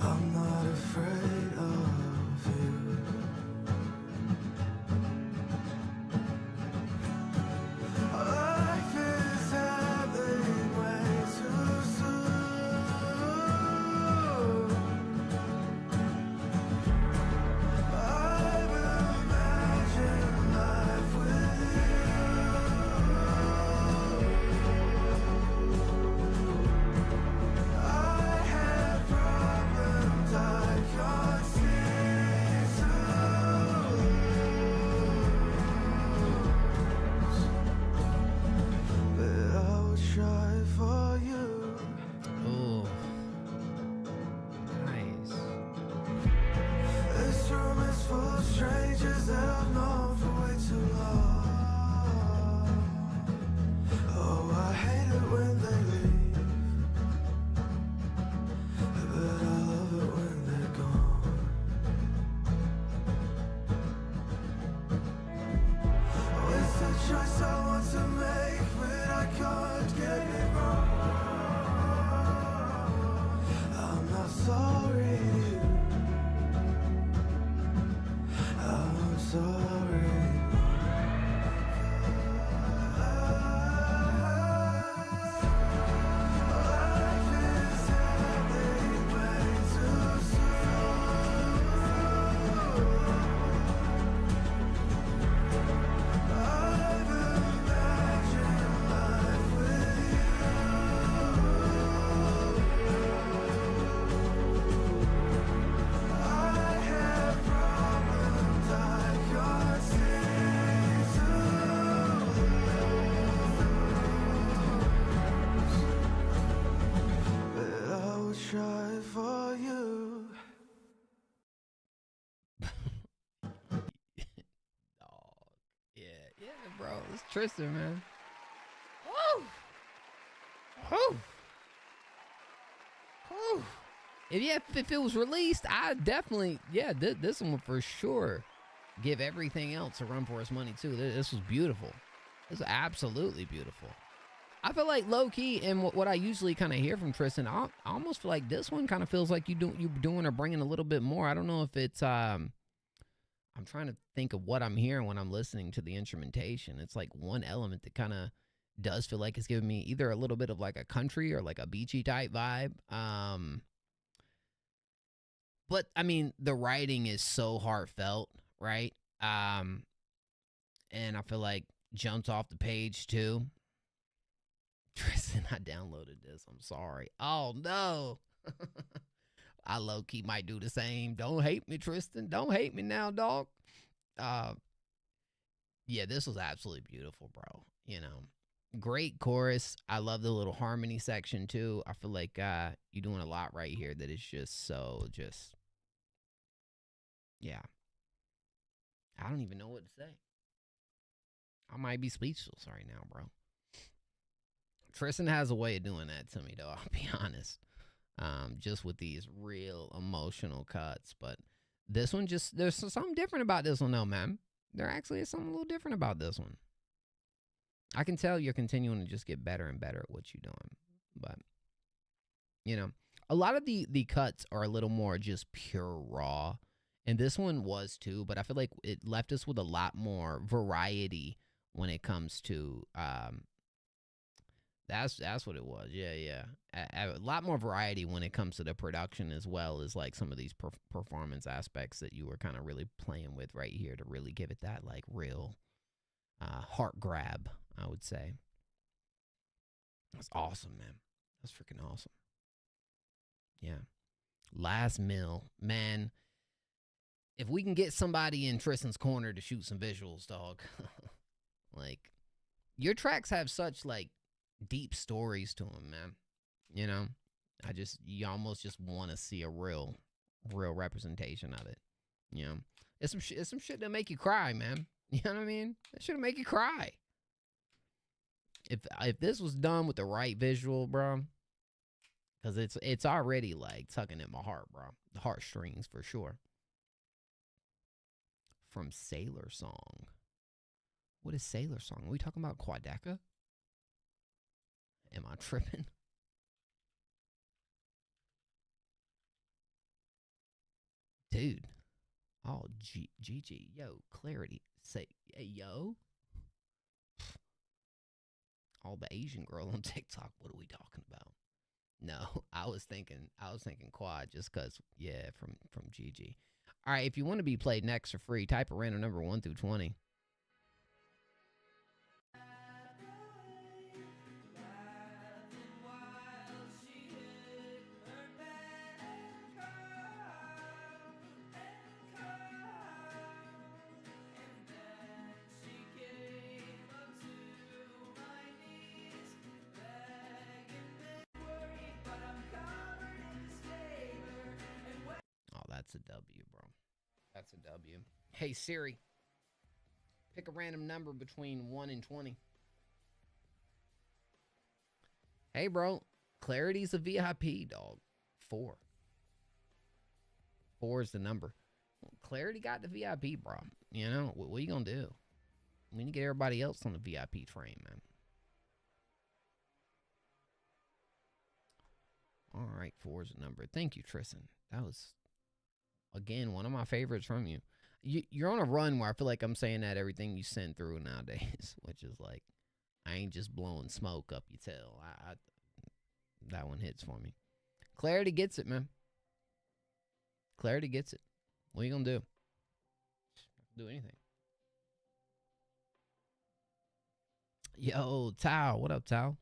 F: I'm not afraid of you. Life is happening way too soon. I've imagined life with you. I have problems I can't see through, but I will try for you.
C: Oh, nice.
F: This room is full of strangers that I've known for way too long. Oh, I hate it when they leave, but I love it when they're gone. Oh, it's a choice I want to make, but I can't get it wrong. I'm not sorry, I'm sorry. Life is happening way too soon. I've imagined life with you. I have problems I can't see through, but I will try for you.
C: Dog. Yeah, bro. It's Tristan, man. Woo! Woo! Woo! If it was released, I definitely, this one would for sure give everything else a run for its money too. This was beautiful. This was absolutely beautiful. I feel like low key, and what I usually kind of hear from Tristan, I almost feel like this one kind of feels like you're doing or bringing a little bit more. I don't know if it's I'm trying to think of what I'm hearing when I'm listening to the instrumentation. It's like one element that kind of does feel like it's giving me either a little bit of like a country or like a beachy type vibe. But I mean, the writing is so heartfelt, right? And I feel like jumps off the page too. Tristan, I downloaded this. I'm sorry. Oh no. I low-key might do the same. Don't hate me, Tristan. Don't hate me now, dog. Yeah, this was absolutely beautiful, bro. You know, great chorus. I love the little harmony section, too. I feel like you're doing a lot right here that is just so yeah. I don't even know what to say. I might be speechless right now, bro. Tristan has a way of doing that to me, though, I'll be honest. Just with these real emotional cuts. But this one there's something different about this one, though, man. There actually is something a little different about this one. I can tell you're continuing to just get better and better at what you're doing. But, you know, a lot of the cuts are a little more just pure raw. And this one was too, but I feel like it left us with a lot more variety when it comes to, that's what it was. Yeah. A lot more variety when it comes to the production, as well as like some of these performance aspects that you were kind of really playing with right here to really give it that like real heart grab, I would say. That's awesome, man. That's freaking awesome. Yeah. Last Mill, man. If we can get somebody in Tristan's corner to shoot some visuals, dog. Like, your tracks have such like deep stories to them, man. You know, you almost just want to see a real representation of it. You know, it's some shit that make you cry, man. You know what I mean? That should make you cry. If this was done with the right visual, bro, because it's already like tugging at my heart, bro. The heartstrings for sure. From Sailor Song. What is Sailor Song? Are we talking about Quadeca? Am I tripping? Dude. Oh, GG. Yo, Clarity. Say, hey, yo. All the Asian girl on TikTok. What are we talking about? No, I was thinking Quad just because, yeah, from GG. All right, if you want to be played next for free, type a random number 1 through 20. That's a W, bro. That's a W. Hey, Siri. Pick a random number between 1 and 20. Hey, bro. Clarity's a VIP, dog. 4. 4 is the number. Well, Clarity got the VIP, bro. You know, what are you going to do? We need to get everybody else on the VIP train, man. All right, 4 is the number. Thank you, Tristan. That was... Again, one of my favorites from you. You're on a run where I feel like I'm saying that everything you send through nowadays, which is like, I ain't just blowing smoke up your tail. That one hits for me. Clarity gets it, man. Clarity gets it. What are you going to do? Do anything. Yo, Tao. What up, Tao?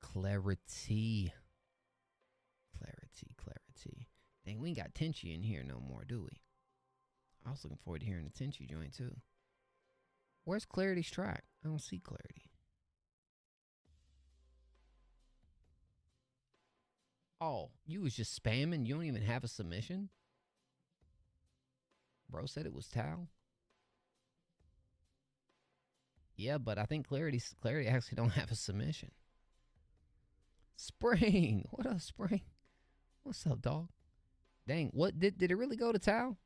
C: Clarity. Dang, we ain't got Tenchi in here no more, do we? I was looking forward to hearing the Tenchi joint, too. Where's Clarity's track? I don't see Clarity. Oh, you was just spamming? You don't even have a submission? Bro said it was Tao. Yeah, but I think Clarity actually don't have a submission. Spring! What up, Spring? What's up, dog? Dang, what did it really go to Tao?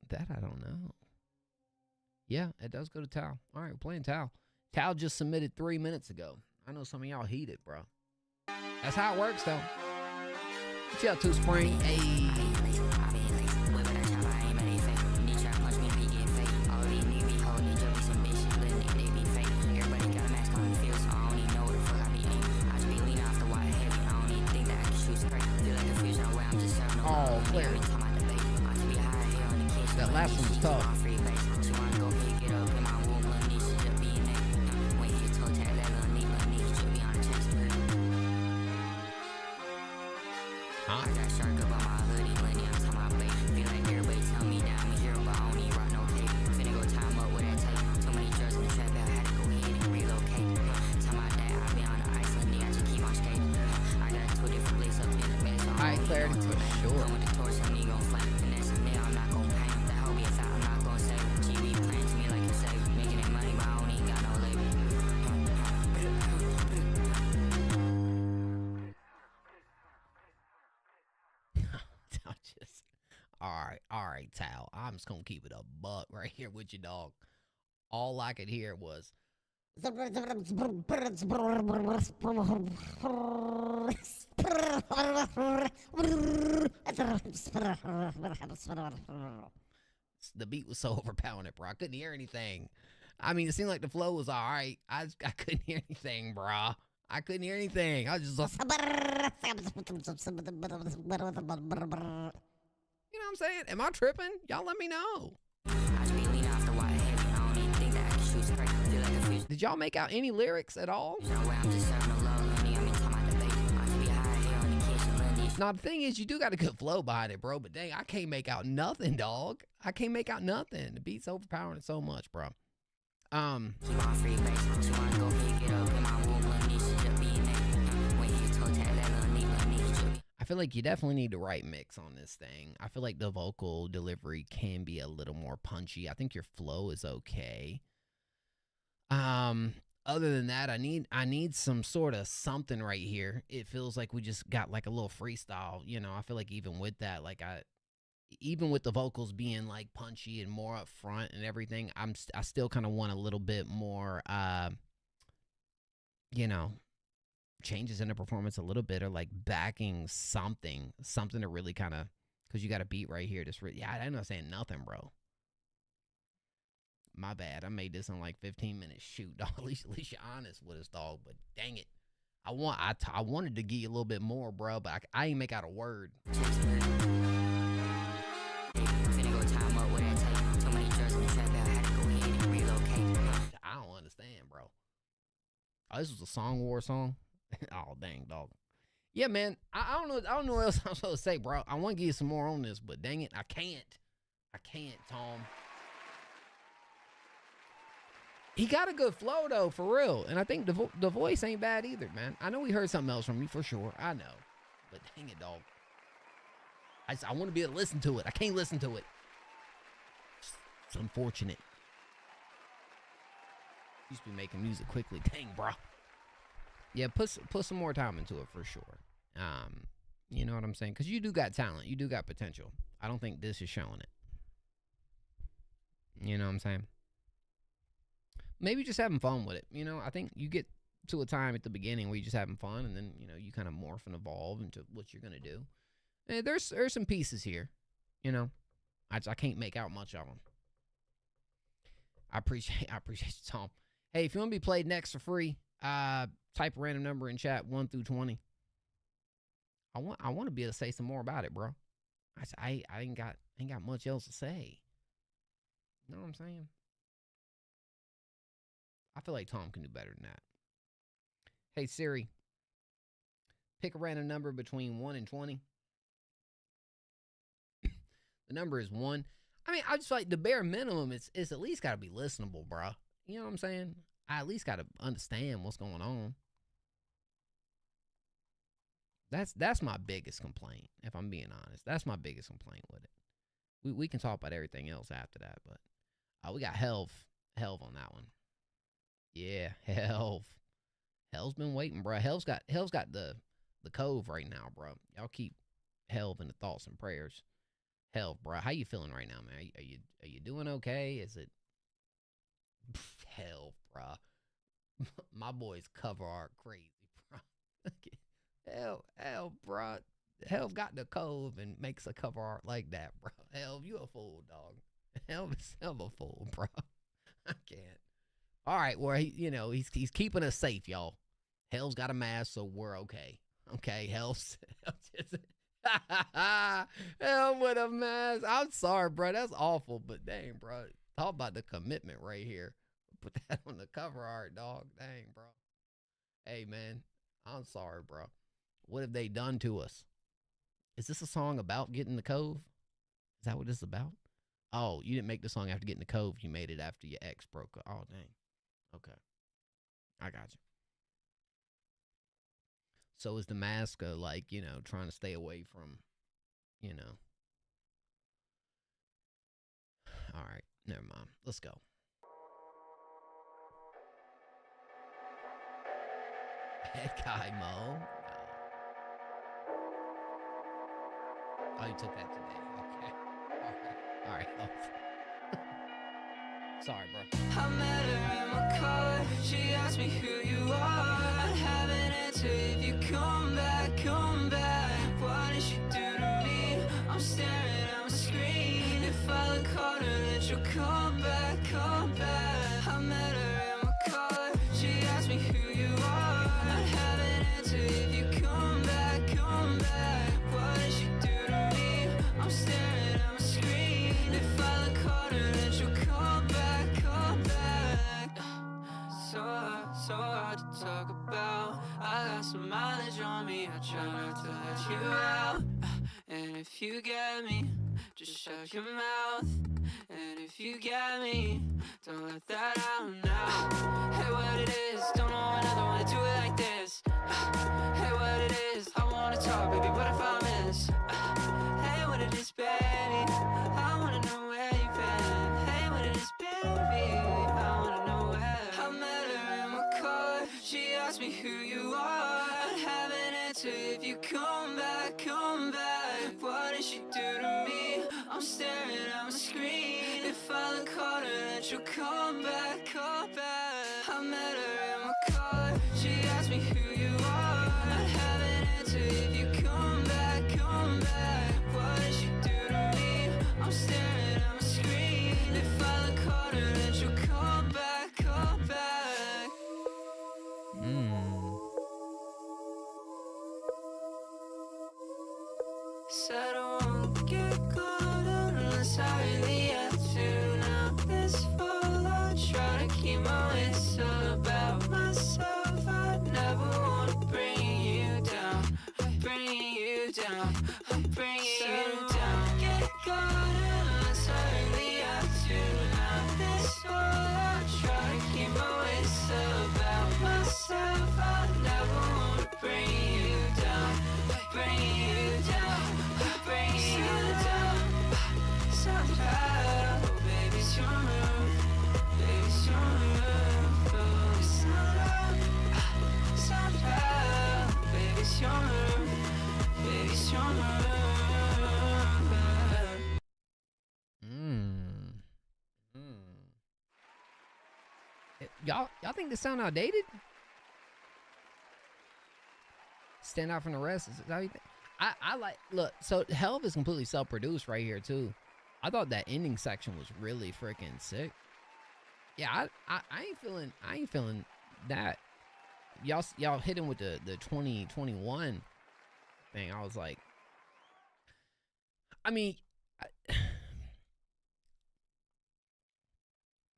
C: That I don't know. Yeah, it does go to Tao. All right, we're playing Tao. Tao just submitted 3 minutes ago. I know some of y'all heated, bro. That's how it works, though. What you up to, Spring? Hey. Oh, Clary. That last one was tough. clarity for sure. All right, Tal. I'm just gonna keep it a buck right here with you, dog. All I could hear was. The beat was so overpowering, bro. I couldn't hear anything. I mean, it seemed like the flow was all right. I couldn't hear anything, bro. I couldn't hear anything. I was just like, you know what I'm saying? Am I tripping? Y'all let me know. Did y'all make out any lyrics at all? Now, the thing is, you do got a good flow behind it, bro. But dang, I can't make out nothing, dog. I can't make out nothing. The beat's overpowering so much, bro. I feel like you definitely need the right mix on this thing. I feel like the vocal delivery can be a little more punchy. I think your flow is okay. Other than that, I need some sort of something right here. It feels like we just got like a little freestyle, you know. I feel like even with that, like even with the vocals being like punchy and more up front and everything, I still kind of want a little bit more you know, changes in the performance a little bit, or like backing something to really kind of, because you got a beat right here. Just really, yeah, I'm not saying nothing, bro. My bad. I made this in like 15 minutes. Shoot, dog. At least you're honest with us, dog. But dang it, I wanted to give you a little bit more, bro. But I ain't make out a word. I don't understand, bro. Oh, this was a song war song. Oh dang, dog. Yeah, man. I don't know. I don't know what else I'm supposed to say, bro. I want to give you some more on this, but dang it, I can't, Tom. He got a good flow though, for real, and I think the voice ain't bad either, man. I know we heard something else from you for sure. I know, but dang it, dog. I want to be able to listen to it. I can't listen to it. It's unfortunate. Used to be making music quickly. Dang, bro. Yeah, put some more time into it for sure. You know what I'm saying? Because you do got talent. You do got potential. I don't think this is showing it. You know what I'm saying? Maybe just having fun with it. You know, I think you get to a time at the beginning where you're just having fun, and then, you know, you kind of morph and evolve into what you're going to do. And there's some pieces here, you know. I can't make out much of them. I appreciate you, Tom. Hey, if you want to be played next for free, type a random number in chat, 1 through 20. I want to be able to say some more about it, bro. I ain't got much else to say. You know what I'm saying? I feel like Tom can do better than that. Hey Siri, pick a random number between 1 and 20. The number is 1. I mean, I just feel like the bare minimum is at least got to be listenable, bro. You know what I'm saying? I at least got to understand what's going on. That's my biggest complaint, if I'm being honest. That's my biggest complaint with it. We can talk about everything else after that, but we got Helv on that one. Yeah, Helv's been waiting, bro. Helv's got the cove right now, bro. Y'all keep Helv in the thoughts and prayers. Helv, bro, how you feeling right now, man? Are you doing okay? Is it Helv, bro? My boy's cover art crazy, bro. Helv, bro. Helv got the cove and makes a cover art like that, bro. Helv, you a fool, dog. Helv is a fool, bro. I can't. All right, well, he's keeping us safe, y'all. Helv's got a mask, so we're okay. Okay, Helv's Helv with a mask. I'm sorry, bro. That's awful, but dang, bro. Talk about the commitment right here. Put that on the cover art, dog. Dang, bro. Hey, man, I'm sorry, bro. What have they done to us? Is this a song about getting the cove? Is that what this is about? Oh, you didn't make the song after getting the cove. You made it after your ex broke up. Oh, dang. Okay. I got you. So is the mask like, trying to stay away from you know. All right, never mind. Let's go. Head guy, Mo. No. Oh, you took that today. Okay. All right. Sorry, bro.
P: I met her in my car. She asked me who you are. I'd have an answer if you come back, come back. What did she do to me? I'm staring at my screen. If I look harder, then she'll come back, come back. I met her in my car. She asked me who you are. I'd have an answer if you come back, come back. What did she do to me? I'm staring at my screen. If I look harder, then she'll come back, come back. So hard to talk about. I got some mileage on me. I try not to let you out. And if you get me, just shut your mouth. And if you get me, don't let that out now. Hey, what it is, don't know another one to do it like this. Hey, what it is, I wanna talk, baby, what if I miss? Hey, what it is, baby, I wanna know where you've been. Hey, what it is, baby, I wanna know where. I met her in my car, she asked me who you are. I'd have an answer if you come back, come back. What did she do to me? I'm staring at my screen. If I look harder, then she'll come back, come back. I met her in my car, she asked me who you are. I'd have an answer if you come back, come back. What did she do to me? I'm staring at my screen. If I look harder, then she'll come back, come back. Said I won't get caught unless I really have to. Now this fall I try to keep my wits about myself. I never want to bring you down, bring you down, bring you down. Get caught unless I really have to. Now this fall I try to keep my wits about myself. I never want to bring you down, bring you down. Bring you down. Somehow, baby, it's your move. Baby, it's your move. Oh, somehow, baby, it's your move. Baby, it's your move.
C: Y'all think this sound outdated? Stand out from the rest. Is that how you think? I like, look, so Helv is completely self-produced right here too. I thought that ending section was really freaking sick. Yeah, I ain't feeling that. Y'all hit him with the 2021 thing. I was like, I mean,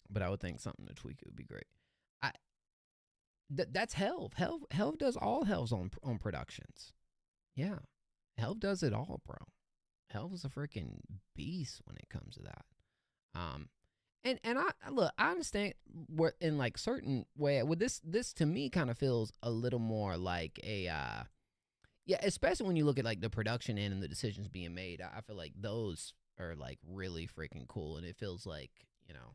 C: but I would think something to tweak it would be great. That's Helv. Helv does all Helv's on productions. Yeah. Helv does it all, bro. Helv is a freaking beast when it comes to that. And I look, I understand where in like certain way with this to me kind of feels a little more like a yeah, especially when you look at like the production end and the decisions being made. I feel like those are like really freaking cool, and it feels like, you know,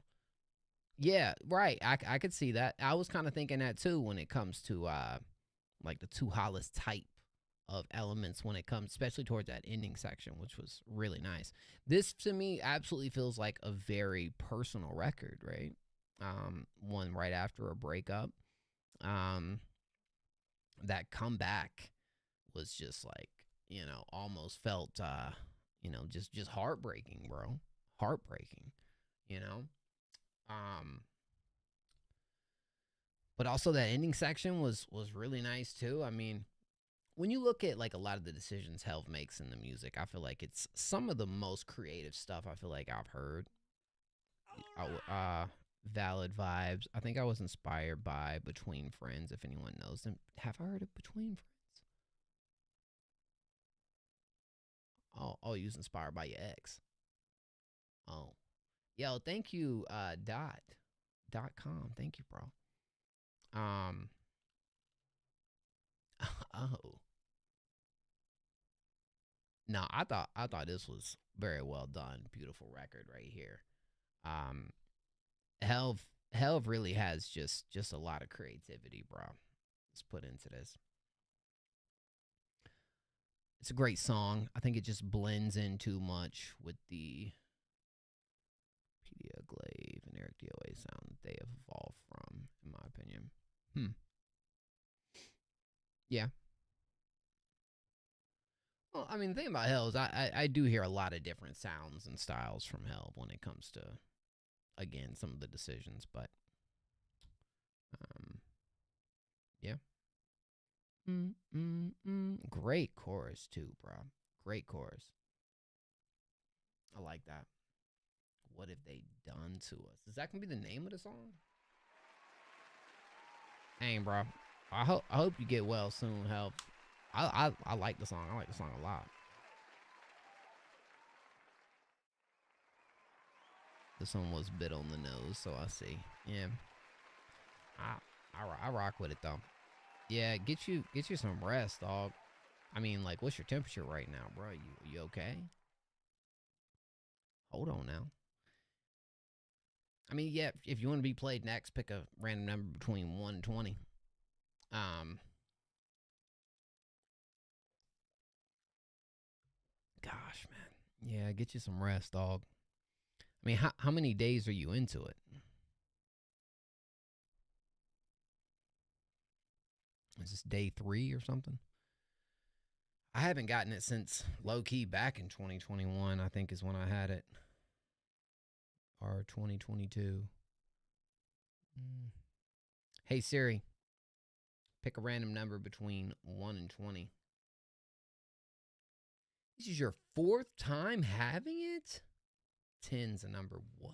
C: yeah, right. I could see that. I was kind of thinking that too when it comes to like the Two Hollis type of elements when it comes, especially towards that ending section, which was really nice. This to me absolutely feels like a very personal record, right? One right after a breakup. That comeback was just like, you know, almost felt you know, just heartbreaking, bro. Heartbreaking, you know? But also that ending section was really nice too. I mean, when you look at like a lot of the decisions Helv makes in the music, I feel like it's some of the most creative stuff I feel like I've heard. Valid Vibes. I think I was inspired by Between Friends, if anyone knows them. Have I heard of Between Friends? Oh, you was inspired by your ex. Oh. Yo, thank you, .com. Thank you, bro. Oh. No, I thought this was very well done. Beautiful record right here. Helv really has just a lot of creativity, bro. Let's put into this. It's a great song. I think it just blends in too much with the PDA Glaive and Eric DOA sound that they have evolved from, in my opinion. Yeah. Well, I mean, the thing about Helv is I do hear a lot of different sounds and styles from Helv when it comes to, again, some of the decisions, but yeah. Great chorus too, bro. Great chorus. I like that. What have they done to us? Is that gonna be the name of the song? Dang, bro. I hope you get well soon, Helv. I like the song. I like the song a lot. This one was a bit on the nose, so I see. Yeah. I rock with it though. Yeah, get you some rest, dog. I mean, like, what's your temperature right now, bro? You okay? Hold on now. I mean, yeah, if you want to be played next, pick a random number between 1 and 20. Gosh, man. Yeah, get you some rest, dog. I mean, how many days are you into it? Is this day 3 or something? I haven't gotten it since low-key back in 2021, I think is when I had it. Or 2022. Hey, Siri. Pick a random number between 1 and 20. This is your 4th time having it? 10's a number. What?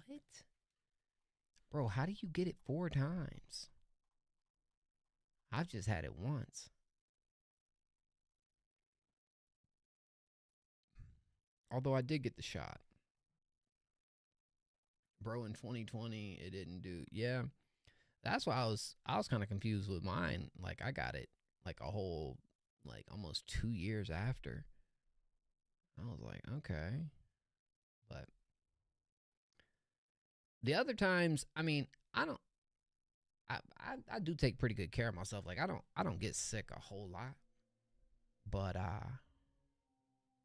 C: Bro, how do you get it 4 times? I've just had it once. Although I did get the shot. Bro, in 2020, it didn't do. Yeah. That's why I was kind of confused with mine. Like, I got it like a whole, like, almost 2 years after. I was like, okay. But the other times, I mean, I do take pretty good care of myself. Like, I don't get sick a whole lot. But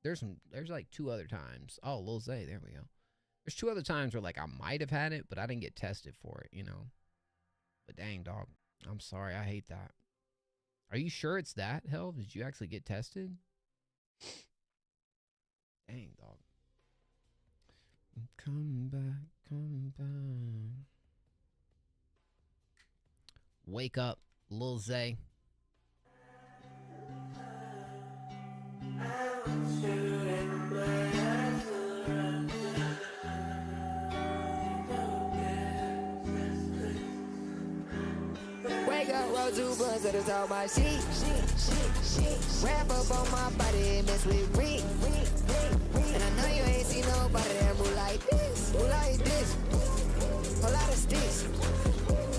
C: there's like 2 other times. Oh, Lil Zay, there we go. There's 2 other times where, like, I might have had it, but I didn't get tested for it, you know. But dang, dog, I'm sorry, I hate that. Are you sure it's that, Helv? Did you actually get tested? Dang, dog. Come back, come back. Wake up, Lil Zay.
Q: Wake up, roll 2 blunts at the top of my sheet. Wrap up on my body and mess with Rick. And I know you ain't seen nobody that move like this. Move like this. Whole lot of sticks.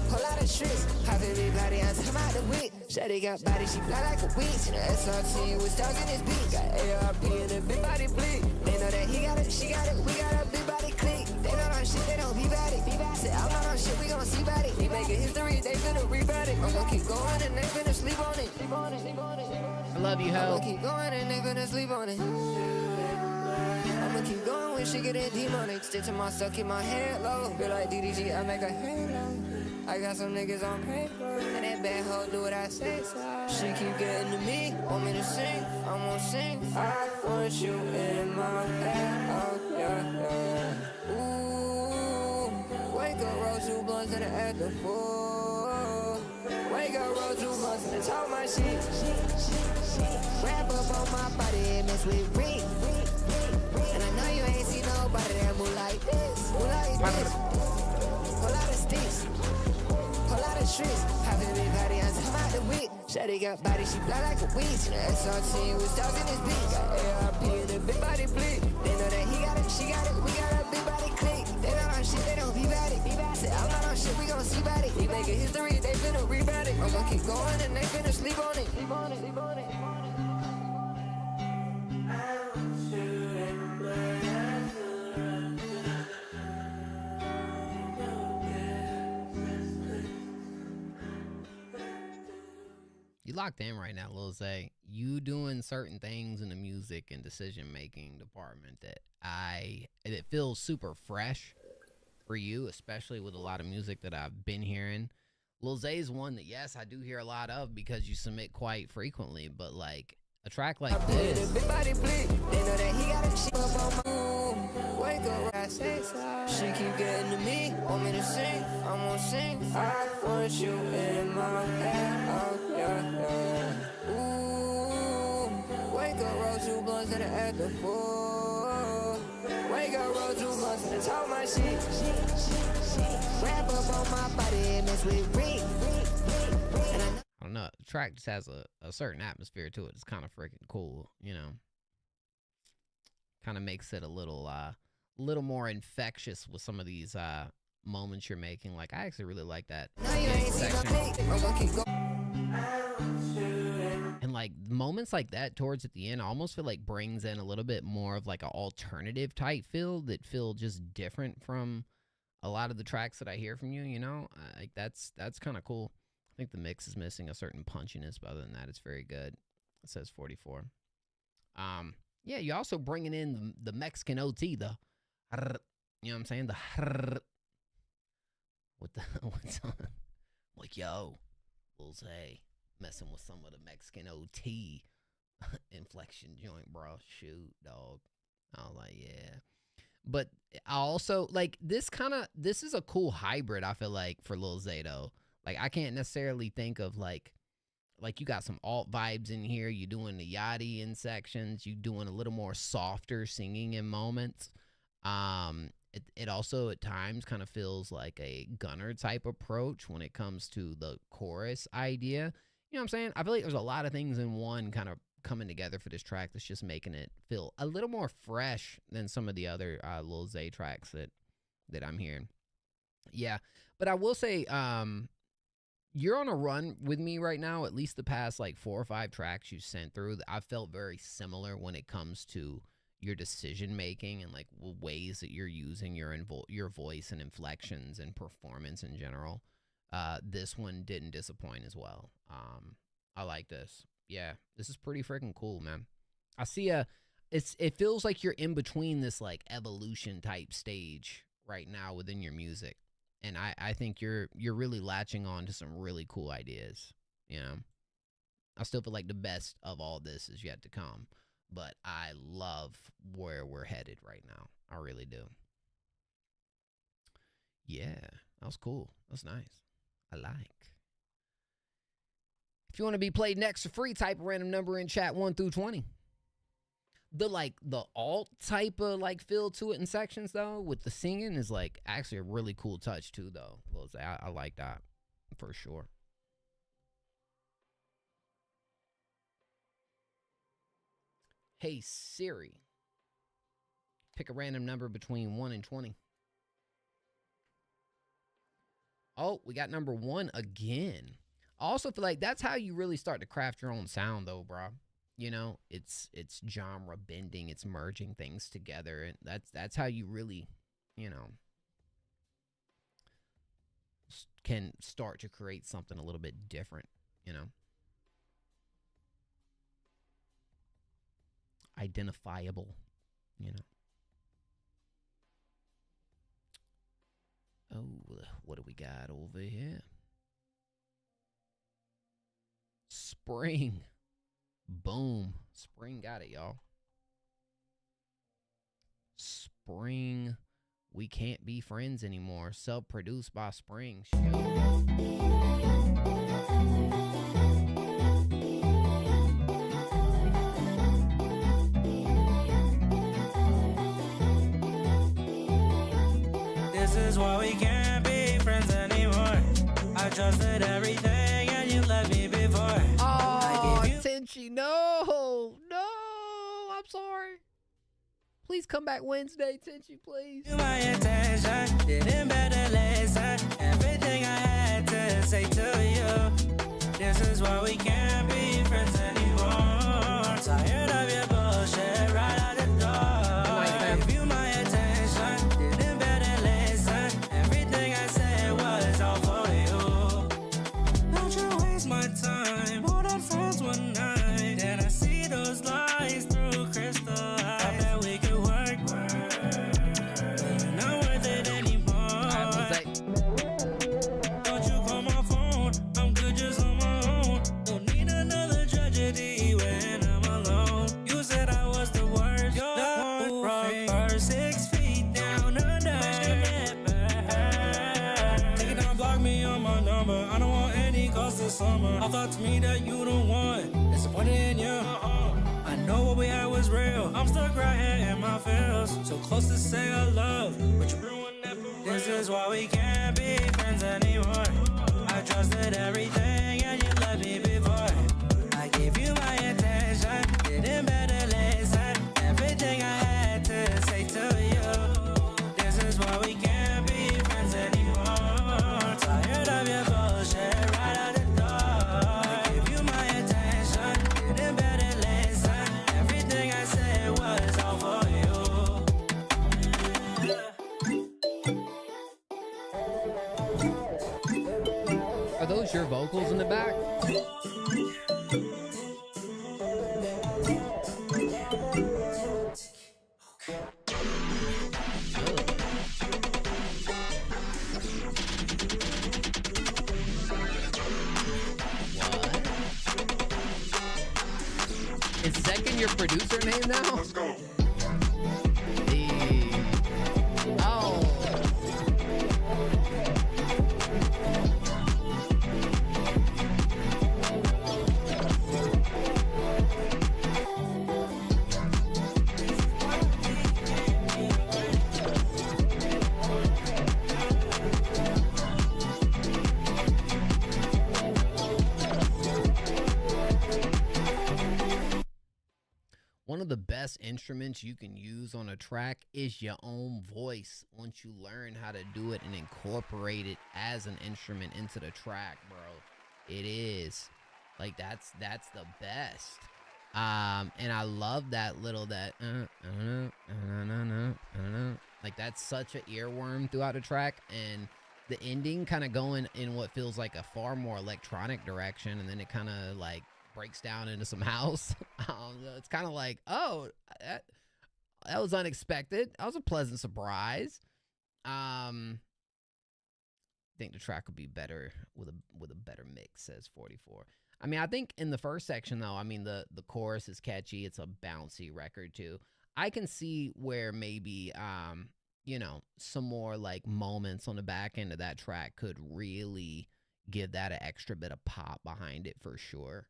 Q: Whole lot of tricks. Half everybody on top of the wick. Shawty got body, she fly like a witch. And the SRT was talking his beat. Got ARP and a big body bleed. They know that he got it, she got it, we got a big body click. They not on shit, they don't be bad it. Said I'm not on shit, we gon' see bad it. We making history, they finna rebound it. I'm gonna keep going and they finna sleep on it.
C: I love you, Ho.
Q: I'm gonna keep going and they finna sleep on it. I'ma keep going when she get in demonic. Stick to myself, keep my head low. Feel like DDG, I make a halo. I got some niggas on paper, and that bad hoe do what I say. She keep getting to me, want me to sing, I won't sing. I want you in my head, oh yeah, yeah. Ooh, wake up, roll 2 blunts and at the 4. Wake up, roll 2 blunts and talk my shit. Wrap up on my body and mess with Rick. And I know you ain't seen nobody that move like this. Move like this. Whole lot of sticks. Whole lot of tricks. Half everybody on top of the wick. Shawty got body, she fly like a witch. And the SRT was talking his beat. Got ARP and a big body bleed. They know that he got it, she got it, we got a big body click. They not on shit, they don't be bad it. Said I'm not on shit, we gon' see bad it. We making history, they finna rebound it. I'm gonna keep going and they finna sleep on it. Sleep on it, sleep on it, sleep on it.
C: You locked in right now, Lil Zay. You doing certain things in the music and decision-making department that it feels super fresh for you, especially with a lot of music that I've been hearing. Lil Zay's one that, yes, I do hear a lot of because you submit quite frequently, but like a track like this.
Q: She keep getting to me, want me to sing, I won't sing. I want you in my head, oh yeah. Ooh, wake up, roll 2 blunts and at the pool. Wake up, roll 2 blunts and talk my shit. Wrap up on my body, miss with ring.
C: I don't know. The track just has a certain atmosphere to it. It's kind of freaking cool, you know. Kind of makes it a little more infectious with some of these moments you're making. Like, I actually really like that section. And like moments like that towards at the end, I almost feel like brings in a little bit more of like an alternative type feel that feel just different from a lot of the tracks that I hear from you, you know? Like that's kind of cool. I think the mix is missing a certain punchiness, but other than that, it's very good. It says 44. Yeah, you're also bringing in the Mexican OT, the, you know what I'm saying? The, what's on? Like, yo, Lil Zay messing with some of the Mexican OT inflection joint, bro. Shoot, dog. I was like, yeah. But I also, like, this is a cool hybrid, I feel like, for Lil Zay, though. Like, I can't necessarily think of, like you got some alt vibes in here. You doing the yachty in sections. You doing a little more softer singing in moments. It also at times kind of feels like a Gunner type approach when it comes to the chorus idea. You know what I'm saying? I feel like there's a lot of things in one kind of coming together for this track that's just making it feel a little more fresh than some of the other Lil Zay tracks that I'm hearing. Yeah, but I will say, you're on a run with me right now. At least the past like 4 or 5 tracks you sent through, I felt very similar when it comes to your decision making and like ways that you're using your voice and inflections and performance in general. This one didn't disappoint as well. I like this. Yeah, this is pretty freaking cool, man. I see it feels like you're in between this like evolution type stage right now within your music. And I think you're really latching on to some really cool ideas, you know. I still feel like the best of all this is yet to come, but I love where we're headed right now. I really do. Yeah, that was cool. That's nice. I like. If you want to be played next for free, type a random number in chat 1 through 20. The alt type of like feel to it in sections though with the singing is like actually a really cool touch too though. I like that for sure. Hey Siri, pick a random number between 1 and 20. Oh, we got number 1 again. I also feel like that's how you really start to craft your own sound though, bro. You know, it's genre bending, it's merging things together, and that's how you really, you know, can start to create something a little bit different, you know. Identifiable, you know. Oh, what do we got over here? Spring. Boom. Spring got it, y'all. Spring. We can't be friends anymore. Self-produced by Spring.
R: This is why we can't be friends anymore. I trusted everything and you left me before.
C: Oh, Tenchi, no, I'm sorry. Please come back Wednesday, Tenchi, please.
R: My attention didn't better listen. Everything I had to say to you. This is why we can't be friends anymore. Tired of your bullshit right out the door. Give you my attention, didn't better listen. Everything I said was all for you. Don't you waste my time. All that me on my number. I don't want any cost of summer. I thought to me that you don't want. Disappointed in you. I know what we had was real. I'm stuck right here in my feels. So close to say I love, but you ruined that for real. This is why we can't be friends anymore. I trusted everything and you left me before. I gave you my attention, didn't better listen. Everything I had to say to you. This is why we can't be friends anymore. Tired of your bullshit right out the door. I gave you my attention, didn't better listen. Everything I said was all for you.
C: Are those your vocals in the back? Is Second your producer name now? Let's go. Oh. One of the best instruments you can use on a track is your own voice once you learn how to do it and incorporate it as an instrument into the track, bro. It is. Like, that's the best. And I love that little like, that's such an earworm throughout the track, and the ending kind of going in what feels like a far more electronic direction, and then it kind of like breaks down into some house. It's kind of like, oh, that was unexpected. That was a pleasant surprise. I think the track would be better with a better mix, says 44. I mean, I think in the first section though, I mean the chorus is catchy. It's a bouncy record too. I can see where maybe you know, some more like moments on the back end of that track could really give that an extra bit of pop behind it for sure.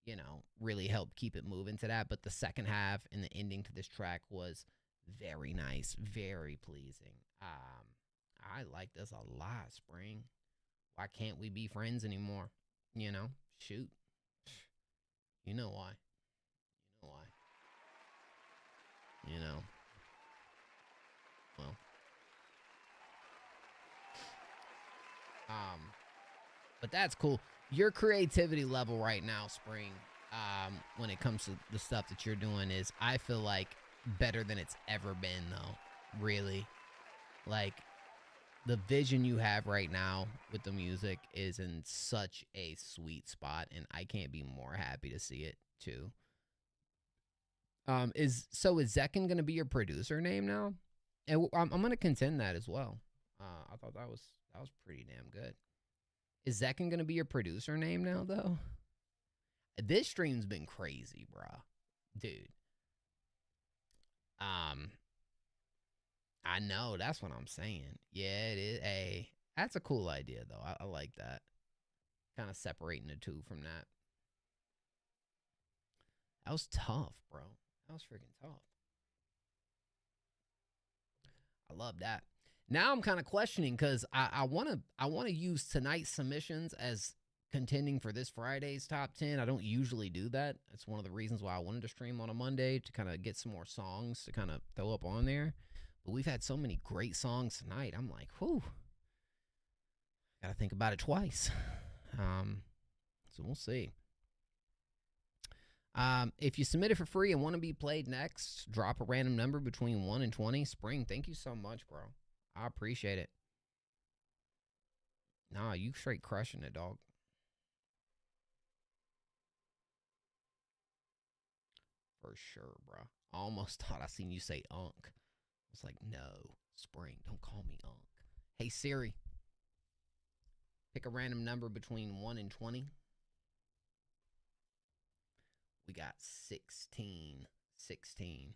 C: You know, really help keep it moving to that. But the second half and the ending to this track was very nice, very pleasing. I like this a lot, Spring. Why can't we be friends anymore? You know, shoot. You know why. You know why. You know. Well. But that's cool. Your creativity level right now, Spring, when it comes to the stuff that you're doing is, I feel like, better than it's ever been, though. Really. Like, the vision you have right now with the music is in such a sweet spot, and I can't be more happy to see it, too. Is Zekin going to be your producer name now? And I'm going to contend that as well. I thought that was pretty damn good. Is Zekin going to be your producer name now, though? This stream's been crazy, bruh. Dude. I know. That's what I'm saying. Yeah, it is. Hey, that's a cool idea, though. I like that. Kind of separating the two from that. That was tough, bro. That was freaking tough. I love that. Now I'm kind of questioning because I want to use tonight's submissions as contending for this Friday's top 10. I don't usually do that. That's one of the reasons why I wanted to stream on a Monday, to kind of get some more songs to kind of throw up on there. But we've had so many great songs tonight. I'm like, whew. Got to think about it twice. So we'll see. If you submit it for free and want to be played next, drop a random number between 1 and 20. Spring, thank you so much, bro. I appreciate it. Nah, you straight crushing it, dog. For sure, bro. I almost thought I seen you say Unk. I was like, no, Spring, don't call me Unk. Hey, Siri. Pick a random number between 1 and 20. We got 16. 16.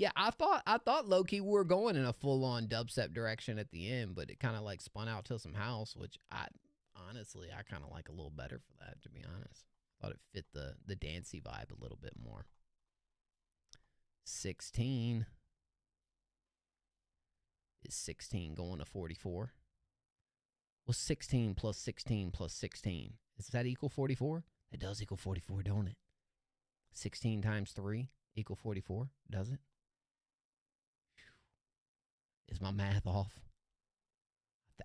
C: Yeah, I thought low key we were going in a full on dubstep direction at the end, but it kind of like spun out to some house, which I kind of like a little better for that, to be honest. Thought it fit the dancey vibe a little bit more. 16. Is 16 going to 44? Well, 16 plus 16 plus 16. Does that equal 44? It does equal 44, don't it? 16 times 3 equal 44, does it? Is my math off?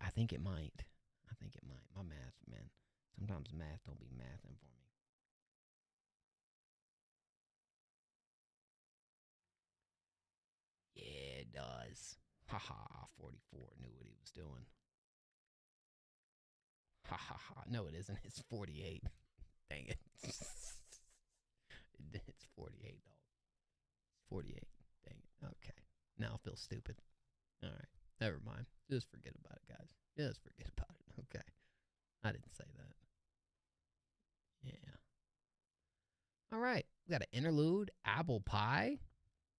C: I think it might. I think it might. My math, man. Sometimes math don't be mathing for me. Yeah, it does. Haha, 44. Knew what he was doing. Ha ha ha. No, it isn't. It's 48. Dang it. It's 48, dog. 48. Dang it. Okay. Now I feel stupid. All right. Never mind. Just forget about it, guys. Just forget about it. Okay. I didn't say that. Yeah. All right. We got an interlude. Apple Pie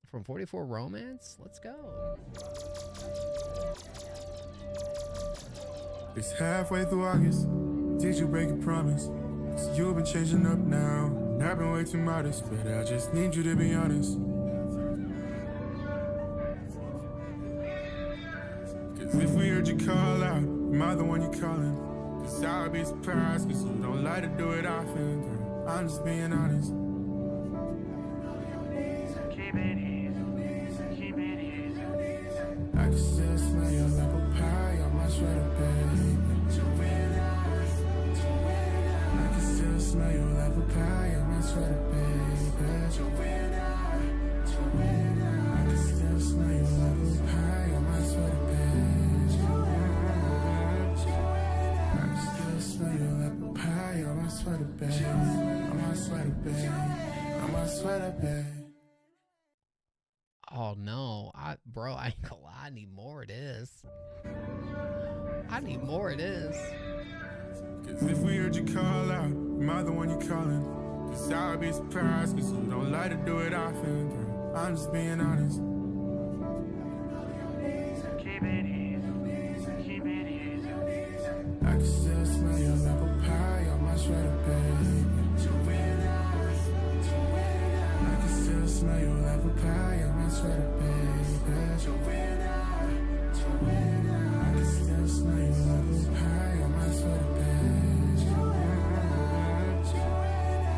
C: from 44 Romance. Let's go.
S: It's halfway through August. Did you break a promise? 'Cause you've been changing up now. And I've been way too modest, but I just need you to be honest. 'Cause if we heard you call out, am I the one you calling? 'Cause I would be surprised, 'cause you don't like to do it often. Girl, I'm just being honest. Keep it easy, keep it easy. I can still smell your apple pie on my sweater, baby. I can still smell your apple pie on my sweater, baby. I can still smell your apple pie on my sweater, baby. I can still smell your apple pie on my sweater, baby. On my sweater, baby. On my sweater, baby.
C: Oh no, bro, I ain't gonna lie, I need more of this. I need more of this.
S: 'Cause if we heard you call out, am I the one you calling? 'Cause I would be surprised, 'cause you don't like to do it often. Girl, I'm just being honest. Keep it easy, keep it easy. I can still smell your apple pie on my sweater, baby. I can still smell your apple pie on my sweater, baby. I can still smell your apple pie on my sweater, baby.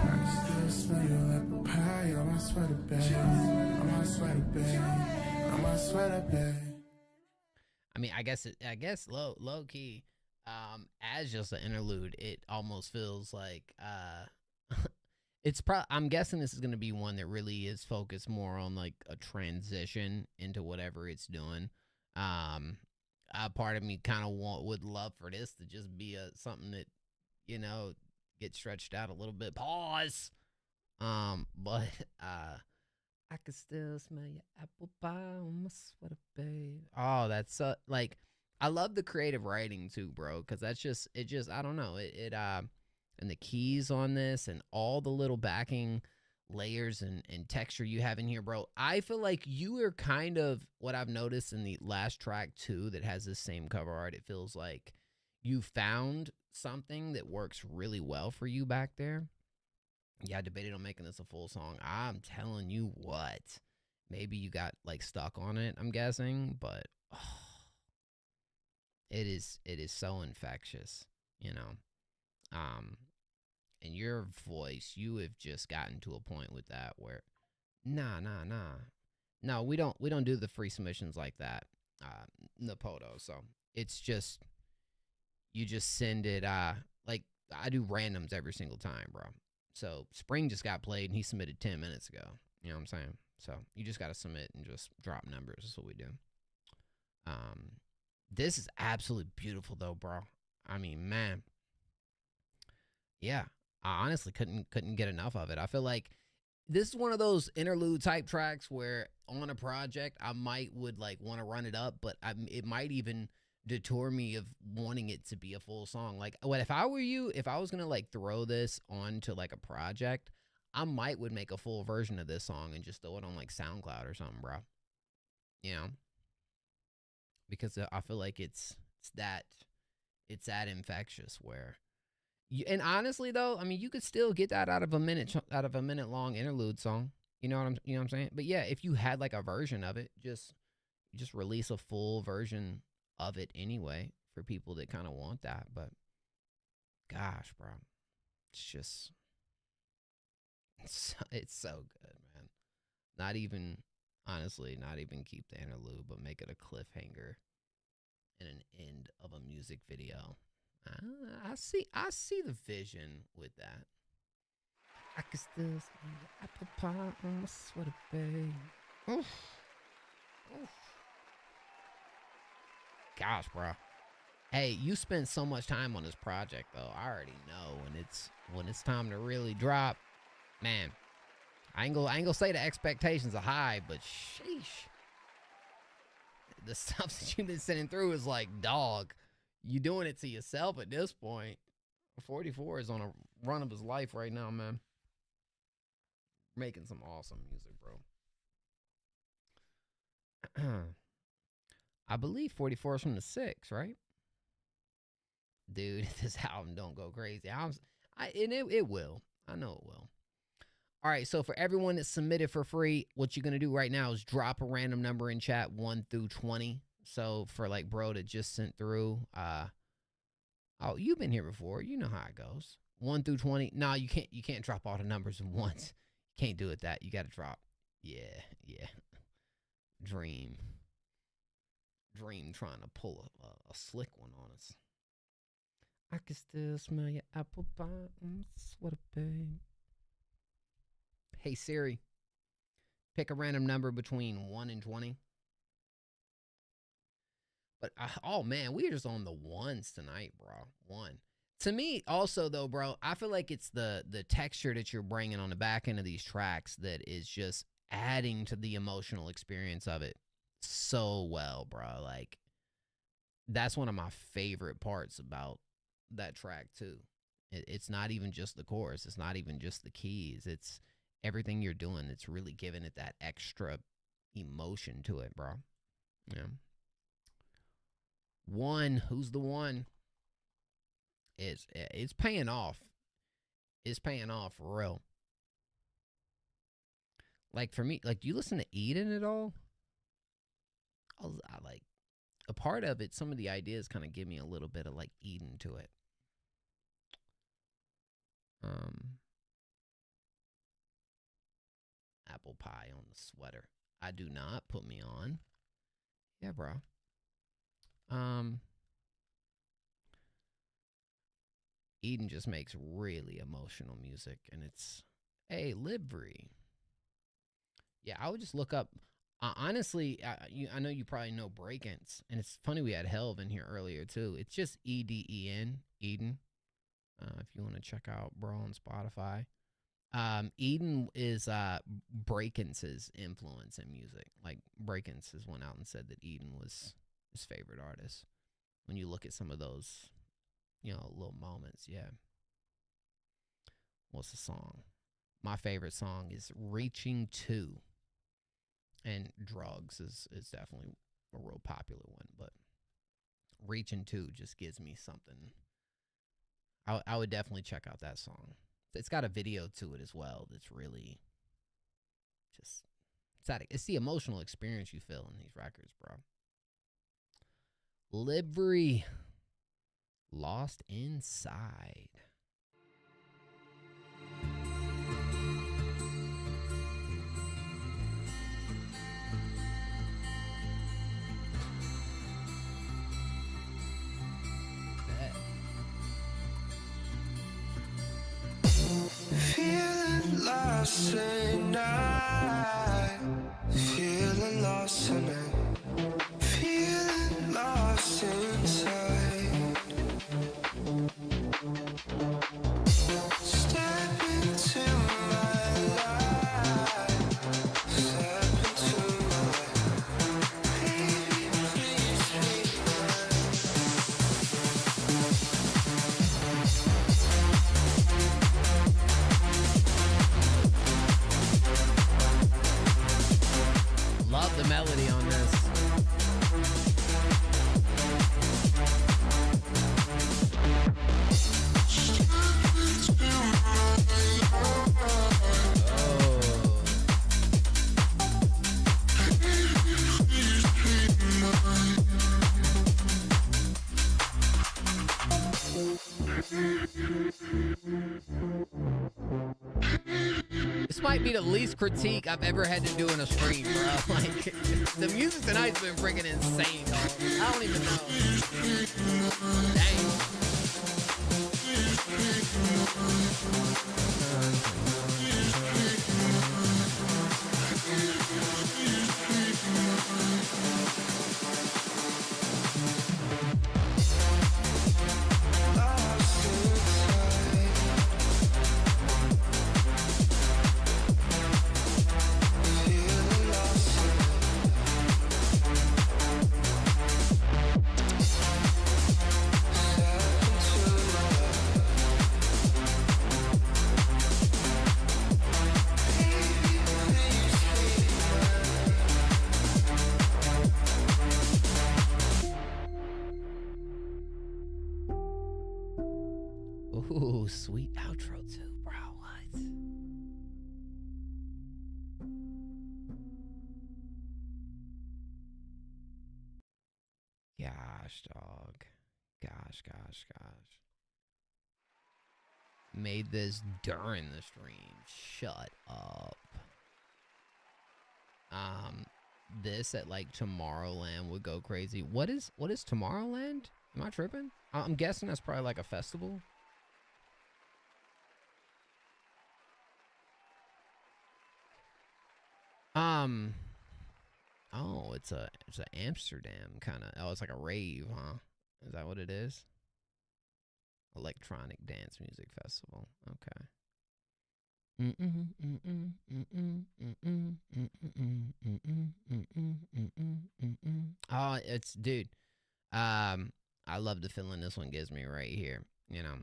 S: I can still smell your apple pie on my sweater, baby. On my sweater, baby. On my sweater, baby.
C: I mean, I guess low key, as just an interlude, it almost feels like I'm guessing this is going to be one that really is focused more on like a transition into whatever it's doing. Part of me kind of would love for this to just be something that, you know, gets stretched out a little bit. Pause. But I can still smell your apple pie on my sweater, babe. Oh, that's like, I love the creative writing too, bro, because it just I don't know, and the keys on this and all the little backing layers and texture you have in here, bro. I feel like you are kind of what I've noticed in the last track too that has this same cover art. It feels like you found something that works really well for you back there. Yeah, I debated on making this a full song. I'm telling you what, maybe you got like stuck on it, I'm guessing, but it is so infectious, you know. And your voice, you have just gotten to a point with that where no, we don't do the free submissions like that, Napoto. So it's just, you just send it, like I do randoms every single time, bro. So Spring just got played and he submitted 10 minutes ago. You know what I'm saying? So you just got to submit and just drop numbers. That's what we do. This is absolutely beautiful though, bro. I mean, man. Yeah, I honestly couldn't get enough of it. I feel like this is one of those interlude type tracks where on a project I would like want to run it up, but it might even deter me of wanting it to be a full song. Like, what if I were you? If I was gonna like throw this onto like a project, I would make a full version of this song and just throw it on like SoundCloud or something, bro. You know, because I feel like it's that infectious where you, and honestly though, I mean, you could still get that out of a minute long interlude song. You know what I'm saying? But yeah, if you had like a version of it, just release a full version of it anyway for people that kind of want that. But gosh, bro, it's so good, man. Not even keep the interlude, but make it a cliffhanger and an end of a music video. I see the vision with that. I can still smell the apple pie on my sweater, babe. Oof. Oof. Gosh, bro. Hey, you spent so much time on this project, though. I already know when it's time to really drop. Man, I ain't gonna say the expectations are high, but sheesh. The stuff that you've been sending through is like, dog, you doing it to yourself at this point. 44 is on a run of his life right now, man. Making some awesome music, bro. I believe 44 is from the 6, right? Dude, this album don't go crazy. It will. I know it will. All right, so for everyone that submitted for free, what you're going to do right now is drop a random number in chat 1 through 20. So for like bro that just sent through, oh, you've been here before. You know how it goes. 1 through 20. No, you can't drop all the numbers at once. You can't do it that. You got to drop. Yeah. Dream trying to pull a slick one on us. I can still smell your apple pie. What a babe. Hey Siri, pick a random number between 1 and 20. But oh man, we are just on the ones tonight, bro. 1. To me, also though, bro, I feel like it's the texture that you're bringing on the back end of these tracks that is just adding to the emotional experience of it so well, bro. Like, that's one of my favorite parts about that track too. It's not even just the chorus. It's not even just the keys. It's everything you're doing. It's really giving it that extra emotion to it, bro. Yeah. 1, who's the one? It's paying off. It's paying off for real. Like for me, like, do you listen to Eden at all? I like a part of it. Some of the ideas kind of give me a little bit of like Eden to it. Apple pie on the sweater. I do not. Put me on. Yeah, bro. Eden just makes really emotional music, and it's, hey, Livery. Yeah, I would just look up. Honestly, I know you probably know Breakins, and it's funny we had Helv in here earlier too. It's just Eden, Eden. If you want to check out bro on Spotify. Eden is Breakins' influence in music. Like, Breakins has went out and said that Eden was his favorite artist. When you look at some of those, little moments, yeah. What's the song? My favorite song is Reaching 2. And Drugs is definitely a real popular one, but Reaching 2 just gives me something. I would definitely check out that song. It's got a video to it as well that's really just, it's the emotional experience you feel in these records, bro. Livery, Lost Inside.
P: Feeling lost tonight. Feeling lost tonight. Feeling lost inside. Step into my life. Step into my life. Baby, please be mine.
C: This might be the least critique I've ever had to do in a stream, bro. Like, the music tonight's been freaking insane, dog. I don't even know. Dang. Ooh, sweet outro too, bro. What? Gosh, dog. Gosh. Made this during the stream. Shut up. This at like Tomorrowland would go crazy. What is Tomorrowland? Am I tripping? I'm guessing that's probably like a festival. Oh, it's a Amsterdam kind of. Oh, it's like a rave, huh? Is that what it is? Electronic dance music festival. Okay. Oh, it's dude. I love the feeling this one gives me right here, you know.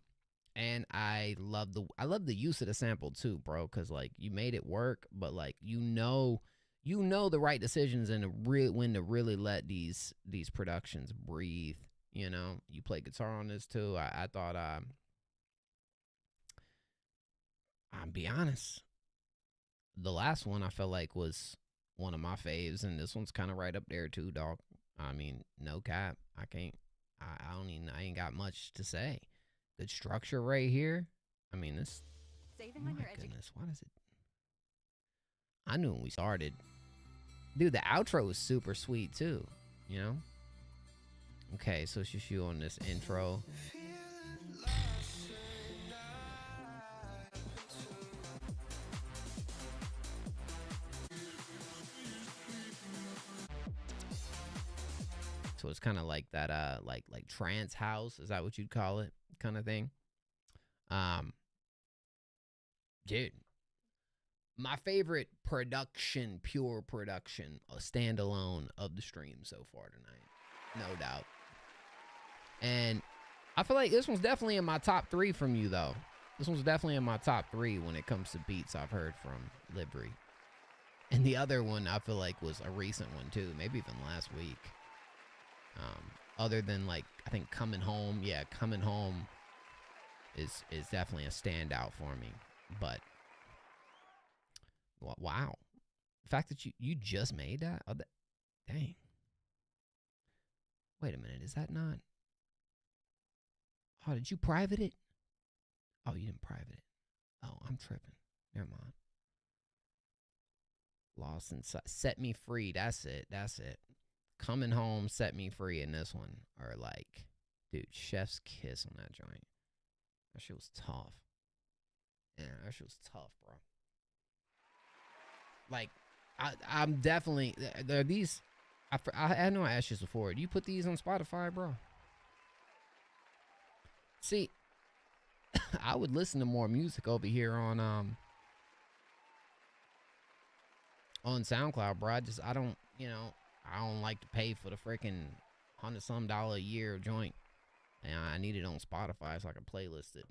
C: And I love the use of the sample too, bro, cuz like you made it work, but like you know the right decisions and when to really let these productions breathe, you know. You play guitar on this too. I thought I'll be honest. The last one I felt like was one of my faves, and this one's kind of right up there too, dog. I mean, no cap. I ain't got much to say. Good structure right here. I mean, this. My goodness, why does it? I knew when we started. Dude, the outro was super sweet too, you know? Okay, so it's just you on this intro. So it's kind of like that, like trance house. Is that what you'd call it? Kind of thing. Dude. My favorite production, pure production, a standalone of the stream so far tonight. No doubt. And I feel like this one's definitely in my top 3 from you, though. This one's definitely in my top 3 when it comes to beats I've heard from Libri. And the other one I feel like was a recent one, too. Maybe even last week. Other than, like, I think Coming Home. Yeah, Coming Home is definitely a standout for me. But... wow. The fact that you just made that? Oh, dang. Wait a minute. Is that not? Oh, did you private it? Oh, you didn't private it. Oh, I'm tripping. Never mind. Lost Inside. Set Me Free. That's it. Coming Home, Set Me Free, and this one are like, dude, chef's kiss on that joint. That shit was tough. Yeah, that shit was tough, bro. Like, I'm definitely, there are these, I know I asked you this before. Do you put these on Spotify, bro? See, I would listen to more music over here on SoundCloud, bro. I don't, you know, I don't like to pay for the freaking $100-some a year joint. And I need it on Spotify so I can playlist it.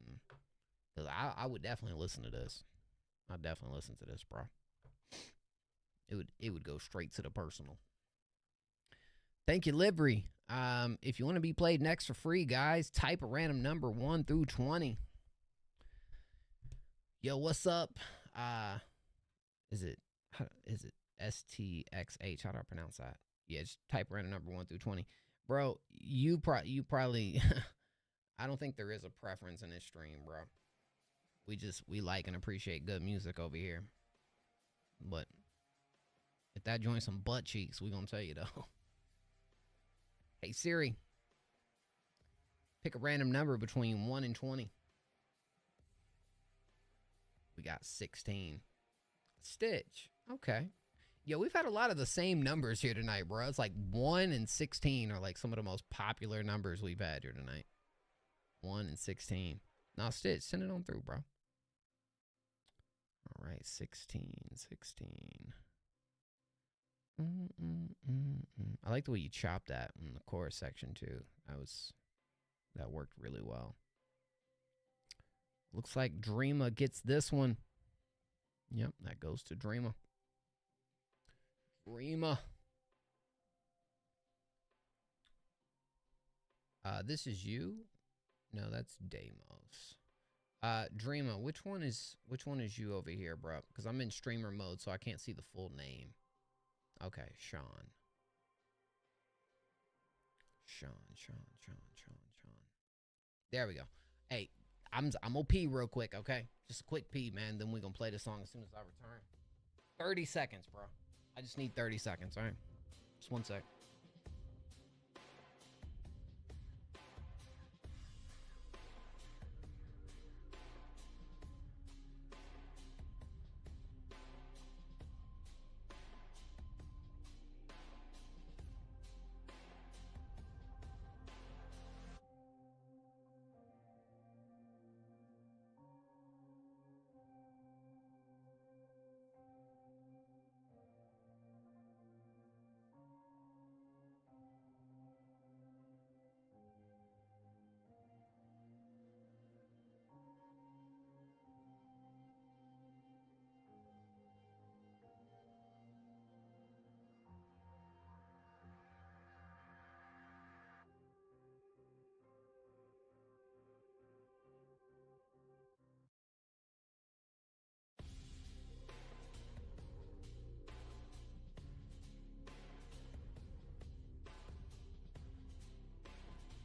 C: Because I would definitely listen to this. I'd definitely listen to this, bro. It would go straight to the personal. Thank you, Libri. If you want to be played next for free, guys, type a random number 1 through 20. Yo, what's up? Is it STXH? How do I pronounce that? Yeah, just type random number 1 through 20. Bro, you probably I don't think there is a preference in this stream, bro. We like and appreciate good music over here. But if that joins some butt cheeks, we gonna tell you though. Hey Siri, pick a random number between 1 and 20. We got 16. Stitch. Okay. Yo, we've had a lot of the same numbers here tonight, bro. It's like 1 and 16 are like some of the most popular numbers we've had here tonight. 1 and 16. Now, Stitch, send it on through, bro. All right, 16. I like the way you chopped that in the chorus section, too. That worked really well. Looks like Dreama gets this one. Yep, that goes to Dreama. This is you? No, that's Deimos. Dreama, which one is you over here, bro? Because I'm in streamer mode, so I can't see the full name. Okay, Sean. There we go. Hey, I'm gonna pee real quick, okay? Just a quick pee, man. Then we're gonna play the song as soon as I return. 30 seconds, bro. I just need 30 seconds, all right? Just 1 sec.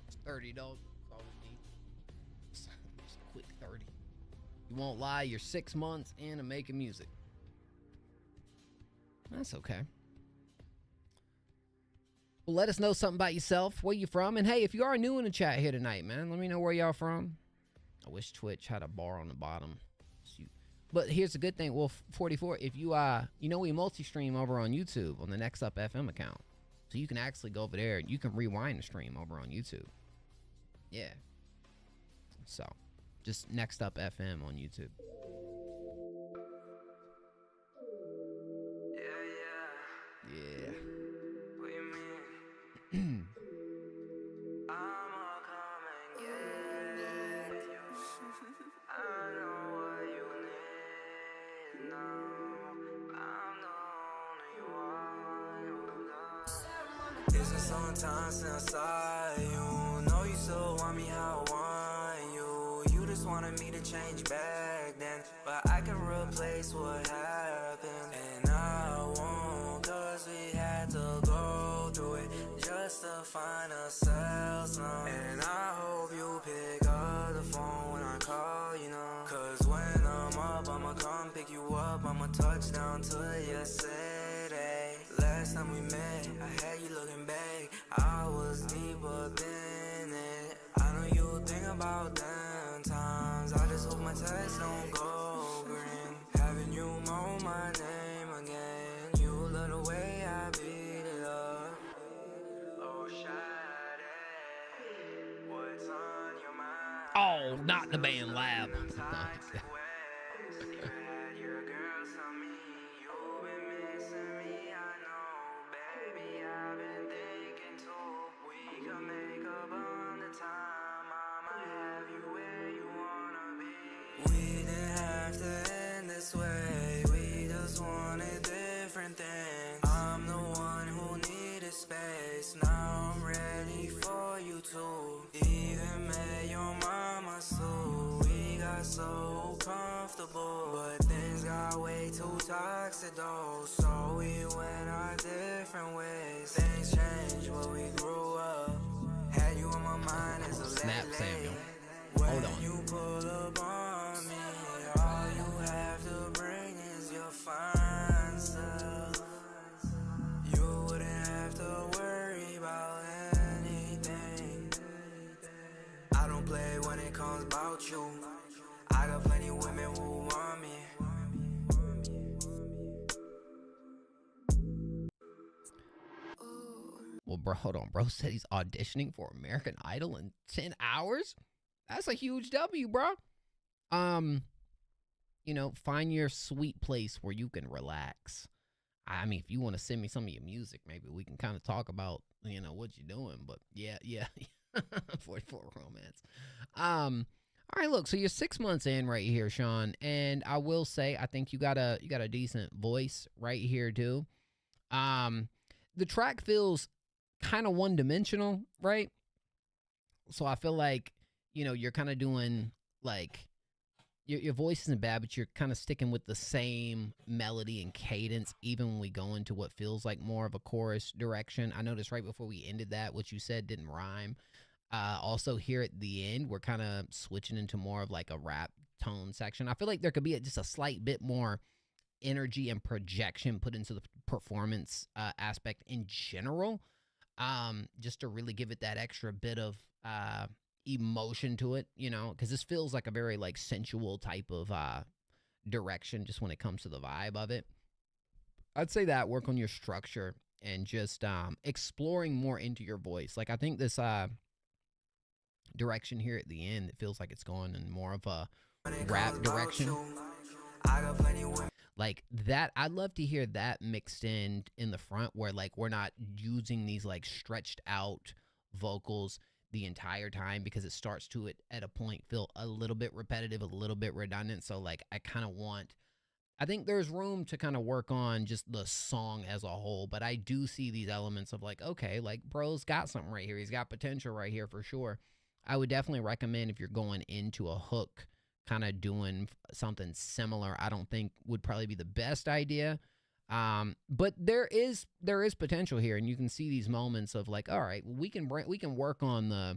C: It's 30, dog. That's all we need. Just a quick 30. You won't lie, you're 6 months into making music. That's okay. Well, let us know something about yourself, where you from, and hey, if you are new in the chat here tonight, man, let me know where y'all from. I wish Twitch had a bar on the bottom. But here's the good thing. Well, 44, if you we multi-stream over on YouTube on the Next Up FM account. So you can actually go over there and you can rewind the stream over on YouTube. Yeah. So, just Next Up FM on YouTube. Yeah.
F: What you mean? I'ma come and get you. I know what you need now. I'm the only one who does. It's been some time since you know you still want me how I want you. You just wanted me to change back then, but I can replace what happened. And I won't, cause we had to go through it just to find ourselves now. And I hope you pick up the phone when I call, you know. Cause when I'm up, I'ma come pick you up. I'ma touch down to your city. Last time we met, I had you looking back. I was deep up in it. I know you think about them times. I just hope my text don't go green. Having you know my name again. You love the way I beat it up. Oh, Shawty, what's on your mind?
C: Oh, not the band lab.
F: Way. We just wanted different things. I'm the one who needed space. Now I'm ready for you too. Even made your mama sue. We got so comfortable, but things got way too toxic though. So we went our different ways. Things changed, but we grew up. Had you on my mind as a
C: Snap, Samuel. Hold on.
F: You pull up on me, all you have to bring is your fine stuff. You wouldn't have to worry about anything. I don't play when it comes about you. I got plenty of women who want me.
C: Well, bro, hold on. Bro said he's auditioning for American Idol in 10 hours. That's a huge W, bro. You know, find your sweet place where you can relax. I mean, if you want to send me some of your music, maybe we can kind of talk about, you know, what you're doing. But yeah. 44 romance. All right, look, so you're 6 months in right here, Sean, and I will say I think you got a decent voice right here too. The track feels kind of one-dimensional, right? So I feel like, you know, you're kind of doing like your voice isn't bad, but you're kind of sticking with the same melody and cadence, even when we go into what feels like more of a chorus direction. I noticed right before we ended that, what you said didn't rhyme. Also, here at the end, we're kind of switching into more of like a rap tone section. I feel like there could be just a slight bit more energy and projection put into the performance aspect in general, just to really give it that extra bit of emotion to it, you know, because this feels like a very like sensual type of direction just when it comes to the vibe of it. I'd say that work on your structure and just exploring more into your voice. Like I think this direction here at the end, it feels like it's going in more of a rap direction. Like that, I'd love to hear that mixed in the front where like we're not using these like stretched out vocals the entire time, because it starts to at a point feel a little bit repetitive, a little bit redundant. So like I think there's room to kind of work on just the song as a whole, but I do see these elements of like, okay, like bro's got something right here. He's got potential right here for sure. I would definitely recommend if you're going into a hook, kind of doing something similar. I don't think would probably be the best idea. But there is potential here, and you can see these moments of like, all right, we can work on the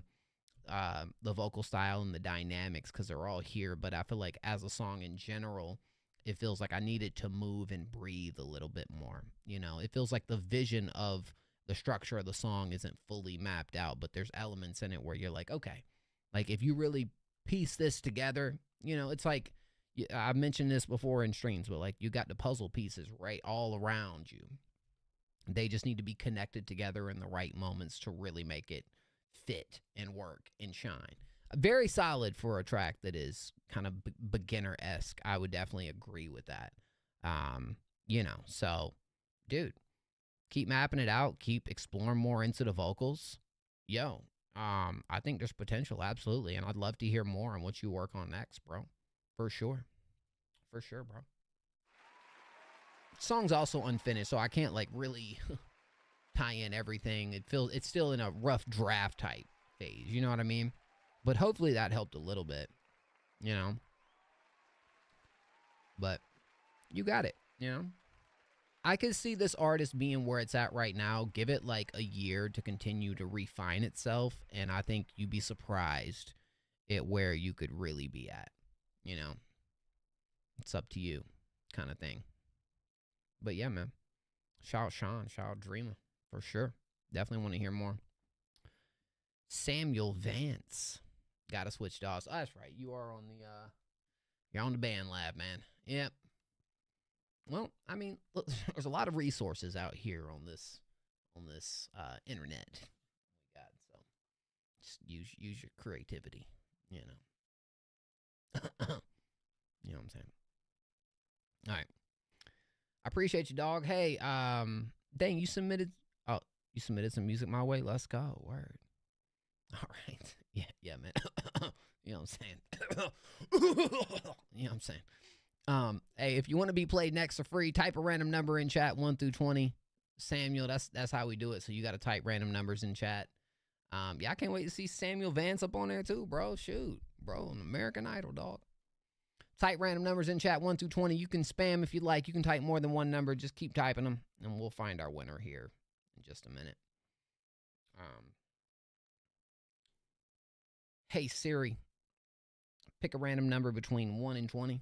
C: vocal style and the dynamics because they're all here. But I feel like as a song in general, it feels like I needed to move and breathe a little bit more. You know, it feels like the vision of the structure of the song isn't fully mapped out, but there's elements in it where you're like, okay, like if you really piece this together, you know, it's like, I've mentioned this before in streams, but like you got the puzzle pieces right all around you. They just need to be connected together in the right moments to really make it fit and work and shine. Very solid for a track that is kind of beginner-esque. I would definitely agree with that. You know, so dude, keep mapping it out, keep exploring more into the vocals. Yo, I think there's potential, absolutely, and I'd love to hear more on what you work on next, bro. For sure. For sure, bro. Song's also unfinished, so I can't like really tie in everything. It's still in a rough draft type phase, you know what I mean? But hopefully that helped a little bit, you know? But you got it, you know? I could see this artist being where it's at right now. Give it like a year to continue to refine itself, and I think you'd be surprised at where you could really be at. You know, it's up to you kind of thing. But yeah, man. Shout out Sean. Shout out Dreamer. For sure. Definitely want to hear more. Samuel Vance. Gotta switch DAWs. Oh, that's right. You are on the, you're on the band lab, man. Yep. Well, I mean, look, there's a lot of resources out here on this internet. We got, so just use your creativity, you know. You know what I'm saying? All right. I appreciate you, dog. Hey, dang, you submitted some music my way. Let's go. Word. All right. Yeah, man. You know what I'm saying? You know what I'm saying? Hey, if you want to be played next for free, type a random number in chat, 1 through 20. Samuel, that's how we do it. So you got to type random numbers in chat. Yeah, I can't wait to see Samuel Vance up on there too, bro. Shoot, bro, an American Idol, dog. Type random numbers in chat, 1 through 20. You can spam if you'd like. You can type more than one number. Just keep typing them, and we'll find our winner here in just a minute. Hey Siri, pick a random number between 1 and 20.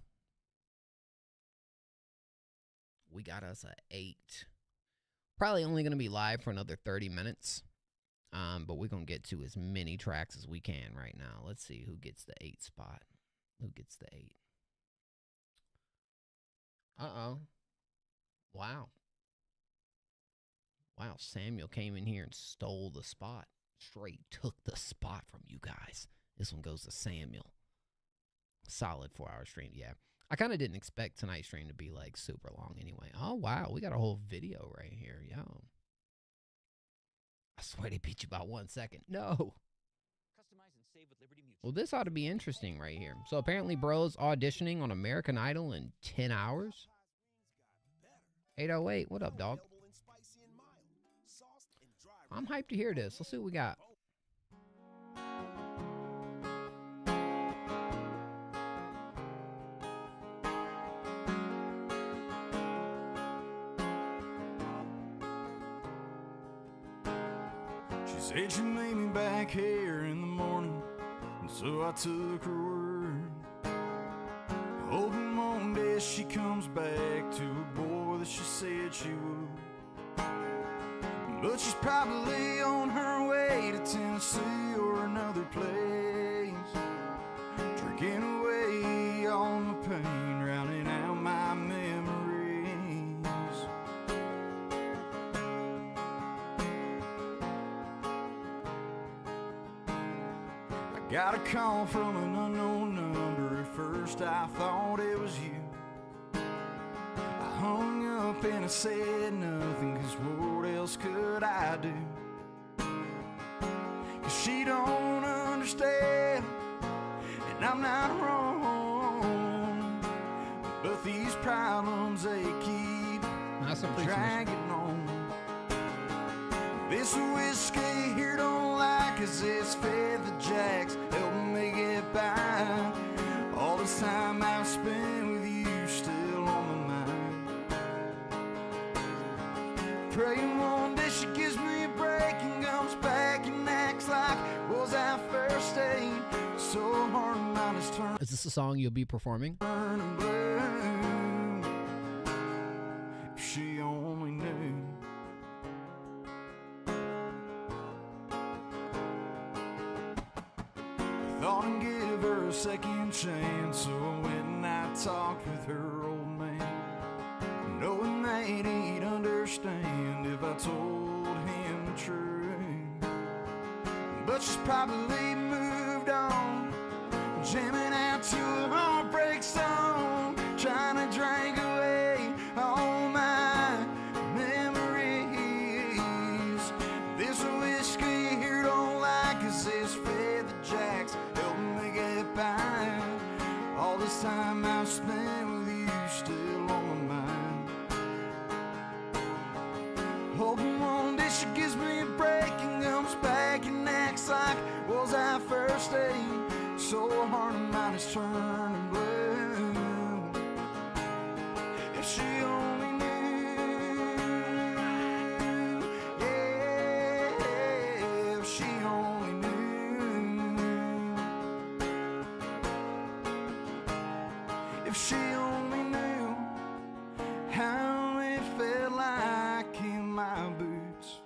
C: We got us a 8. Probably only going to be live for another 30 minutes. But we're going to get to as many tracks as we can right now. Let's see who gets the 8 spot. Who gets the 8? Uh-oh. Wow. Wow, Samuel came in here and stole the spot. Straight took the spot from you guys. This one goes to Samuel. Solid 4-hour stream, yeah. I kind of didn't expect tonight's stream to be, like, super long anyway. Oh, wow, we got a whole video right here, yo. I swear they beat you by 1 second. No. Well, this ought to be interesting right here. So apparently bro's auditioning on American Idol in 10 hours. 808, what up, dog? I'm hyped to hear this. Let's see what we got.
F: She said she made me back here in the morning, and so I took her word, hoping one day she comes back to a boy that she said she would. But she's probably on her way to Tennessee or another place, drinking away all the pain, drowning out my memories. I got a call from an unknown number. At first I thought it was you. I hung up and I said nothing, 'cause what else could I do? 'Cause she don't understand, and I'm not wrong, but these problems, they keep dragging on. This whiskey here don't like, 'cause it's feather jacks helping me get by. All this time I've spent with you still on my mind, praying one day she gives me a break and comes back and acts like was our first date. So hard mine is turned.
C: Is this a song you'll be performing?
F: Burning blue. If she only knew. I thought I'd give her a second chance, so when I talked with her old man, knowing that he'd understand if I told him the truth. But she's probably moved on, jamming out to a heartbreak song, trying to drink away all my memories. This whiskey here don't like, 'cause this feather jacks helping me get by. All this time I've spent with you still on my mind, hoping one day she gives me a break and comes back and acts like was our first date. So hard and mine is turning blue. If she only knew, yeah, if she only knew, if she only knew how it felt like in my boots,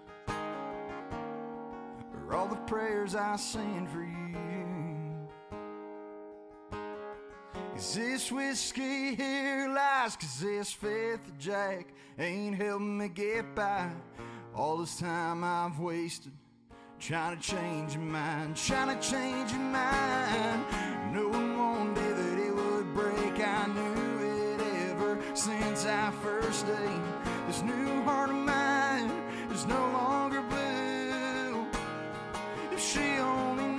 F: or all the prayers I sing for you. Is this whiskey here lies, 'cause this fifth jack ain't helping me get by. All this time I've wasted trying to change your mind, trying to change your mind, knowing one day that it would break. I knew it ever since our first date. This new heart of mine is no longer blue. If she only knew.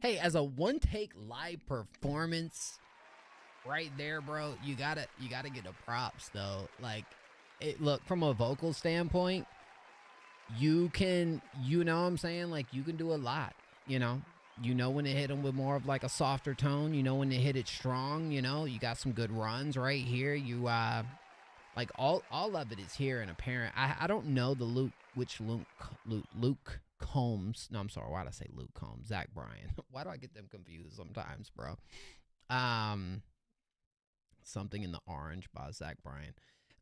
C: Hey, as a one take live performance right there, bro, you gotta get the props though. Like, look, from a vocal standpoint, you know what I'm saying? Like, you can do a lot, you know when to hit them with more of like a softer tone, you know when to hit it strong, you got some good runs right here. You like all of it is here and apparent. I don't know the Luke Combs. No, I'm sorry. Why did I say Luke Combs? Zach Bryan. Why do I get them confused sometimes, bro? Something in the Orange by Zach Bryan.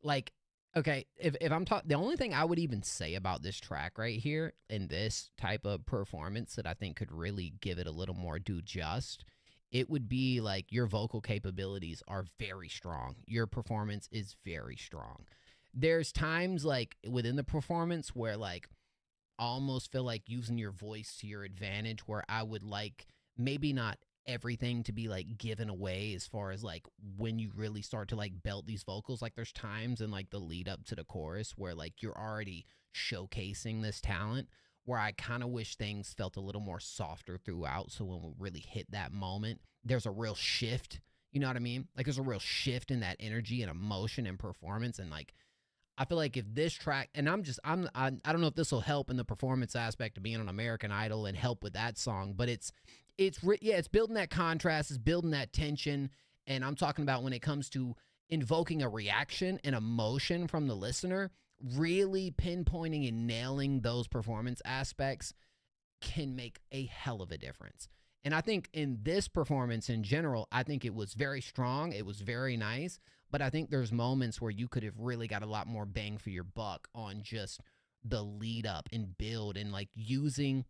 C: Like, okay, if I'm talking, the only thing I would even say about this track right here and this type of performance that I think could really give it a little more due just, it would be like your vocal capabilities are very strong. Your performance is very strong. There's times like within the performance where like I almost feel like using your voice to your advantage, where I would like maybe not everything to be like given away as far as like when you really start to like belt these vocals. Like there's times in like the lead up to the chorus where like you're already showcasing this talent, where I kind of wish things felt a little more softer throughout. So when we really hit that moment, there's a real shift. You know what I mean? Like there's a real shift in that energy and emotion and performance. And like, I feel like if this track, and I don't know if this will help in the performance aspect of being on American Idol and help with that song, but it's building that contrast, it's building that tension. And I'm talking about when it comes to invoking a reaction and emotion from the listener, really pinpointing and nailing those performance aspects can make a hell of a difference. And I think in this performance in general, I think it was very strong. It was very nice. But I think there's moments where you could have really got a lot more bang for your buck on just the lead up and build and like using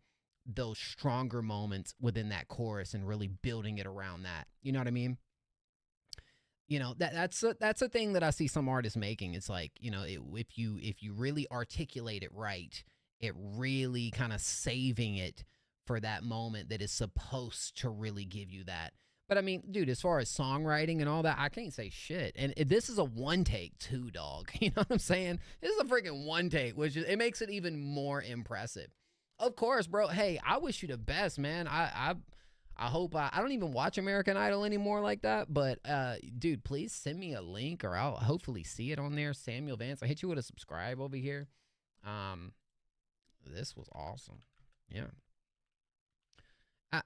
C: those stronger moments within that chorus and really building it around that. You know what I mean? That's a thing that I see some artists making. It's like, if you really articulate it right, it really kind of saving it for that moment that is supposed to really give you that. But I mean, dude, as far as songwriting and all that, I can't say shit. And this is a one take too, dog. You know what I'm saying? This is a freaking one take, which it makes it even more impressive. Of course, bro. Hey, I wish you the best, man. I hope I don't even watch American Idol anymore like that. But dude, please send me a link or I'll hopefully see it on there. Samuel Vance, I hit you with a subscribe over here. This was awesome. Yeah.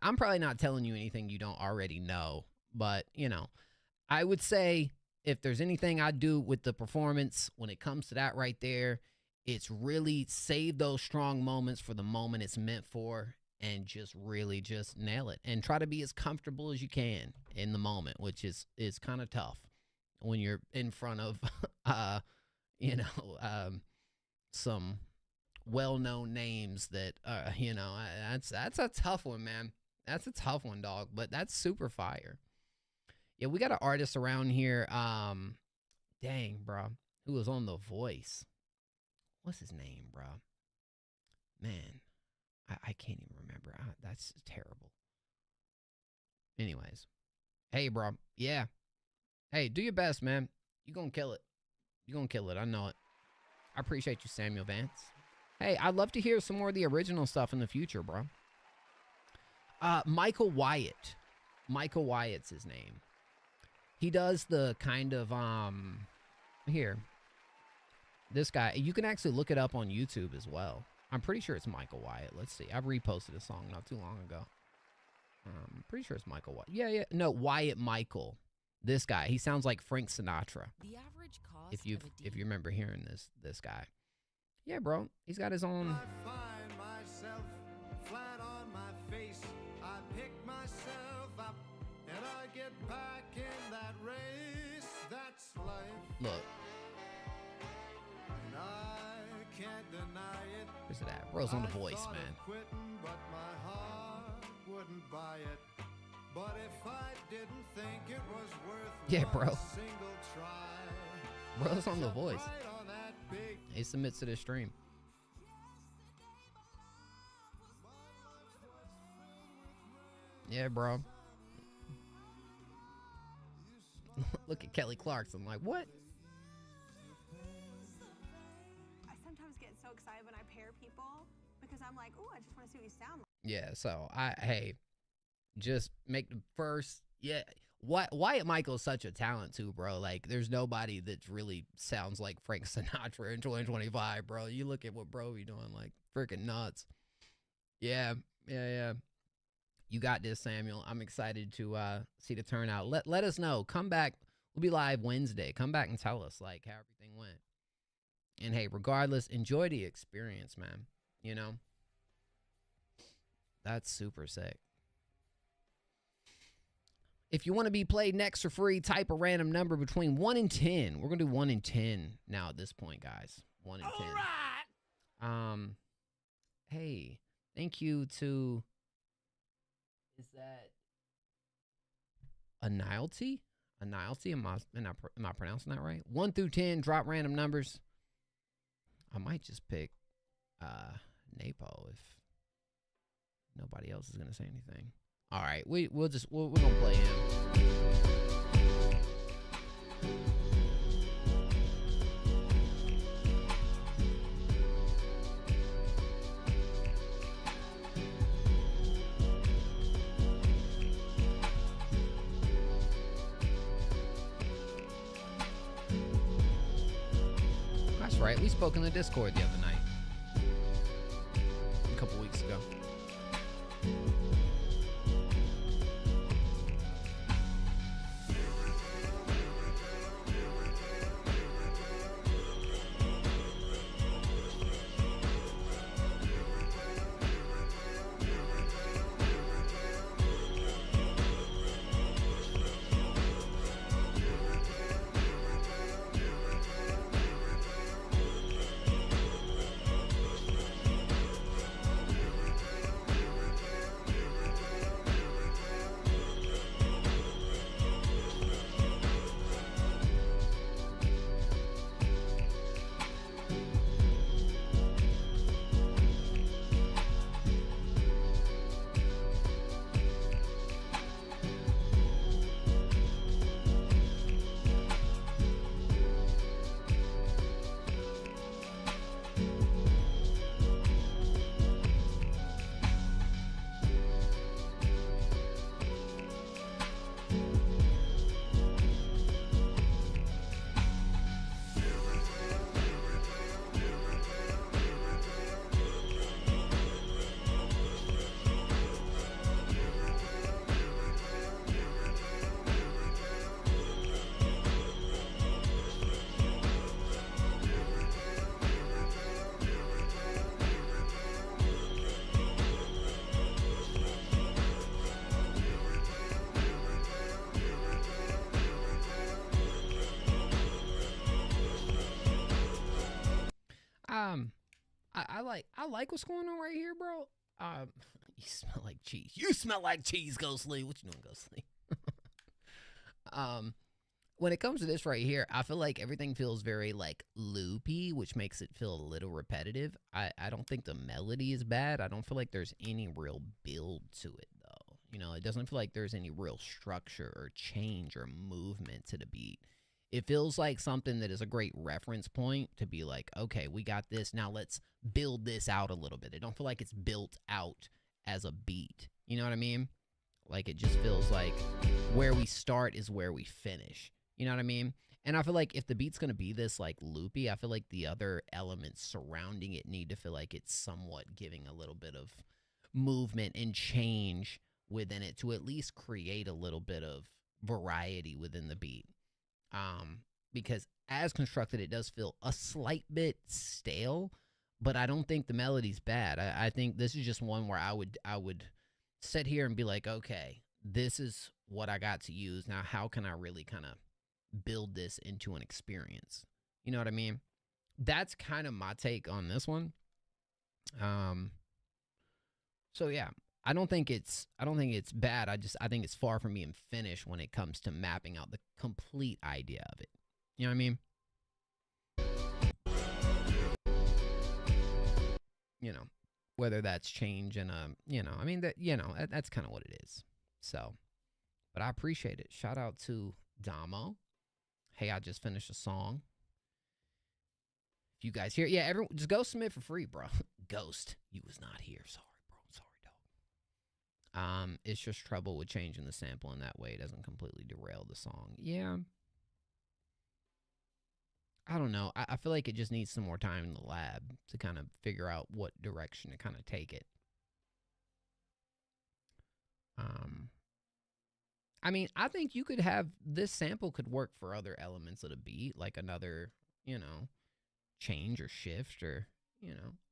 C: I'm probably not telling you anything you don't already know, but, I would say if there's anything I do with the performance when it comes to that right there, it's really save those strong moments for the moment it's meant for and just really just nail it and try to be as comfortable as you can in the moment, which is kind of tough when you're in front of, some well-known names that, that's a tough one, man. That's a tough one, dog, but that's super fire. Yeah, we got an artist around here. Dang, bro, who was on The Voice. What's his name, bro? Man, I can't even remember. That's terrible. Anyways, hey, bro. Yeah. Hey, do your best, man. You're going to kill it. You're going to kill it. I know it. I appreciate you, Samuel Vance. Hey, I'd love to hear some more of the original stuff in the future, bro. Michael Wyatt. Michael Wyatt's his name. He does the kind of, here. This guy, you can actually look it up on YouTube as well. I'm pretty sure it's Michael Wyatt. Let's see. I reposted a song not too long ago. I'm pretty sure it's Michael Wyatt. Yeah. No, Wyatt Michael. This guy. He sounds like Frank Sinatra. The average cost if you remember hearing this guy. Yeah, bro. He's got his own.
F: I find myself flat on my face. I pick myself up and I get back in that race. That's life.
C: Look.
F: And I can't deny it.
C: Where's it at? Bro's on The Voice, man.
F: Quitting, but my heart wouldn't buy it. But if I didn't think it was worth
C: yeah, bro.
F: single try.
C: Bro's on The Voice. He submits to this stream. Yeah, bro. Look at Kelly Clarkson. Like, what?
J: I sometimes get so excited when I pair people because I'm like, oh, I just want to see what you sound like.
C: Yeah, so, just make the first, yeah. Wyatt Michael's such a talent too, bro. Like, there's nobody that really sounds like Frank Sinatra in 2025, bro. You look at what bro be doing, like, freaking nuts. Yeah. You got this, Samuel. I'm excited to see the turnout. Let us know. Come back. We'll be live Wednesday. Come back and tell us, like, how everything went. And hey, regardless, enjoy the experience, man. You know? That's super sick. If you want to be played next for free, type a random number between 1 and 10. We're going to do 1 and 10 now at this point, guys. 1 and 10. All right. Hey, thank you to, is that Anilty? Anilty? Am I pronouncing that right? 1 through 10, drop random numbers. I might just pick Napo if nobody else is going to say anything. All right, we're gonna play him. That's right. We spoke in the Discord the other night, a couple weeks ago. I like what's going on right here, bro. You smell like cheese. You smell like cheese, Ghostly. What you doing, Ghostly? When it comes to this right here, I feel like everything feels very like loopy, which makes it feel a little repetitive. I don't think the melody is bad. I don't feel like there's any real build to it though. You know, it doesn't feel like there's any real structure or change or movement to the beat. It feels like something that is a great reference point to be like, okay, we got this. Now let's build this out a little bit. I don't feel like it's built out as a beat. You know what I mean? Like, it just feels like where we start is where we finish. You know what I mean? And I feel like if the beat's going to be this, like, loopy, I feel like the other elements surrounding it need to feel like it's somewhat giving a little bit of movement and change within it to at least create a little bit of variety within the beat. Because as constructed, it does feel a slight bit stale, but I don't think the melody's bad. I think this is just one where I would sit here and be like, okay, this is what I got to use. Now, how can I really kind of build this into an experience? You know what I mean? That's kind of my take on this one. So yeah, I don't think it's bad. I think it's far from being finished when it comes to mapping out the complete idea of it. You know what I mean? You know, whether that's change and you know, I mean that's kind of what it is. So, but I appreciate it. Shout out to Damo. Hey, I just finished a song. If you guys hear, yeah, everyone just go submit for free, bro. Ghost, you was not here. Sorry, bro. Sorry, It's just trouble with changing the sample in that way. It doesn't completely derail the song. Yeah. I don't know. I feel like it just needs some more time in the lab to kind of figure out what direction to kind of take it. I mean, I think you could have this sample could work for other elements of the beat, like another, change or shift or,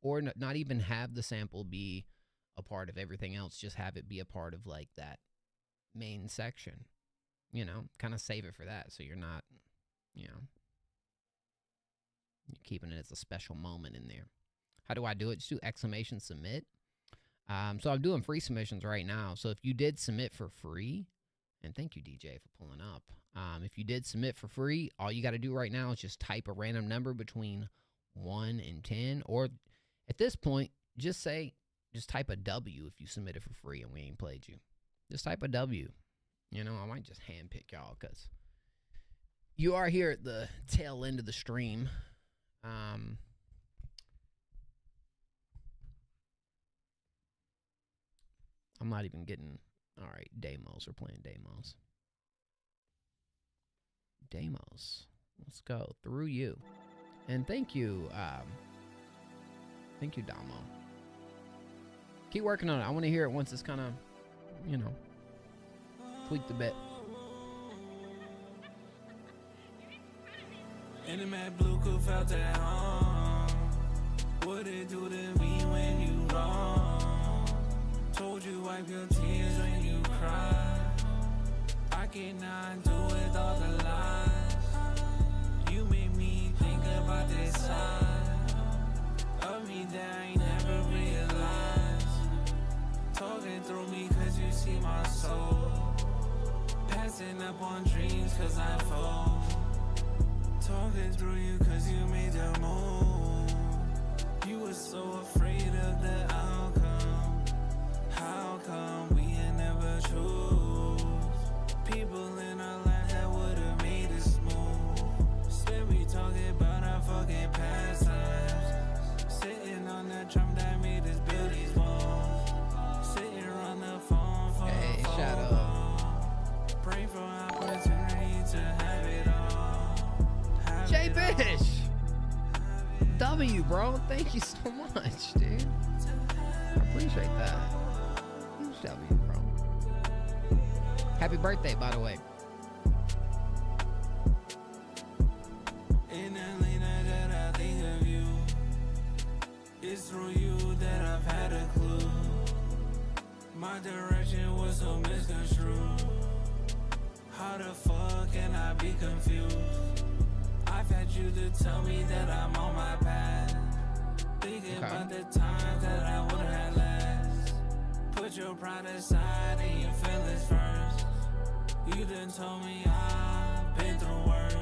C: or not even have the sample be a part of everything else. Just have it be a part of like that main section, kind of save it for that. So you're not, you're keeping it as a special moment in there. How do I do it? Just do exclamation submit. So I'm doing free submissions right now. So if you did submit for free, and thank you, DJ, for pulling up. If you did submit for free, all you got to do right now is just type a random number between 1 and 10. Or at this point, just type a W if you submitted for free and we ain't played you. Just type a W. I might just handpick y'all because you are here at the tail end of the stream. I'm not even getting... All right, Damos. We're playing Damos. Damos. Let's go. Through you. And thank you, Damo. Keep working on it. I want to hear it once it's kind of, tweaked a bit.
R: In the mad blue could felt at home. What it do to me when you wrong? Told you wipe your tears when you cry. I cannot do it all the lies. You made me think about this side of me that I never realized. Talking through me cause you see my soul. Passing up on dreams cause I fall. Talking through you cause you made the move. You were so afraid of the outcome. How come we ain't never choose people in our life that would've made it smooth? Instead we talking about our fucking past times. Sitting on the drum that made us build these walls. Sitting on the phone for
C: hey, shout out.
R: Pray for opportunity to have it all.
C: J Bish! W, bro. Thank you so much, dude. I appreciate that. W, bro. Happy birthday, by the way.
R: In that late night that I think of you, it's through you that I've had a clue. My direction was so misconstrued. How the fuck can I be confused? I've had you to tell me that I'm on my path. Thinking about the times that I would have last. Put your pride aside and your feelings first. You done told me I've been through worse.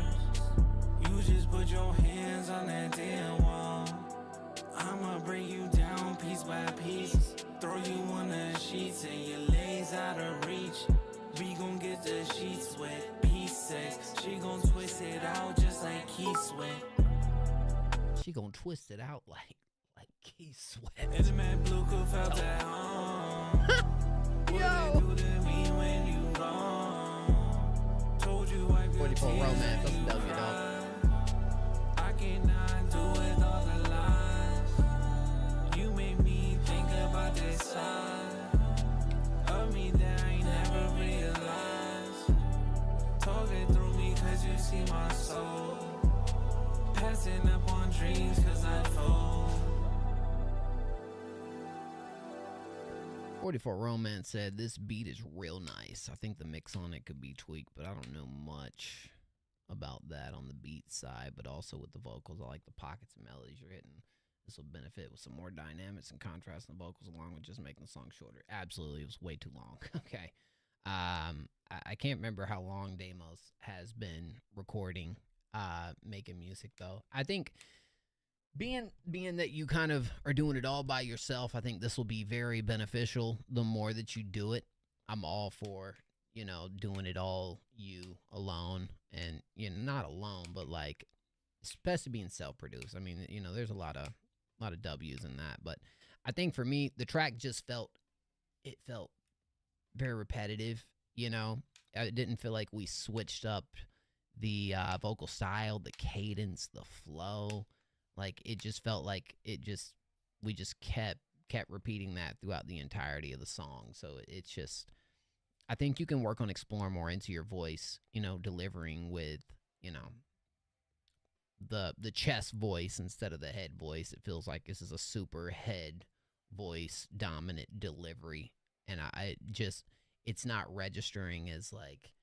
R: You just put your hands on that damn wall. I'ma bring you down piece by piece. Throw you on the sheets and your legs out of reach. We gon' get the sheets wet, peace sex. She gon' twist it out just like Keith Sweat.
C: She gon' twist it out like Keith Sweat.
R: And the man blue could felt at home. What it do to me when you wrong? Told you wipe your
C: 44
R: tears
C: romance, that's
R: when you
C: W, dog.
R: cry. I cannot do it all the lies. You made me think about this side of me that I never realized. Talking through me cause you see my soul. Passing up on dreams cause I fold.
C: 44 Romance said, this beat is real nice. I think the mix on it could be tweaked, but I don't know much about that on the beat side, but also with the vocals. I like the pockets and melodies you're hitting. This will benefit with some more dynamics and contrast in the vocals along with just making the song shorter. Absolutely, it was way too long. Okay. I can't remember how long Damos has been recording, making music, though. I think being that you kind of are doing it all by yourself, I think this will be very beneficial the more that you do it. I'm all for, doing it all you alone and, not alone, but like, especially being self-produced. I mean, there's a lot of W's in that, but I think for me, the track just felt very repetitive, you know. I didn't feel like we switched up the vocal style, the cadence, the flow. Like, it just felt like we just kept repeating that throughout the entirety of the song. So it's just, I think you can work on exploring more into your voice, you know, delivering with, you know, the chest voice instead of the head voice. It feels like this is a super head voice dominant delivery, and I just, it's not registering as like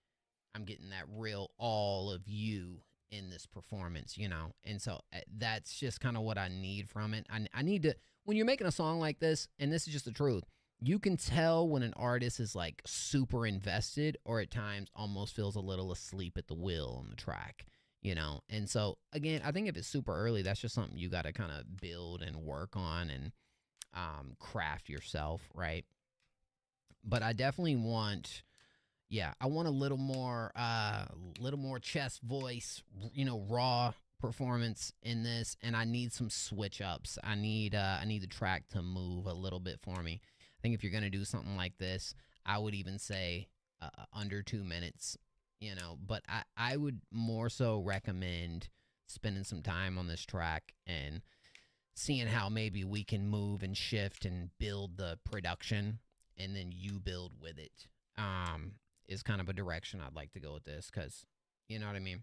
C: I'm getting that real all of you in this performance, you know. And so that's just kind of what I need from it. I need to, when you're making a song like this, and this is just the truth, you can tell when an artist is like super invested or at times almost feels a little asleep at the wheel on the track, you know. And so again, I think if it's super early, that's just something you got to kind of build and work on and craft yourself, right? But I definitely want, I want a little more chest voice, you know, raw performance in this, and I need some switch ups. I need the track to move a little bit for me. I think if you're gonna do something like this, I would even say under 2 minutes, you know. But I would more so recommend spending some time on this track and seeing how maybe we can move and shift and build the production, and then you build with it. Is kind of a direction I'd like to go with this, because, you know what I mean?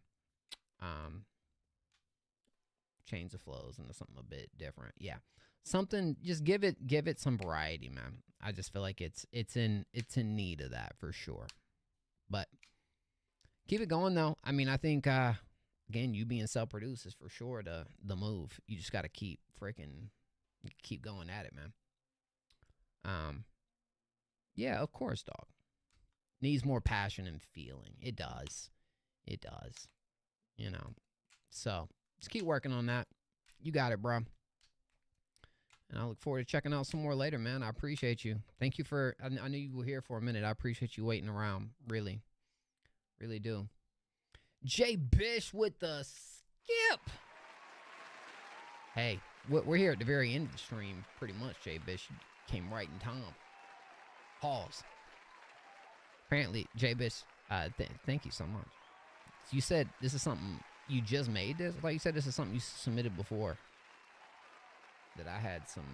C: Change the flows into something a bit different. Yeah. Something, just give it some variety, man. I just feel like it's in need of that for sure. But keep it going though. I mean, I think again, you being self-produced is for sure the move. You just got to keep going at it, man. Yeah, of course, dog. Needs more passion and feeling. It does. It does. You know. So, just keep working on that. You got it, bro. And I look forward to checking out some more later, man. I appreciate you. Thank you for, I knew you were here for a minute. I appreciate you waiting around. Really. Really do. Jay Bish with the skip. Hey, we're here at the very end of the stream, pretty much, Jay Bish. You came right in time. Pause. Apparently, Jay Bish, thank you so much. You said this is something you just made this? I thought you said this is something you submitted before that I had some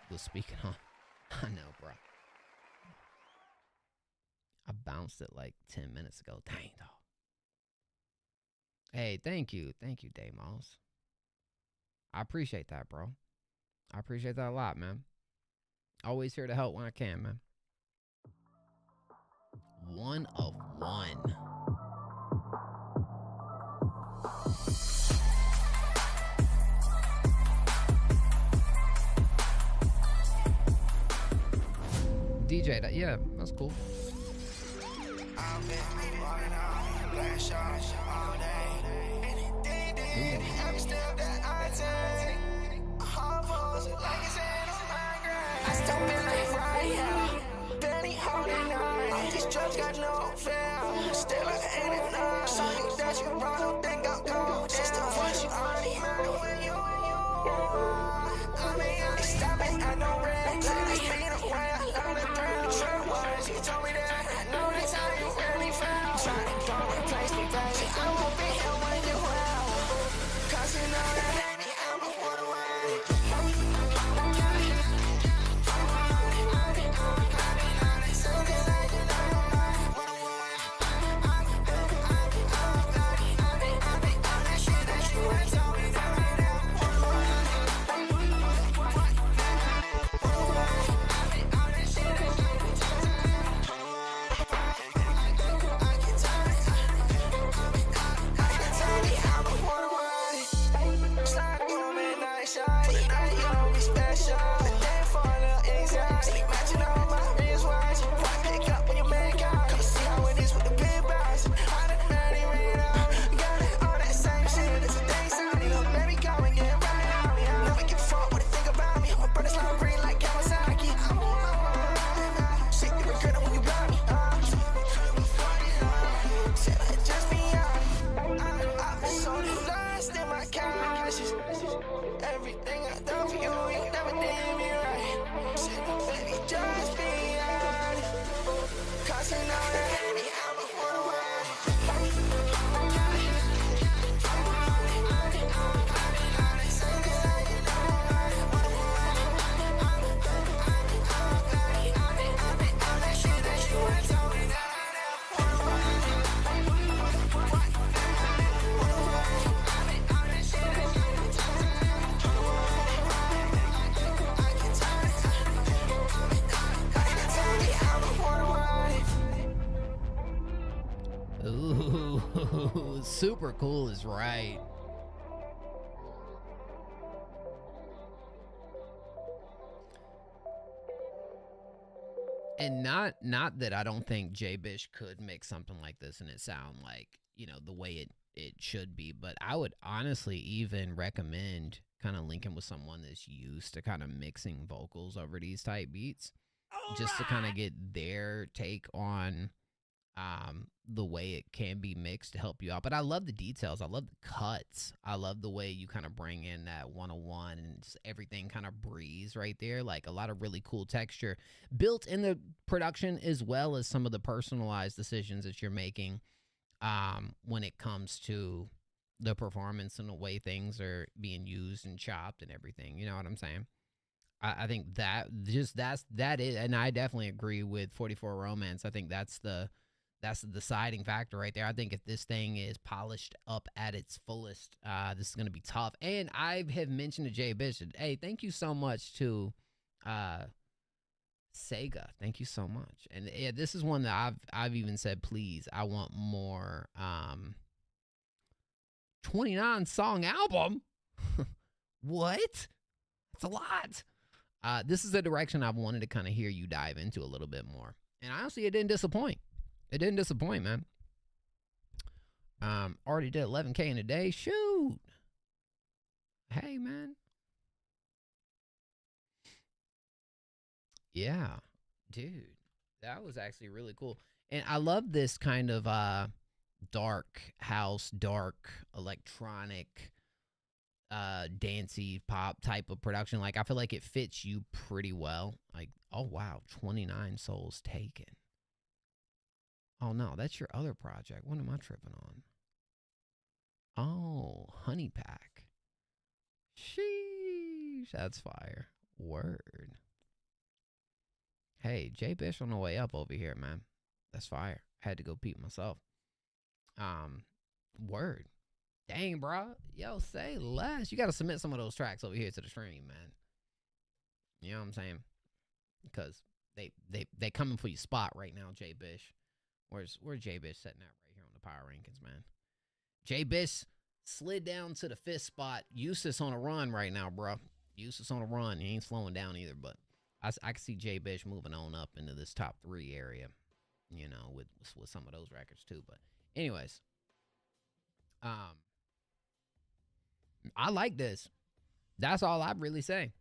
C: was speaking on. I know, bro. I bounced it like 10 minutes ago. Dang, dog. Hey, thank you. Thank you, Damos. I appreciate that, bro. I appreciate that a lot, man. Always here to help when I can, man. 1 of 1. DJ, yeah, that's cool.
E: I've been rolling on black shots all day. Anything, every step that I take, hard pose like it's in on my grave. I still feel like right, barely holding on. These drugs got no fear, still I ain't enough. Something that you wrong, don't think I'll go. Just to what you already matter when you I mean, they stopping at no red light, speed away, I love the thrill. True words, you told me that, I know that's how you really feel. Trying to go replace me, baby, I won't be here when you will. Cause you know that ain't it, I'm a one-away. Everything I done for you, you never did me right. Said, baby, just be honest.
C: Ooh, super cool is right. And not that I don't think Jay Bish could make something like this and it sound like, you know, the way it should be, but I would honestly even recommend kind of linking with someone that's used to kind of mixing vocals over these type beats, just to kind of get their take on the way it can be mixed to help you out. But I love the details. I love the cuts. I love the way you kind of bring in that 101 and just everything kind of breathes right there. Like a lot of really cool texture built in the production, as well as some of the personalized decisions that you're making when it comes to the performance and the way things are being used and chopped and everything. You know what I'm saying? I think that that is, and I definitely agree with 44 Romance. I think that's the deciding factor right there. I think if this thing is polished up at its fullest, this is going to be tough. And I have mentioned to Jay Bishop, hey, thank you so much to Sega. Thank you so much. And yeah, this is one that I've even said, please, I want more 29 song album. What? That's a lot. This is a direction I've wanted to kind of hear you dive into a little bit more. And honestly, it didn't disappoint. It didn't disappoint, man. Already did 11K in a day. Shoot. Hey, man. Yeah, dude. That was actually really cool. And I love this kind of dark house, dark electronic, dancey pop type of production. Like, I feel like it fits you pretty well. Like, oh, wow. 29 souls taken. Oh, no, that's your other project. What am I tripping on? Oh, Honey Pack. Sheesh, that's fire. Word. Hey, Jay Bish on the way up over here, man. That's fire. Had to go peep myself. Word. Dang, bro. Yo, say less. You got to submit some of those tracks over here to the stream, man. You know what I'm saying? Because they coming for your spot right now, Jay Bish. Where's Jay Bish sitting at right here on the power rankings, man? Jay Bish slid down to the 5th spot. Eustace on a run right now, bro. Eustace on a run. He ain't slowing down either, but I can see Jay Bish moving on up into this top 3 area, you know, with some of those records too. But anyways, I like this. That's all I'd really say.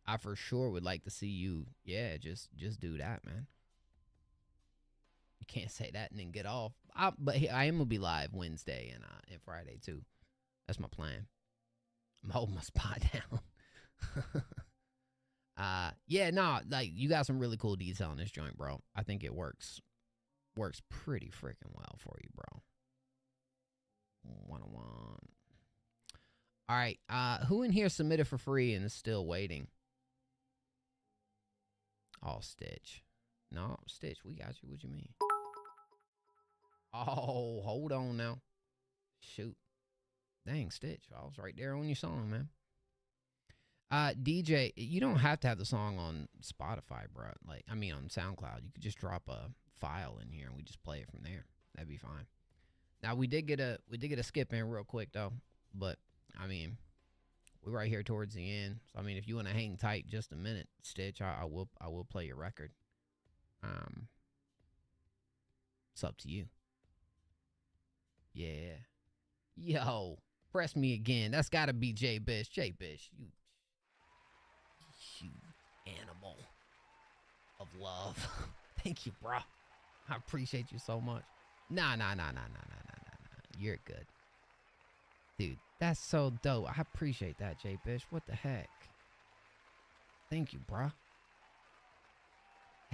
C: I for sure would like to see you, yeah, just do that, man. You can't say that and then get off. But I am gonna be live Wednesday and Friday too. That's my plan. I'm holding my spot down. Yeah, no, like you got some really cool detail in this joint, bro. I think it works pretty freaking well for you, bro. 101. All right, who in here submitted for free and is still waiting? Oh, Stitch. No, Stitch, we got you. What you mean? Oh, hold on now. Shoot. Dang, Stitch. I was right there on your song, man. DJ, you don't have to have the song on Spotify, bro. Like, I mean, on SoundCloud. You could just drop a file in here and we just play it from there. That'd be fine. Now, we did get a skip in real quick, though. But, I mean, we're right here towards the end. So, I mean, if you want to hang tight just a minute, Stitch, I will play your record. It's up to you. Yeah. Yo, press me again. That's got to be Jay Bish. Jay Bish, you animal of love. Thank you, bro. I appreciate you so much. Nah. You're good. Dude, that's so dope. I appreciate that, Jay Bish. What the heck? Thank you, bro.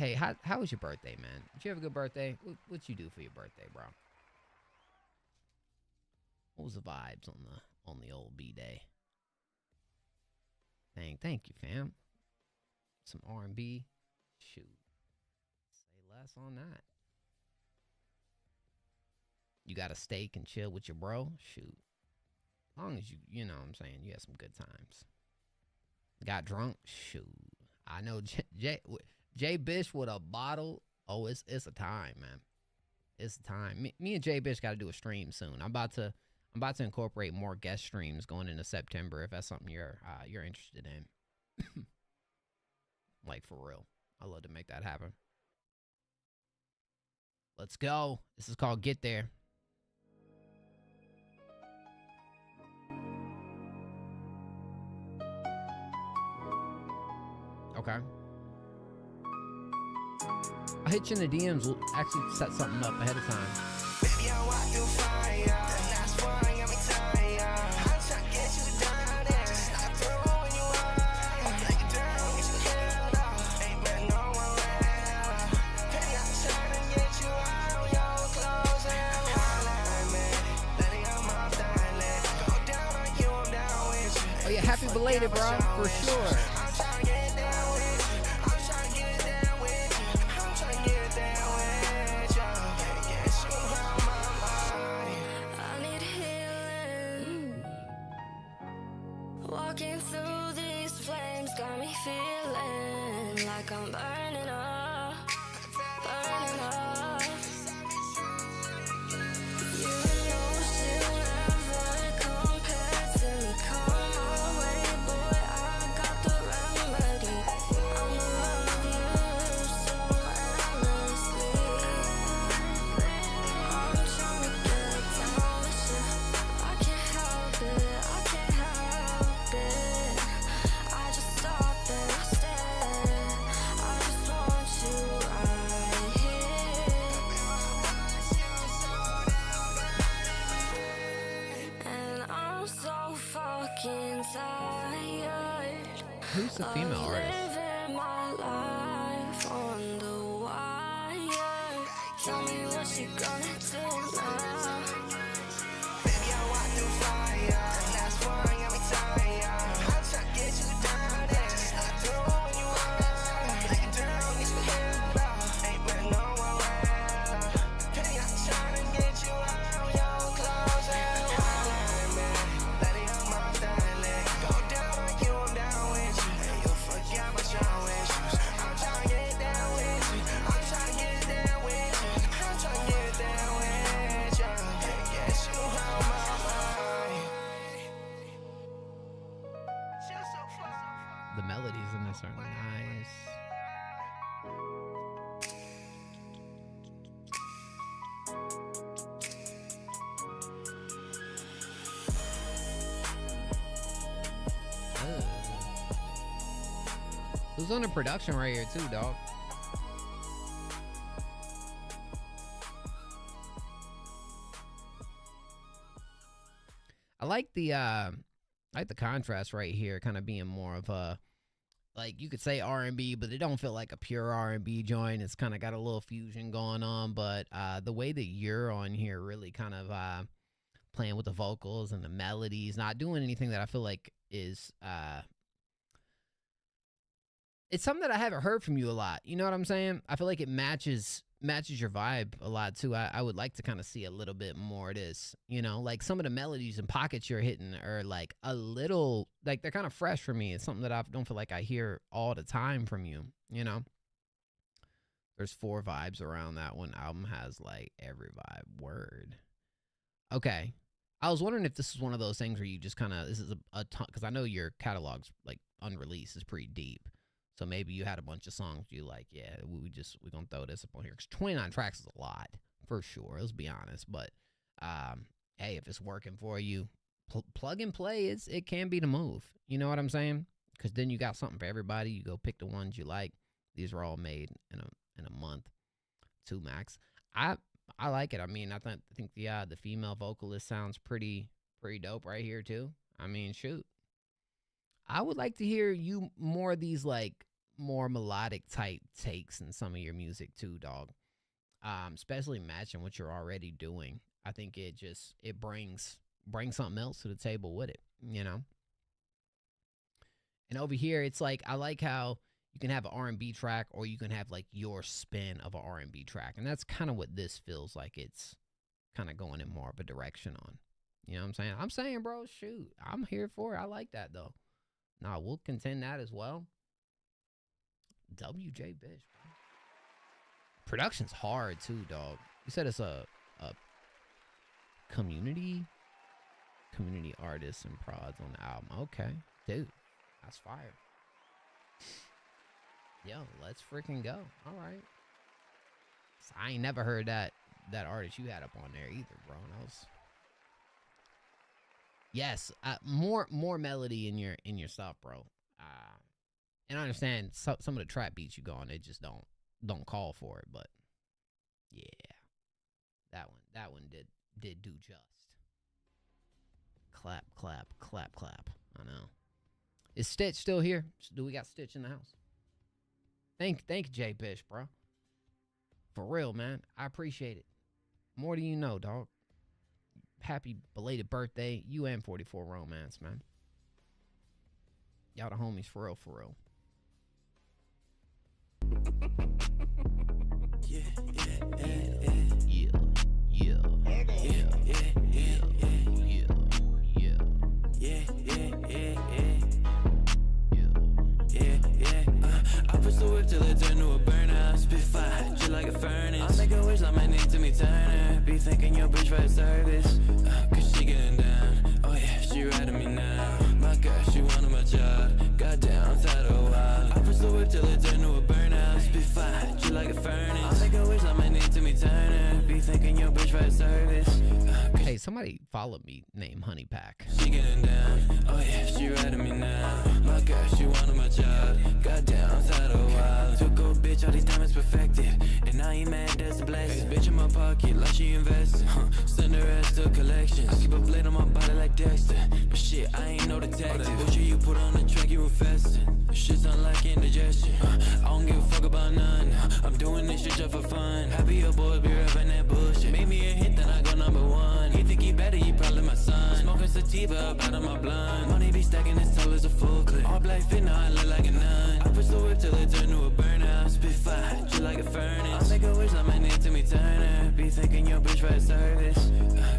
C: Hey, how was your birthday, man? Did you have a good birthday? What'd you do for your birthday, bro? What was the vibes on the old B-Day? Thank you, fam. Some R&B. Shoot. Say less on that. You got a steak and chill with your bro? Shoot. As long as you know what I'm saying, you had some good times. Got drunk? Shoot. I know Jay Bish with a bottle. Oh, it's a time, man. It's a time. Me and Jay Bish got to do a stream soon. I'm about to incorporate more guest streams going into September if that's something you're interested in. Like, for real. I'd love to make that happen. Let's go. This is called Get There. Okay. I'll hit you in the DMs. We'll actually set something up ahead of time.
E: Baby, I walk through fire. That's why I got me tired. I'm trying to get you down there. Just not through when you are. Break it down, get you the hell out. Ain't met no one well. Baby, I'm trying to get you out your clothes and holla at me. Letting out my darling. Go down on you, I'm down with you.
C: Oh yeah, happy belated, bro, for sure.
E: I'm trying to get down with you. I'm trying to get down with you. I'm trying to get down with you. Can't get you out my mind.
I: I need healing. Walking through these flames got me feeling like I'm burning up, burning up. You know still never compared to me. Come my way, boy, I got the remedy. I'ma love you so endlessly. I'm trying to get down with you. I can't help it, I can't help it. I just stop and I stare. I just want you right here. And I'm so fucking tired.
C: Who's the female artist?
I: Living my life on the wire. Tell me what you gonna do now.
E: Baby, I walk through fire. That's why I got me tired. I'm trying to get you down there. Just not through when you are. Break it down, get you the hell out. Ain't met no one well. Baby, I'm trying to get you out your clothes and holla at me. Letting out my darling. Go down on you, I'm down with you. And you forget my your issues. I'm trying to get down with you. I'm trying to get down with you. I'm trying to get down with you. Can't get you out my mind. You're so far.
C: The melodies in this are nice. Ugh. Who's on the production right here too, dog? I like the contrast right here, kind of being more of a, like, you could say R&B, but it don't feel like a pure R&B joint. It's kind of got a little fusion going on, but the way that you're on here really kind of playing with the vocals and the melodies, not doing anything that I feel like is it's something that I haven't heard from you a lot. You know what I'm saying? I feel like it matches your vibe a lot too. I would like to kind of see a little bit more of this, you know, like some of the melodies and pockets you're hitting are like a little, like they're kind of fresh for me. It's something that I don't feel like I hear all the time from you, you know. There's 4 vibes around that one. Album has like every vibe. Word. Okay. I was wondering if this is one of those things where you just kind of, this is a ton, because I know your catalog's like unreleased is pretty deep. So maybe you had a bunch of songs you like, yeah, we're going to throw this up on here. Because 29 tracks is a lot, for sure. Let's be honest. But, hey, if it's working for you, plug and play, it can be the move. You know what I'm saying? Because then you got something for everybody. You go pick the ones you like. These are all made in a month, 2 max. I like it. I mean, I think the female vocalist sounds pretty dope right here, too. I mean, shoot. I would like to hear you more of these, like, more melodic type takes in some of your music too, dog. Especially matching what you're already doing. I think it brings something else to the table with it, you know. And over here, it's like I like how you can have an R&B track, or you can have like your spin of an R&B track, and that's kind of what this feels like. It's kind of going in more of a direction on. You know what I'm saying? I'm saying, bro, shoot, I'm here for it. I like that though. Nah, we'll contend that as well. WJ Bish. Production's hard too, dog. You said it's a community artists and prods on the album. Okay, dude, that's fire. Yo, let's freaking go. All right. So I ain't never heard that artist you had up on there either, bro. That was yes, more melody in your stuff, bro. And I understand some of the trap beats you go on, they just don't call for it, but yeah, that one did do just. Clap, clap, clap, clap. I know. Is Stitch still here? Do we got Stitch in the house? Thank you, Jay Bish, bro. For real, man. I appreciate it. More than you know, dog. Happy belated birthday. You and 44 Romance, man. Y'all the homies for real, for real. Yeah.
R: I push the whip till it turn to a burner. Spit fire, just like a furnace. I'll make a wish like my name to me Turner. Be thinking your bitch for service. Cause she getting down. Oh yeah, she riding me now. My girl, she wanted my job. Goddamn, I'm tired of a while. I push the whip till it turn to a burner. Spit fire, just like a furnace. I'll make a wish like my name to me Turner. Be thinking your bitch for service.
C: Hey, somebody followed me named Honey Pack.
R: She getting down. Oh yeah, she riding me now. My girl, she wanted my job. Goddamn, I'm tired of a while. Took a bitch, all these diamonds perfected. And I ain't mad, that's a blessing. Bitch in my pocket, like she invested. Send her ass to collections. I keep a blade on my body like Dexter. But shit, I ain't no detective. Butcher you put on the track, you infesting. Shit's unlike indigestion. I don't give a fuck about none. I'm doing this shit just for fun. Happy your boys be rapping that bullshit. Make me a hit, then I go #1. He think he better, he probably my son. Smoking sativa up out of my blunt. Money be stacking as tall as a full clip. All black fit, now I look like a nun. I push the whip till it turn to a burnout. Spit fire, just like a furnace. I'll make a wish like my name to me Turner. Be thinking your bitch for service.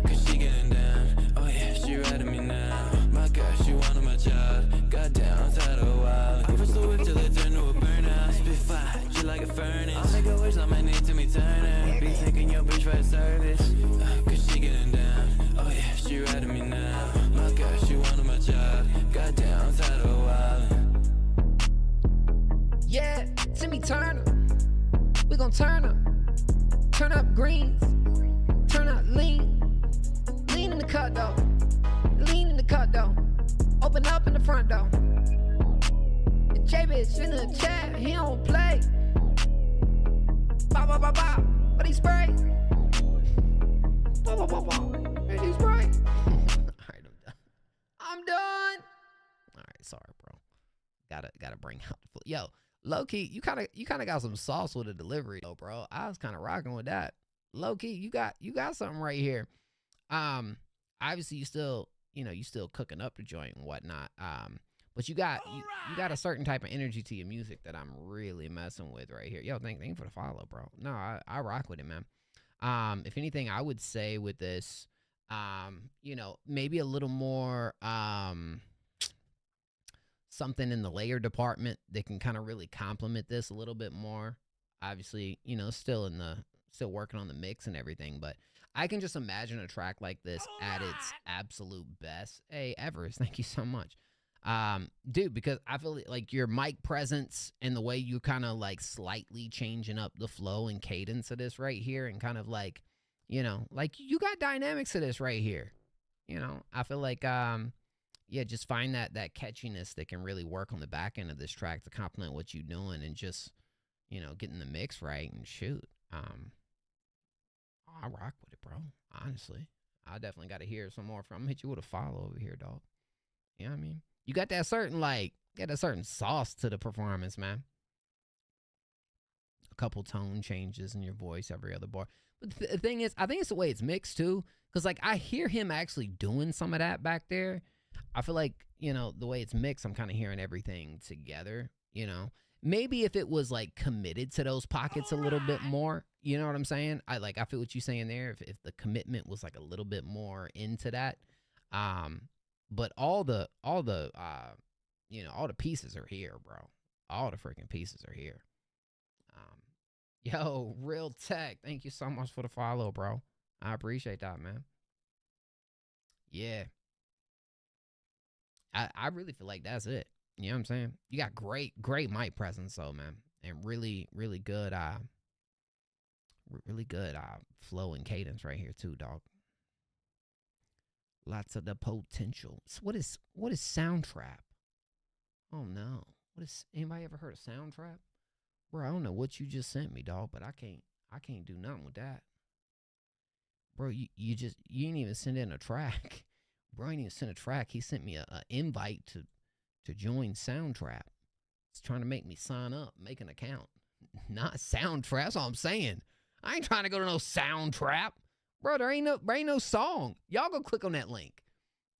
R: Cause she getting down. Oh yeah, she riding me now. My girl, she wanted my job. Goddamn, I'm tired of a while. I push the whip till it turn to a burnout. Spit fire, just like a furnace. I'll make a wish like my name to me Turner. Be thinking your bitch for service. Cause she getting down. Oh yeah, she riding me now. My girl, she wanted my job. Goddamn, I'm tired of a while.
C: Yeah, Timmy Turner. We gon' turn up. Turn up greens. Turn up lean. Lean in the cut though. Lean in the cut though. Open up in the front though. The J-Bitch in the chat, he don't play. Bop, bop, bop, bop. But he spray. Bop, bop, bop, bop. And he spray. Alright, I'm done. I'm done. Alright, sorry, bro. Gotta bring out the flow. Yo, low key, you kind of got some sauce with the delivery though, bro. I was kind of rocking with that. Low key, you got something right here. Obviously you still cooking up the joint and whatnot. But you got a certain type of energy to your music that I'm really messing with right here. Yo, thank you for the follow, bro. No, I rock with it, man. If anything, I would say with this, maybe a little more something in the layer department that can kind of really complement this a little bit more. Obviously, still working on the mix and everything, but I can just imagine a track like this at its absolute best. Hey, Everest, thank you so much. Dude, because I feel like your mic presence and the way you kind of like slightly changing up the flow and cadence of this right here and kind of like, like you got dynamics of this right here. I feel like, just find that catchiness that can really work on the back end of this track to complement what you're doing and just, getting the mix right and shoot. I rock with it, bro. Honestly, I definitely got to hear some more from. I'm gonna hit you with a follow over here, dog. You know what I mean? You got that certain sauce to the performance, man. couple tone changes in your voice every other bar. But the thing is, I think it's the way it's mixed too. Because, like, I hear him actually doing some of that back there. I feel like, you know, the way it's mixed, I'm kind of hearing everything together, you know. Maybe if it was, like, committed to those pockets a little bit more, you know what I'm saying? I feel what you're saying there. If the commitment was, like, a little bit more into that. But all the you know, all the pieces are here, bro. All the freaking pieces are here. Yo, Real Tech, thank you so much for the follow, bro. I appreciate that, man. Yeah. I really feel like that's it. You know what I'm saying? You got great mic presence, though, man. And really good, flow and cadence right here, too, dog. Lots of the potential. So what is Soundtrap? Oh, no. Anybody ever heard of Soundtrap? Bro, I don't know what you just sent me, dog, but I can't do nothing with that. Bro, you didn't even send in a track. Bro, I didn't even send a track. He sent me an invite to join Soundtrap. He's trying to make me sign up, make an account. Not Soundtrap, that's all I'm saying. I ain't trying to go to no Soundtrap. Bro, there ain't no song. Y'all go click on that link.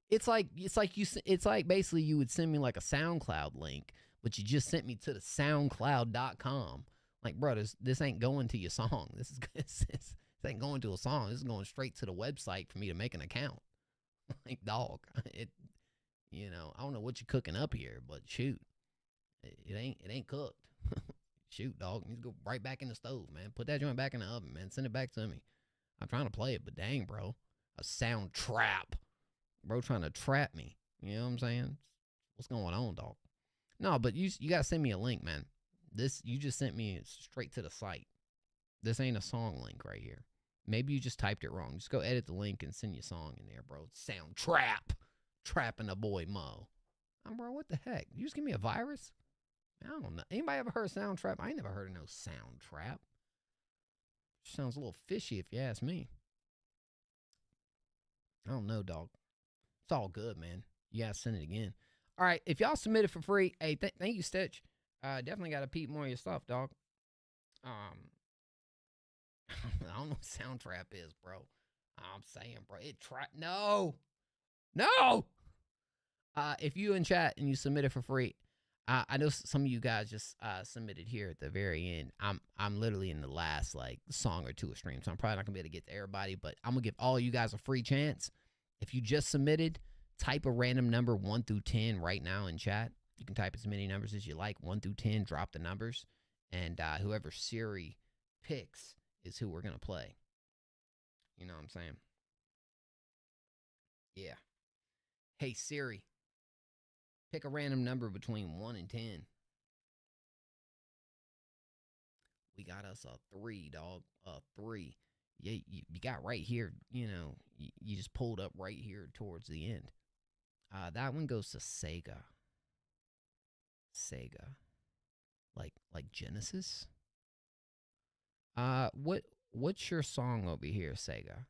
C: It's like basically you would send me like a SoundCloud link, but you just sent me to the soundcloud.com. Like, bro, this ain't going to your song. This ain't going to a song. This is going straight to the website for me to make an account. Like, dog, you know, I don't know what you're cooking up here, but shoot, it ain't cooked. Shoot, dog, you need to go right back in the stove, man. Put that joint back in the oven, man. Send it back to me. I'm trying to play it, but dang, bro, a sound trap, bro, trying to trap me. You know what I'm saying? What's going on, dog? No, but you gotta send me a link, man. You just sent me straight to the site. This ain't a song link right here. Maybe you just typed it wrong. Just go edit the link and send your song in there, bro. Sound trap. Trapping a boy Mo. Bro, what the heck? You just give me a virus? I don't know. Anybody ever heard of Sound Trap? I ain't never heard of no Sound Trap. Sounds a little fishy if you ask me. I don't know, dog. It's all good, man. You gotta send it again. All right, if y'all submit it for free, hey, thank you, Stitch. Definitely gotta peep more of your stuff, dog. I don't know what Soundtrap is, bro. I'm saying, bro, no. If you in chat and you submit it for free, I know some of you guys just submitted here at the very end. I'm literally in the last like song or two of stream, so I'm probably not gonna be able to get to everybody, but I'm gonna give all you guys a free chance. If you just submitted, type a random number 1 through 10 right now in chat. You can type as many numbers as you like, 1 through 10. Drop the numbers, and whoever Siri picks is who we're gonna play. You know what I'm saying? Yeah. Hey Siri, pick a random number between 1 and 10. We got us a 3, dog. A 3. Yeah, you got right here. You know, you just pulled up right here towards the end. That one goes to Sega. Sega. Like Genesis? What's your song over here, Sega?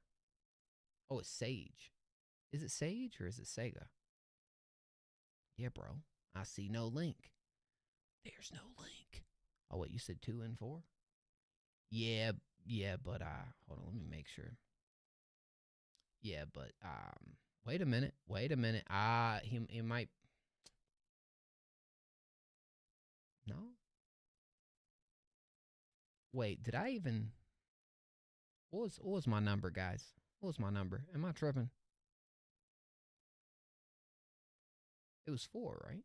C: Oh, it's Sage. Is it Sage or is it Sega? Yeah, bro. I see no link. There's no link. Oh, wait, you said 2 and 4? Yeah, but hold on, let me make sure. Yeah, but wait a minute. He might. No. Wait, did I even? What was my number, guys? What was my number? Am I tripping? It was 4, right?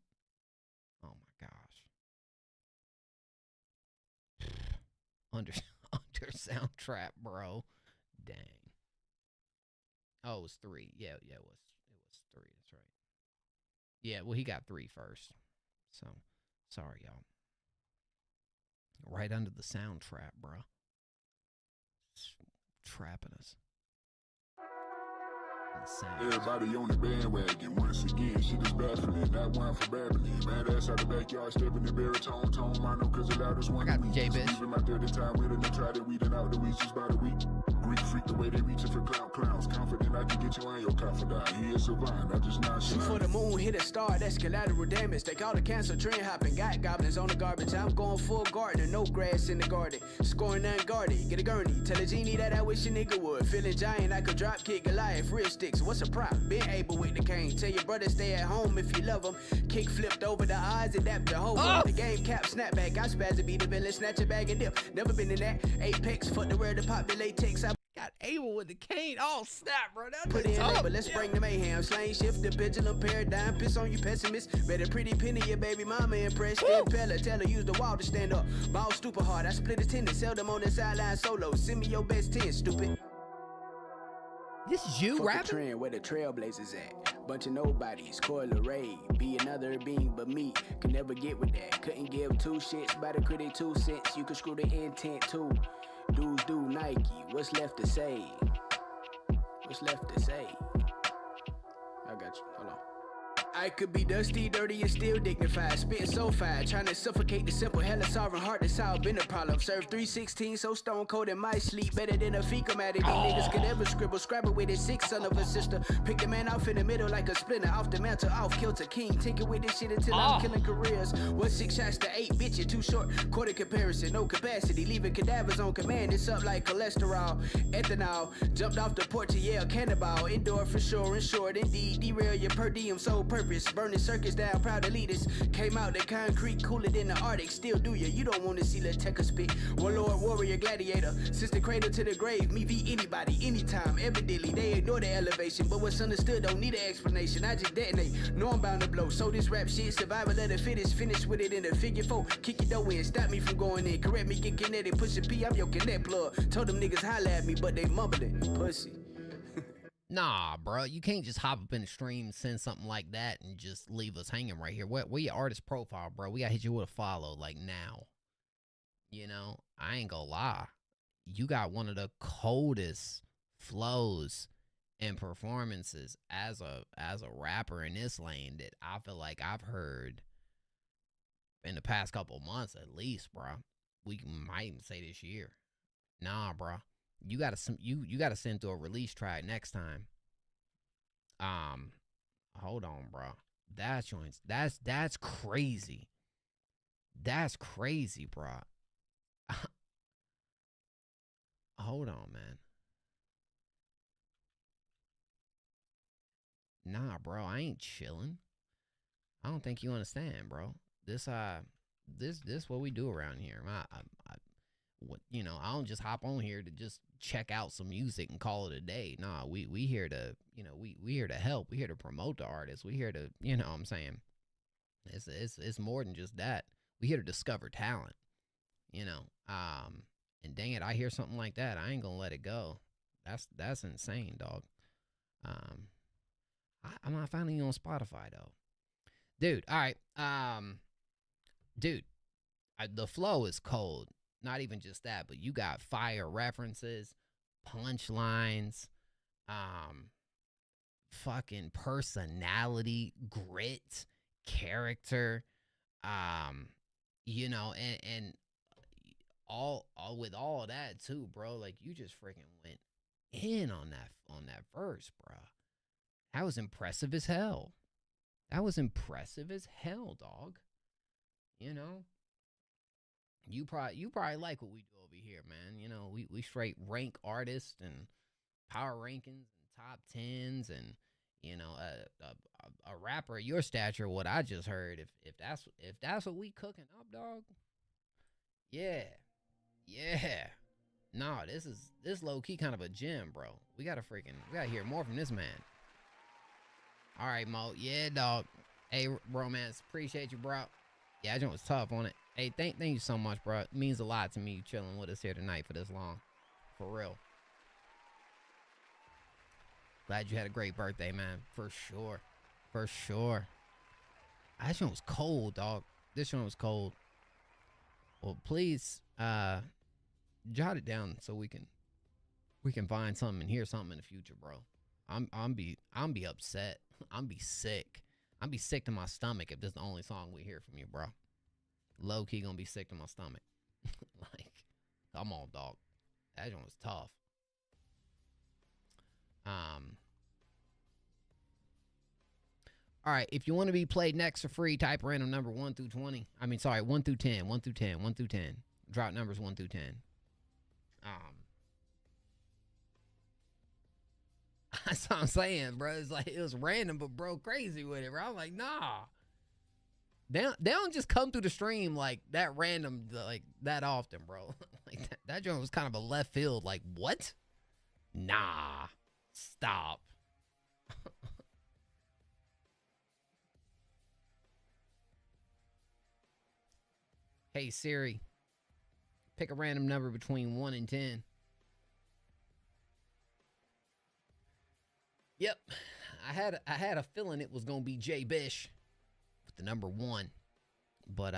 C: Oh my gosh. Under Soundtrap, bro. Dang. Oh, it was 3. Yeah, it was 3. That's right. Yeah, well, he got 3 first. So, sorry, y'all. Right under the Soundtrap, bro. Trapping us.
T: Everybody on the bandwagon once again. Shit is baffling. That one for Babylon. Mad ass out the backyard, stepping in baritone tone. Mono, cause the loudest one.
C: I got the J-Bitch.
T: Even my 30 time with it, and tried it, weeding out the weeds just by the week. Greek freak the way way they reaching for clowns. Confident I can get you and your confidant. He is savant, I just not
U: Shoot for the moon, hit a star, that's collateral damage. They call the cancer trend hopping. Got goblins on the garbage. I'm going full gardener, no grass in the garden. Scoring unguarded, get a gurney. Tell a genie that I wish a nigga would. Feeling giant, I could drop kick Goliath. Real sticks, what's a prop? Been able with the cane. Tell your brother stay at home if you love him. Kick flipped over the eyes, adapt the whole world. The game cap, snapback. I spaz to be the villain, snatch a bag and dip. Never been in that. Apex, fuck the word to pop the latex. I
C: got able with the cane. Oh, snap, bro. That's
U: put in labor, let's bring the mayhem. Slang shift the pendulum paradigm. Piss on you pessimist. Bet a pretty penny your baby mama impressed. Impeller, tell her use the wall to stand up. Ball stupid hard. I split a tennis. Sell them on the sideline solo. Send me your best 10, stupid.
C: This is you rapping?
U: The trend where the trailblazers at. Bunch of nobodies, coil array. Be another being but me. Can never get with that. Couldn't give two shits about a critic 2 cents. You can screw the intent too. Dudes do Nike. What's left to say? What's left to say? I got you. Hold on. I could be dusty, dirty, and still dignified. Spitting so fast, trying to suffocate the simple. Hella sovereign heart that's how been a problem. Serve 316, so stone cold in my sleep. Better than a fecal matter. These niggas could ever scribble, scrabble with his 6 son of a sister. Pick the man off in the middle like a splinter. Off the mantle, off kilter king. Tinker with this shit until I'm killing careers. What 6 shots to 8, bitch, you're too short. Quarter comparison, no capacity. Leaving cadavers on command. It's up like cholesterol. Ethanol, jumped off the porch to yell cannibal. Indoor for sure, and short indeed. Derail your per diem, sole purpose. Burning circuits down, proud to lead us. Came out the concrete, cooler than the Arctic. Still do ya, you don't want to see the Tecker spit. Warlord, warrior, gladiator. Since the cradle to the grave, me v anybody, anytime, evidently. They ignore the elevation, but what's understood don't need an explanation. I just detonate, know I'm bound to blow. So this rap shit, survival of the fittest. Finish with it in a figure 4. Kick your dough in, stop me from going in. Correct me, get kinetic, push a P, I'm your connect plug. Told them niggas holla at me, but they mumbling. Pussy.
C: Nah, bro, you can't just hop up in the stream, send something like that, and just leave us hanging right here. What your artist profile, bro? We gotta hit you with a follow, like now. You know, I ain't gonna lie. You got one of the coldest flows and performances as a rapper in this lane that I feel like I've heard in the past couple months at least, bro. We might even say this year. Nah, bro. You gotta send through a release track next time. Hold on, bro. That's crazy. That's crazy, bro. Hold on, man. Nah, bro, I ain't chilling. I don't think you understand, bro. This what we do around here. You know, I don't just hop on here to just check out some music and call it a day. Nah, we here to, you know, we here to help. We here to promote the artists. We here to, you know what I'm saying? It's more than just that. We here to discover talent, you know. And dang it, I hear something like that, I ain't gonna let it go. That's insane, dog. I'm not finding you on Spotify though. Dude, all right. Dude, the flow is cold. Not even just that, but you got fire references, punchlines, fucking personality, grit, character, you know, and all with all that too, bro. Like you just freaking went in on that verse, bro. That was impressive as hell. That was impressive as hell, dog. You know? You probably like what we do over here, man. You know, we straight rank artists and power rankings and top 10s and, you know, a rapper of your stature, what I just heard, if that's what we cooking up, dog. Yeah. Nah, this low key kind of a gem, bro. We gotta hear more from this man. All right, Mo. Yeah, dog. Hey, Romance, appreciate you, bro. Yeah, that joint was tough on it. Hey, thank you so much, bro. It means a lot to me you chilling with us here tonight for this long. For real. Glad you had a great birthday, man. For sure. For sure. This one was cold, dog. This one was cold. Well, please jot it down so we can find something and hear something in the future, bro. I'm be upset. I'm be sick. I'm be sick to my stomach if this is the only song we hear from you, bro. Low key gonna be sick to my stomach. Like, come on, dog. That one was tough. All right, if you want to be played next for free, type random number 1 through 20. I mean, sorry, 1 through 10, 1 through 10, 1 through 10. Drop numbers 1 through 10. That's what I'm saying, bro. It's like, it was random, but bro, crazy with it, bro. I'm like, nah. They don't just come through the stream like that random, like that often, bro. Like that joint was kind of a left field. Like, what? Nah. Stop. Hey Siri, pick a random number between 1 and 10. Yep, I had a feeling it was gonna be Jay Bish with the number 1, but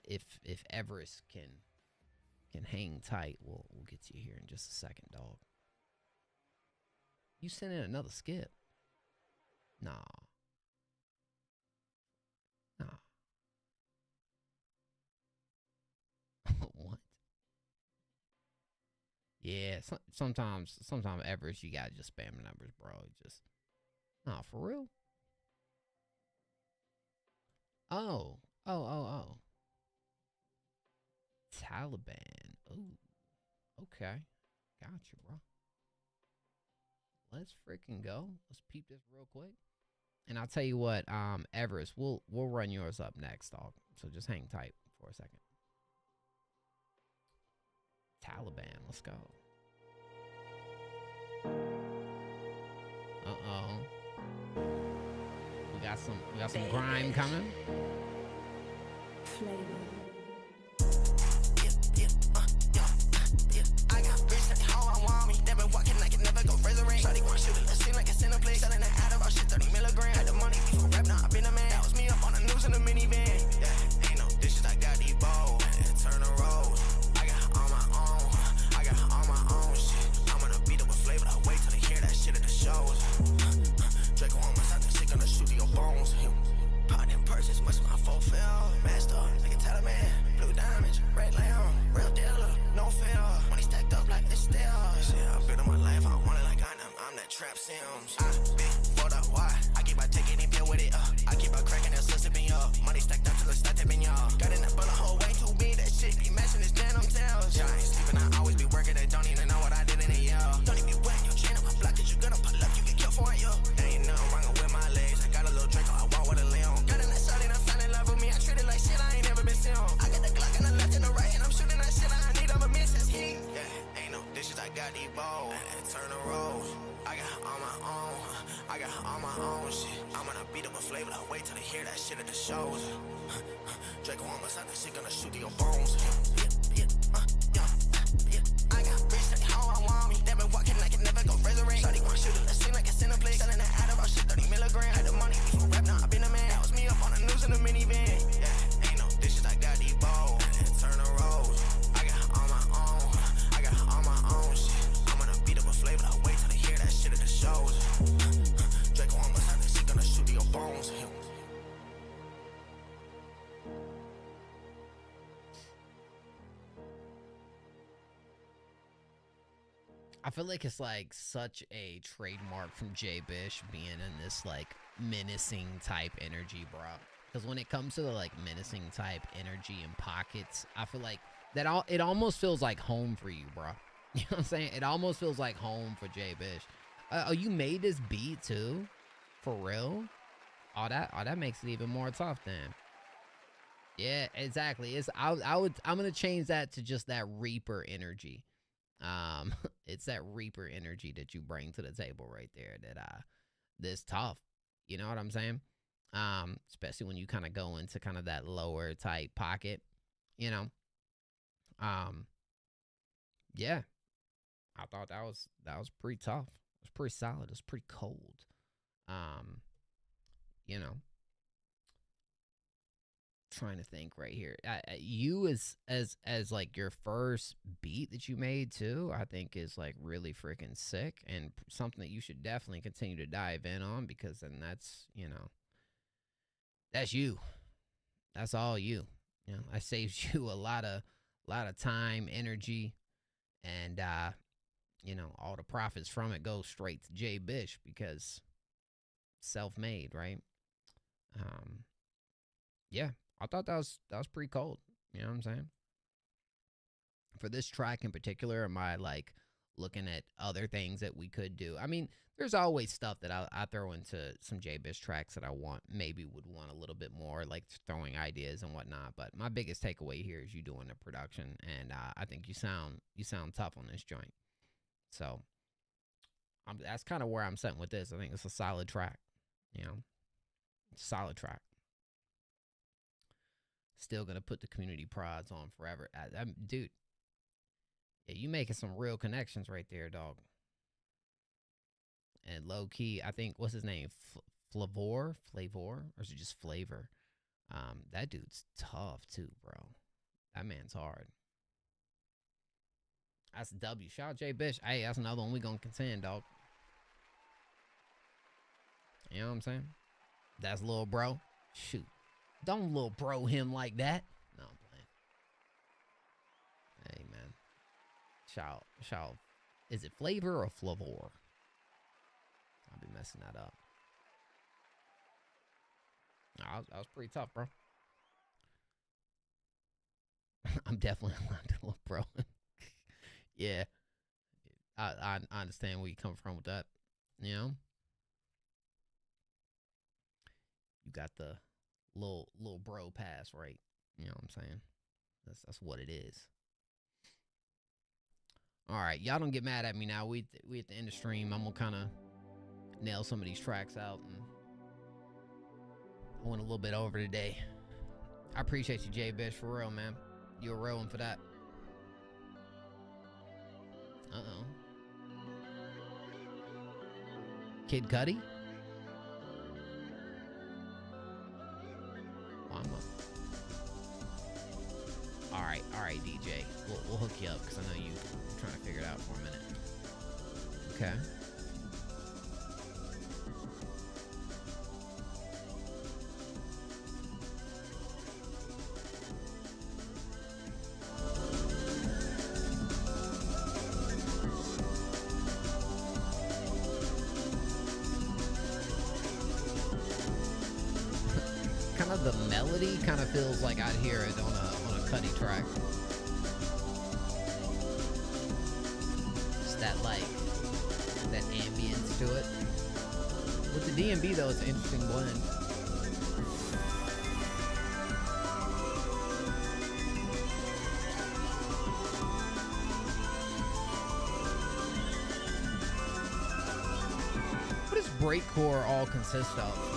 C: if Everest can hang tight, we'll get to you here in just a second, dog. You sent in another skip? Nah. What? Yeah, sometimes Everest, you gotta just spam the numbers, bro. Just, nah, for real. Oh. Taliban. Ooh. Okay. Gotcha, bro. Let's freaking go. Let's peep this real quick. And I'll tell you what, Everest, we'll run yours up next, dog. So just hang tight for a second. Taliban, let's go. We got some grime coming.
E: I got bitch that how I want me. They been walking like it never go razor ring. Shawty want shoot it, let's seem like it's in a place. Selling that out of our shit, 30 milligrams. Had the money before rap, now I been a man. That was me up on the news in the minivan. Yeah, ain't no dishes, I got these bowls. Turn the road. I got all my own. I got all my own shit. I'm gonna beat up with flavor. I wait till they hear that shit at the shows. Draco on my side, that shit gonna shoot to your bones. Pot in purses, much my fulfill. Master, like a Taliban. Blue diamonds, red lamb. Real dealer, no fail. Money stacked up like it's still. Shit, I've been on my life, I want it like I know. I'm that trap Sims. I been for the why. I keep on taking it pill with it up. I keep on cracking that slipping up. Money stacked up till it start tipping y'all. Got in that bullet hole way too big. That shit be matching his denim tails. Yeah, I ain't sleeping, I always be working. They don't even know what I did in a year. Don't even wearing your chain up my block. Cause you gonna pull up, you get killed for it, yo. There ain't nothing wrong with my legs. I got a little Draco, I walk with a limb. Got in that shawty, I fell in love with me. I treat it like shit, I ain't never been seen. I got the Glock on the left and the right, and I'm shooting that shit. I need I'm a miss, that's heat. Yeah, ain't no dishes, I got these bowls. Turn the road. I got all my own. I got all my own shit. I'm gonna beat up a flavor. I wait till they hear that shit at the shows. Draco on my side, that shit gonna shoot to your bones. I got bitch that how I want me. They been walking like it never go razor ring. Shawty want shoot it, let's seem like it's in a place. Selling that out of our shit, 30 milligrams. Had the money before rap, now I been a man. That was me up on the news in the minivan. Yeah, ain't no dishes, I got these bowls. Turn the road. I got all my own. I got all my own shit. I'm gonna beat up a flavor. I wait till they hear that shit at the shows. Draco on my side, that shit gonna shoot to your bones.
C: I feel like it's like such a trademark from Jay Bish being in this like menacing type energy, bro. Because when it comes to the like menacing type energy and pockets, I feel like that it almost feels like home for you, bro. You know what I'm saying? It almost feels like home for Jay Bish. Oh, you made this beat too? For real? Oh, that makes it even more tough then. Yeah, exactly. I'm gonna change that to just that Reaper energy. It's that Reaper energy that you bring to the table right there that's tough. You know what I'm saying? Especially when you kind of go into kind of that lower type pocket, you know? Yeah. I thought that was pretty tough. It was pretty solid. It was pretty cold. You know, trying to think right here. You as like your first beat that you made too, I think is like really freaking sick and something that you should definitely continue to dive in on, because then that's, you know, that's you. That's all you. You know, I saved you a lot of time, energy, and you know, all the profits from it go straight to Jay Bish because self-made, right? Yeah, I thought that was pretty cold. You know what I'm saying? For this track in particular, am I like looking at other things that we could do? I mean, there's always stuff that I throw into some J-Bish tracks that I maybe would want a little bit more, like throwing ideas and whatnot. But my biggest takeaway here is you doing the production, and I think you sound tough on this joint. So that's kind of where I'm sitting with this. I think it's a solid track. You know, solid track. Still gonna put the community prods on forever, dude. Yeah, you making some real connections right there, dog. And low key, I think, what's his name? Flavor, or is it just Flavor? That dude's tough too, bro. That man's hard. That's a W. Shout out J Bish. Hey, that's another one we gonna contend, dog. You know what I'm saying? That's little bro. Shoot, don't little bro him like that. No, I'm playing. Hey, man. Shout. Is it Flavor or Flavor? I'll be messing that up. No, that was pretty tough, bro. I'm definitely allowed to little bro. Yeah. I understand where you come from with that. You know? You got the little bro pass, right? You know what I'm saying? That's what it is. All right, y'all don't get mad at me now. We at the end of stream. I'm gonna kind of nail some of these tracks out, and I went a little bit over today. I appreciate you, J Bish, for real, man. You're rolling for that. Uh-oh. Kid Cudi? All right, DJ. We'll hook you up because I know you're trying to figure it out for a minute. Okay. Kind of the melody kind of feels like I'd hear it on a Cudi track. It's that ambience to it. With the D&B though, it's an interesting blend. What does breakcore all consist of?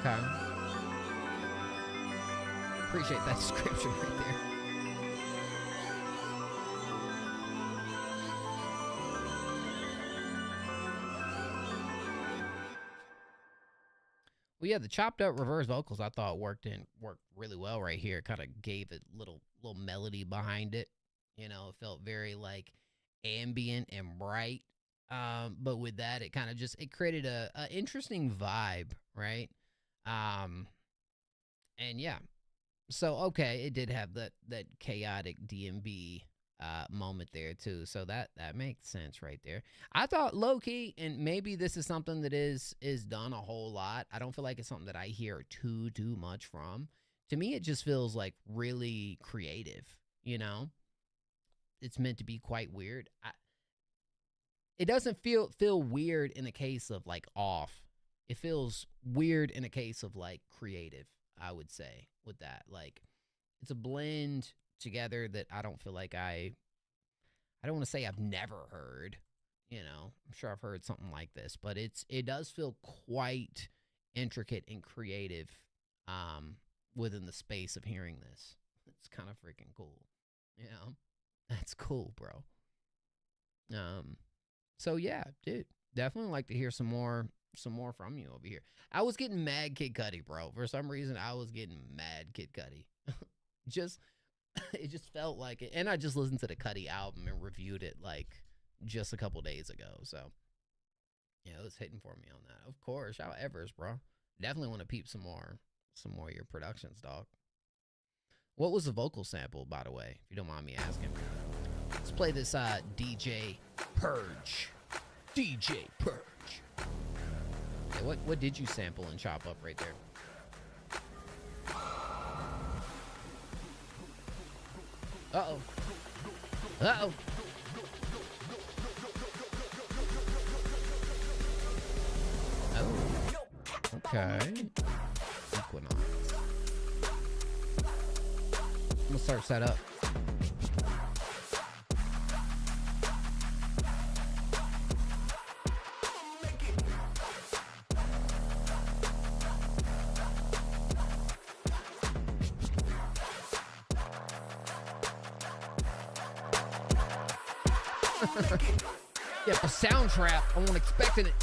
C: Okay. Appreciate that description right there. Well, yeah, the chopped up reverse vocals I thought worked really well right here. Kind of gave it little melody behind it. You know, it felt very like ambient and bright. But with that, it kind of it created a interesting vibe, right? And yeah, so okay, it did have that chaotic DMB moment there too. So that makes sense right there. I thought low key, and maybe this is something that is done a whole lot. I don't feel like it's something that I hear too much from. To me, it just feels like really creative. You know, it's meant to be quite weird. It doesn't feel weird in the case of like off. It feels weird in a case of like creative, I would say, with that. Like, it's a blend together that I don't feel like I don't want to say I've never heard. You know, I'm sure I've heard something like this, but it does feel quite intricate and creative within the space of hearing this. It's kind of freaking cool, you know? That's cool, bro. So yeah, dude, definitely like to hear some more from you over here. I was getting mad Kid Cudi, bro. For some reason, I was getting mad Kid Cudi. It just felt like it. And I just listened to the Cudi album and reviewed it like just a couple days ago. So yeah, it was hitting for me on that. Of course, however, bro. Definitely want to peep some more of your productions, dog. What was the vocal sample, by the way, if you don't mind me asking? Let's play this DJ Purge. DJ Purge. Okay, what did you sample and chop up right there? Uh-oh. Uh-oh. Oh. Okay. Equinox. I'm gonna start set up. Yeah, the sound trap. I wasn't expecting it.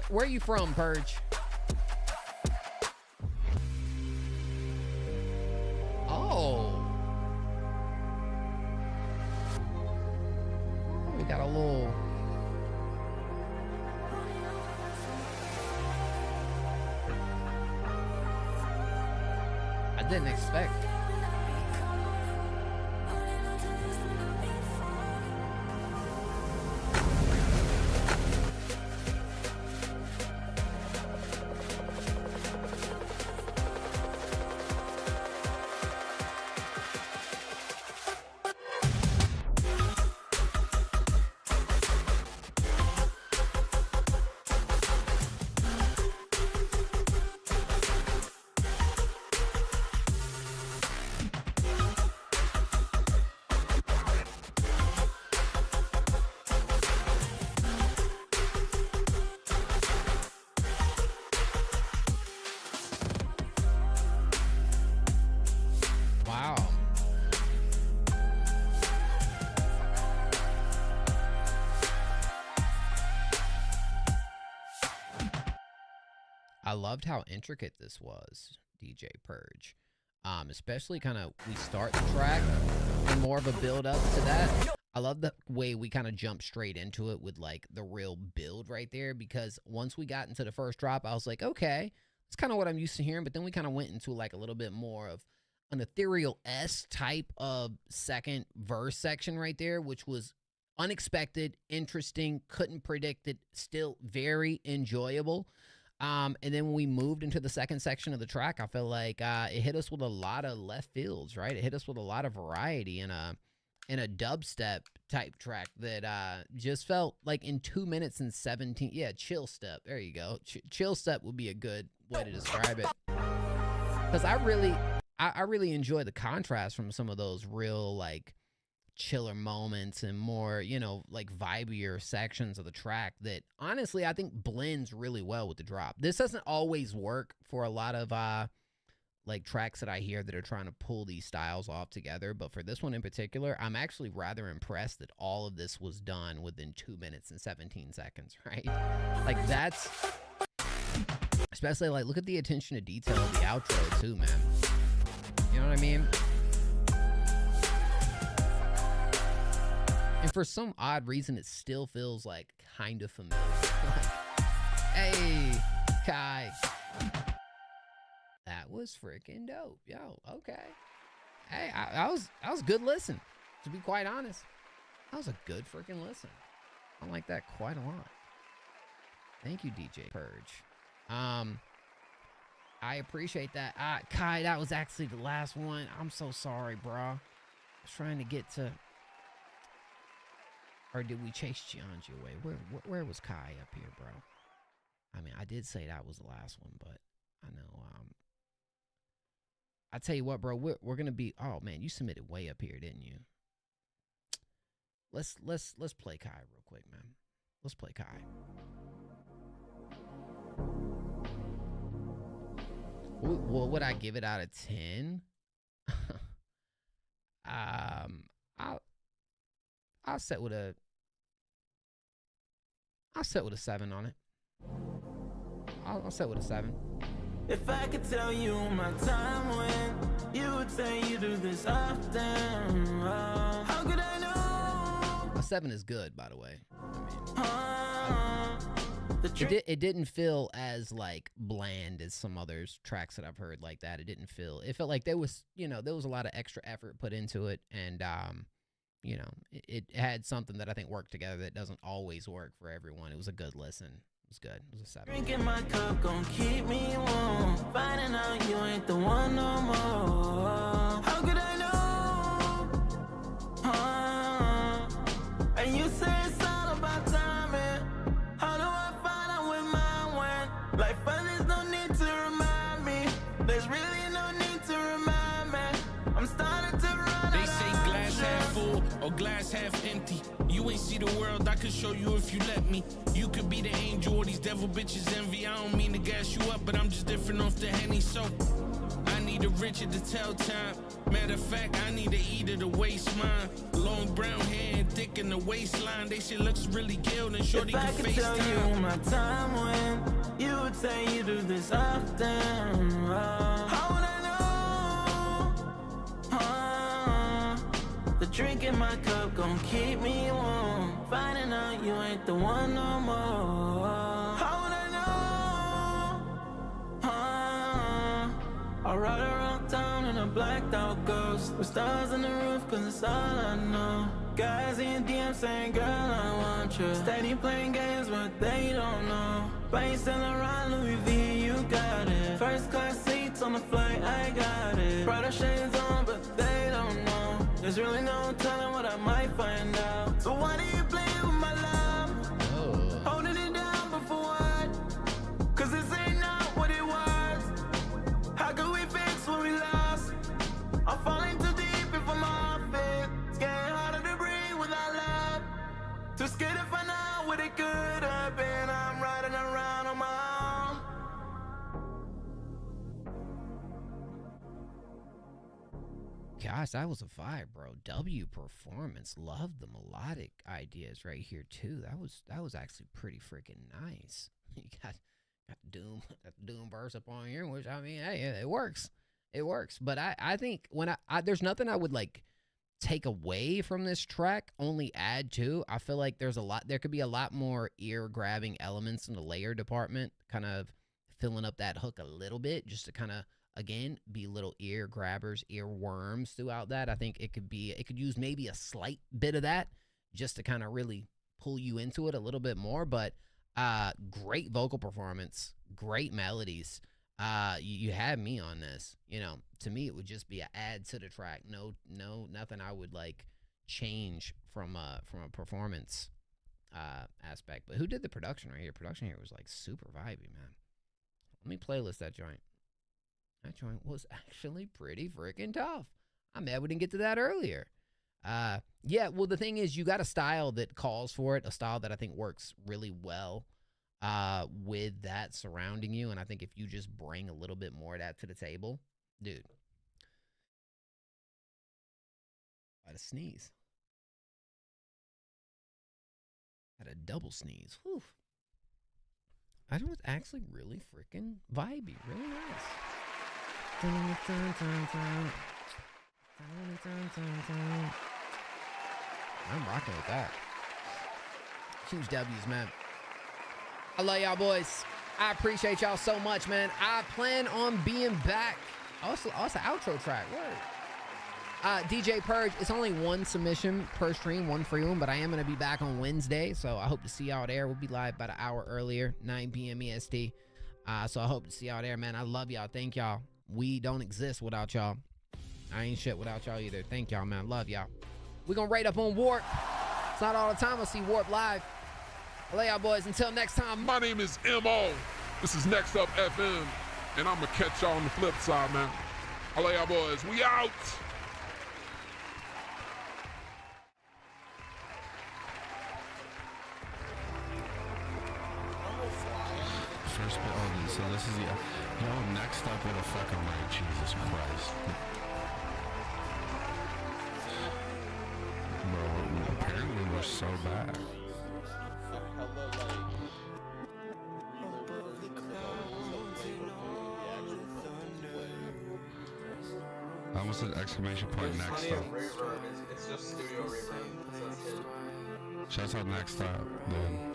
C: Where are you from, Purge? Oh. We got a little... I didn't expect. I loved how intricate this was, DJ Purge. Especially kind of we start the track and more of a build up to that. I love the way we kind of jump straight into it with like the real build right there, because once we got into the first drop, I was like, okay, it's kind of what I'm used to hearing. But then we kind of went into like a little bit more of an ethereal-esque type of second verse section right there, which was unexpected, interesting, couldn't predict it, still very enjoyable. And then when we moved into the second section of the track, I feel like it hit us with a lot of left fields, right? It hit us with a lot of variety in a dubstep type track that just felt like in 2 minutes and 17. Yeah, chill step. There you go. Chill step would be a good way to describe it. Because I really enjoy the contrast from some of those real like chiller moments and more, you know, like vibier sections of the track that honestly I think blends really well with the drop. This doesn't always work for a lot of like tracks that I hear that are trying to pull these styles off together, but for this one in particular, I'm actually rather impressed that all of this was done within 2 minutes and 17 seconds, right? Like that's, especially like look at the attention to detail of the outro too, man. You know what I mean? And for some odd reason, it still feels like kind of familiar. Hey, Kai. That was freaking dope. Yo, okay. Hey, I was good listen. To be quite honest, that was a good freaking listen. I like that quite a lot. Thank you, DJ Purge. I appreciate that. Kai, that was actually the last one. I'm so sorry, bro. I was trying to get to... Or did we chase Gianji away? Where was Kai up here, bro? I mean, I did say that was the last one, but I know. I tell you what, bro, we're gonna be. Oh man, you submitted way up here, didn't you? Let's play Kai real quick, man. Let's play Kai. What would I give it out of 10? I'll set with a 7 on it. I'll set with a 7.
R: If I could tell you my time when you would say you do this often, how could I know?
C: A 7 is good, by the way. It didn't feel as like bland as some others tracks that I've heard like that. It didn't feel. It felt like there was a lot of extra effort put into it, and it had something that I think worked together that doesn't always work for everyone. It was a good listen. It was good. It was a 7.
R: Drinking my cup gon' keep me warm. Finding out you ain't the one no more. How could I know? And you say it's all about timing. How do I find out when mine went? Like fun, there's no need to remind me. There's really no need to remind me. I'm starting to run.
A: They say glass half full or glass half empty. You ain't see the world, I could show you if you let me. You could be the angel or these devil bitches envy. I don't mean to gas you up, but I'm just different off the Henny. So I need a Richard to tell time. Matter of fact, I need to eat it to waste mine. Long brown hair and thick in the waistline. They shit looks really gilled and shorty can FaceTime.
R: If I could tell you my time when you would say you do this often, how would I know? The drink in my cup gon' keep me warm. Finding out you ain't the one no more. How would I know? I ride around town in a blacked out ghost with stars on the roof, cause it's all I know. Guys in DM saying, girl, I want you. Steady playing games, but they don't know. Planes still around Louis V, you got it. First class seats on the flight, I got it. Brighter shades on, but they don't know. There's really no telling what I might find out. So why do you play with my love? Holding it down, but for what? Cause this ain't not what it was. How could we fix what we lost? I'm falling too deep if I'm off it. It's getting harder to breathe without love. Too scared to find out what it could have been. I'm riding around on my own.
C: Gosh, that was a vibe, bro. W performance. Loved the melodic ideas right here too. That was actually pretty freaking nice. You got Doom verse up on here, which I mean, hey, it works. It works. But I think when I there's nothing I would like take away from this track, only add to. I feel like there could be a lot more ear grabbing elements in the layer department, kind of filling up that hook a little bit, just to kind of, again, be little ear grabbers, ear worms throughout that. I think it could use maybe a slight bit of that just to kind of really pull you into it a little bit more. But great vocal performance, great melodies. You had me on this. To me, it would just be an add to the track. No, nothing I would like change from a performance aspect. But who did the production right here? Production here was like super vibey, man. Let me playlist that joint. That joint was actually pretty freaking tough. I'm mad we didn't get to that earlier. Yeah, well, the thing is, you got a style that calls for it, a style that I think works really well with that surrounding you. And I think if you just bring a little bit more of that to the table, dude. I had a sneeze. I had a double sneeze. Whew. That was actually really freaking vibey, really nice. I'm rocking with that. Huge W's, man. I love y'all, boys. I appreciate y'all so much, man. I plan on being back. Also outro track. Word. DJ Purge, it's only one submission per stream, one free one, but I am going to be back on Wednesday, so I hope to see y'all there. We'll be live about an hour earlier, 9 p.m. EST. So I hope to see y'all there, man. I love y'all. Thank y'all. We don't exist without y'all. I ain't shit without y'all either. Thank y'all, man. Love y'all. We're going to rate up on Warp. It's not all the time I'll see Warp live. I love y'all, boys. Until next time.
B: My name is M.O. This is Next Up FM, and I'm going to catch y'all on the flip side, man. I love y'all, boys. We out.
V: First bit, so this is the
D: Yo, next up with a fucking right, Jesus Christ. Bro, apparently we're so bad. I almost said exclamation point next up.
V: It's just studio reverb. So it's hidden.
D: Shouts out next up, dude.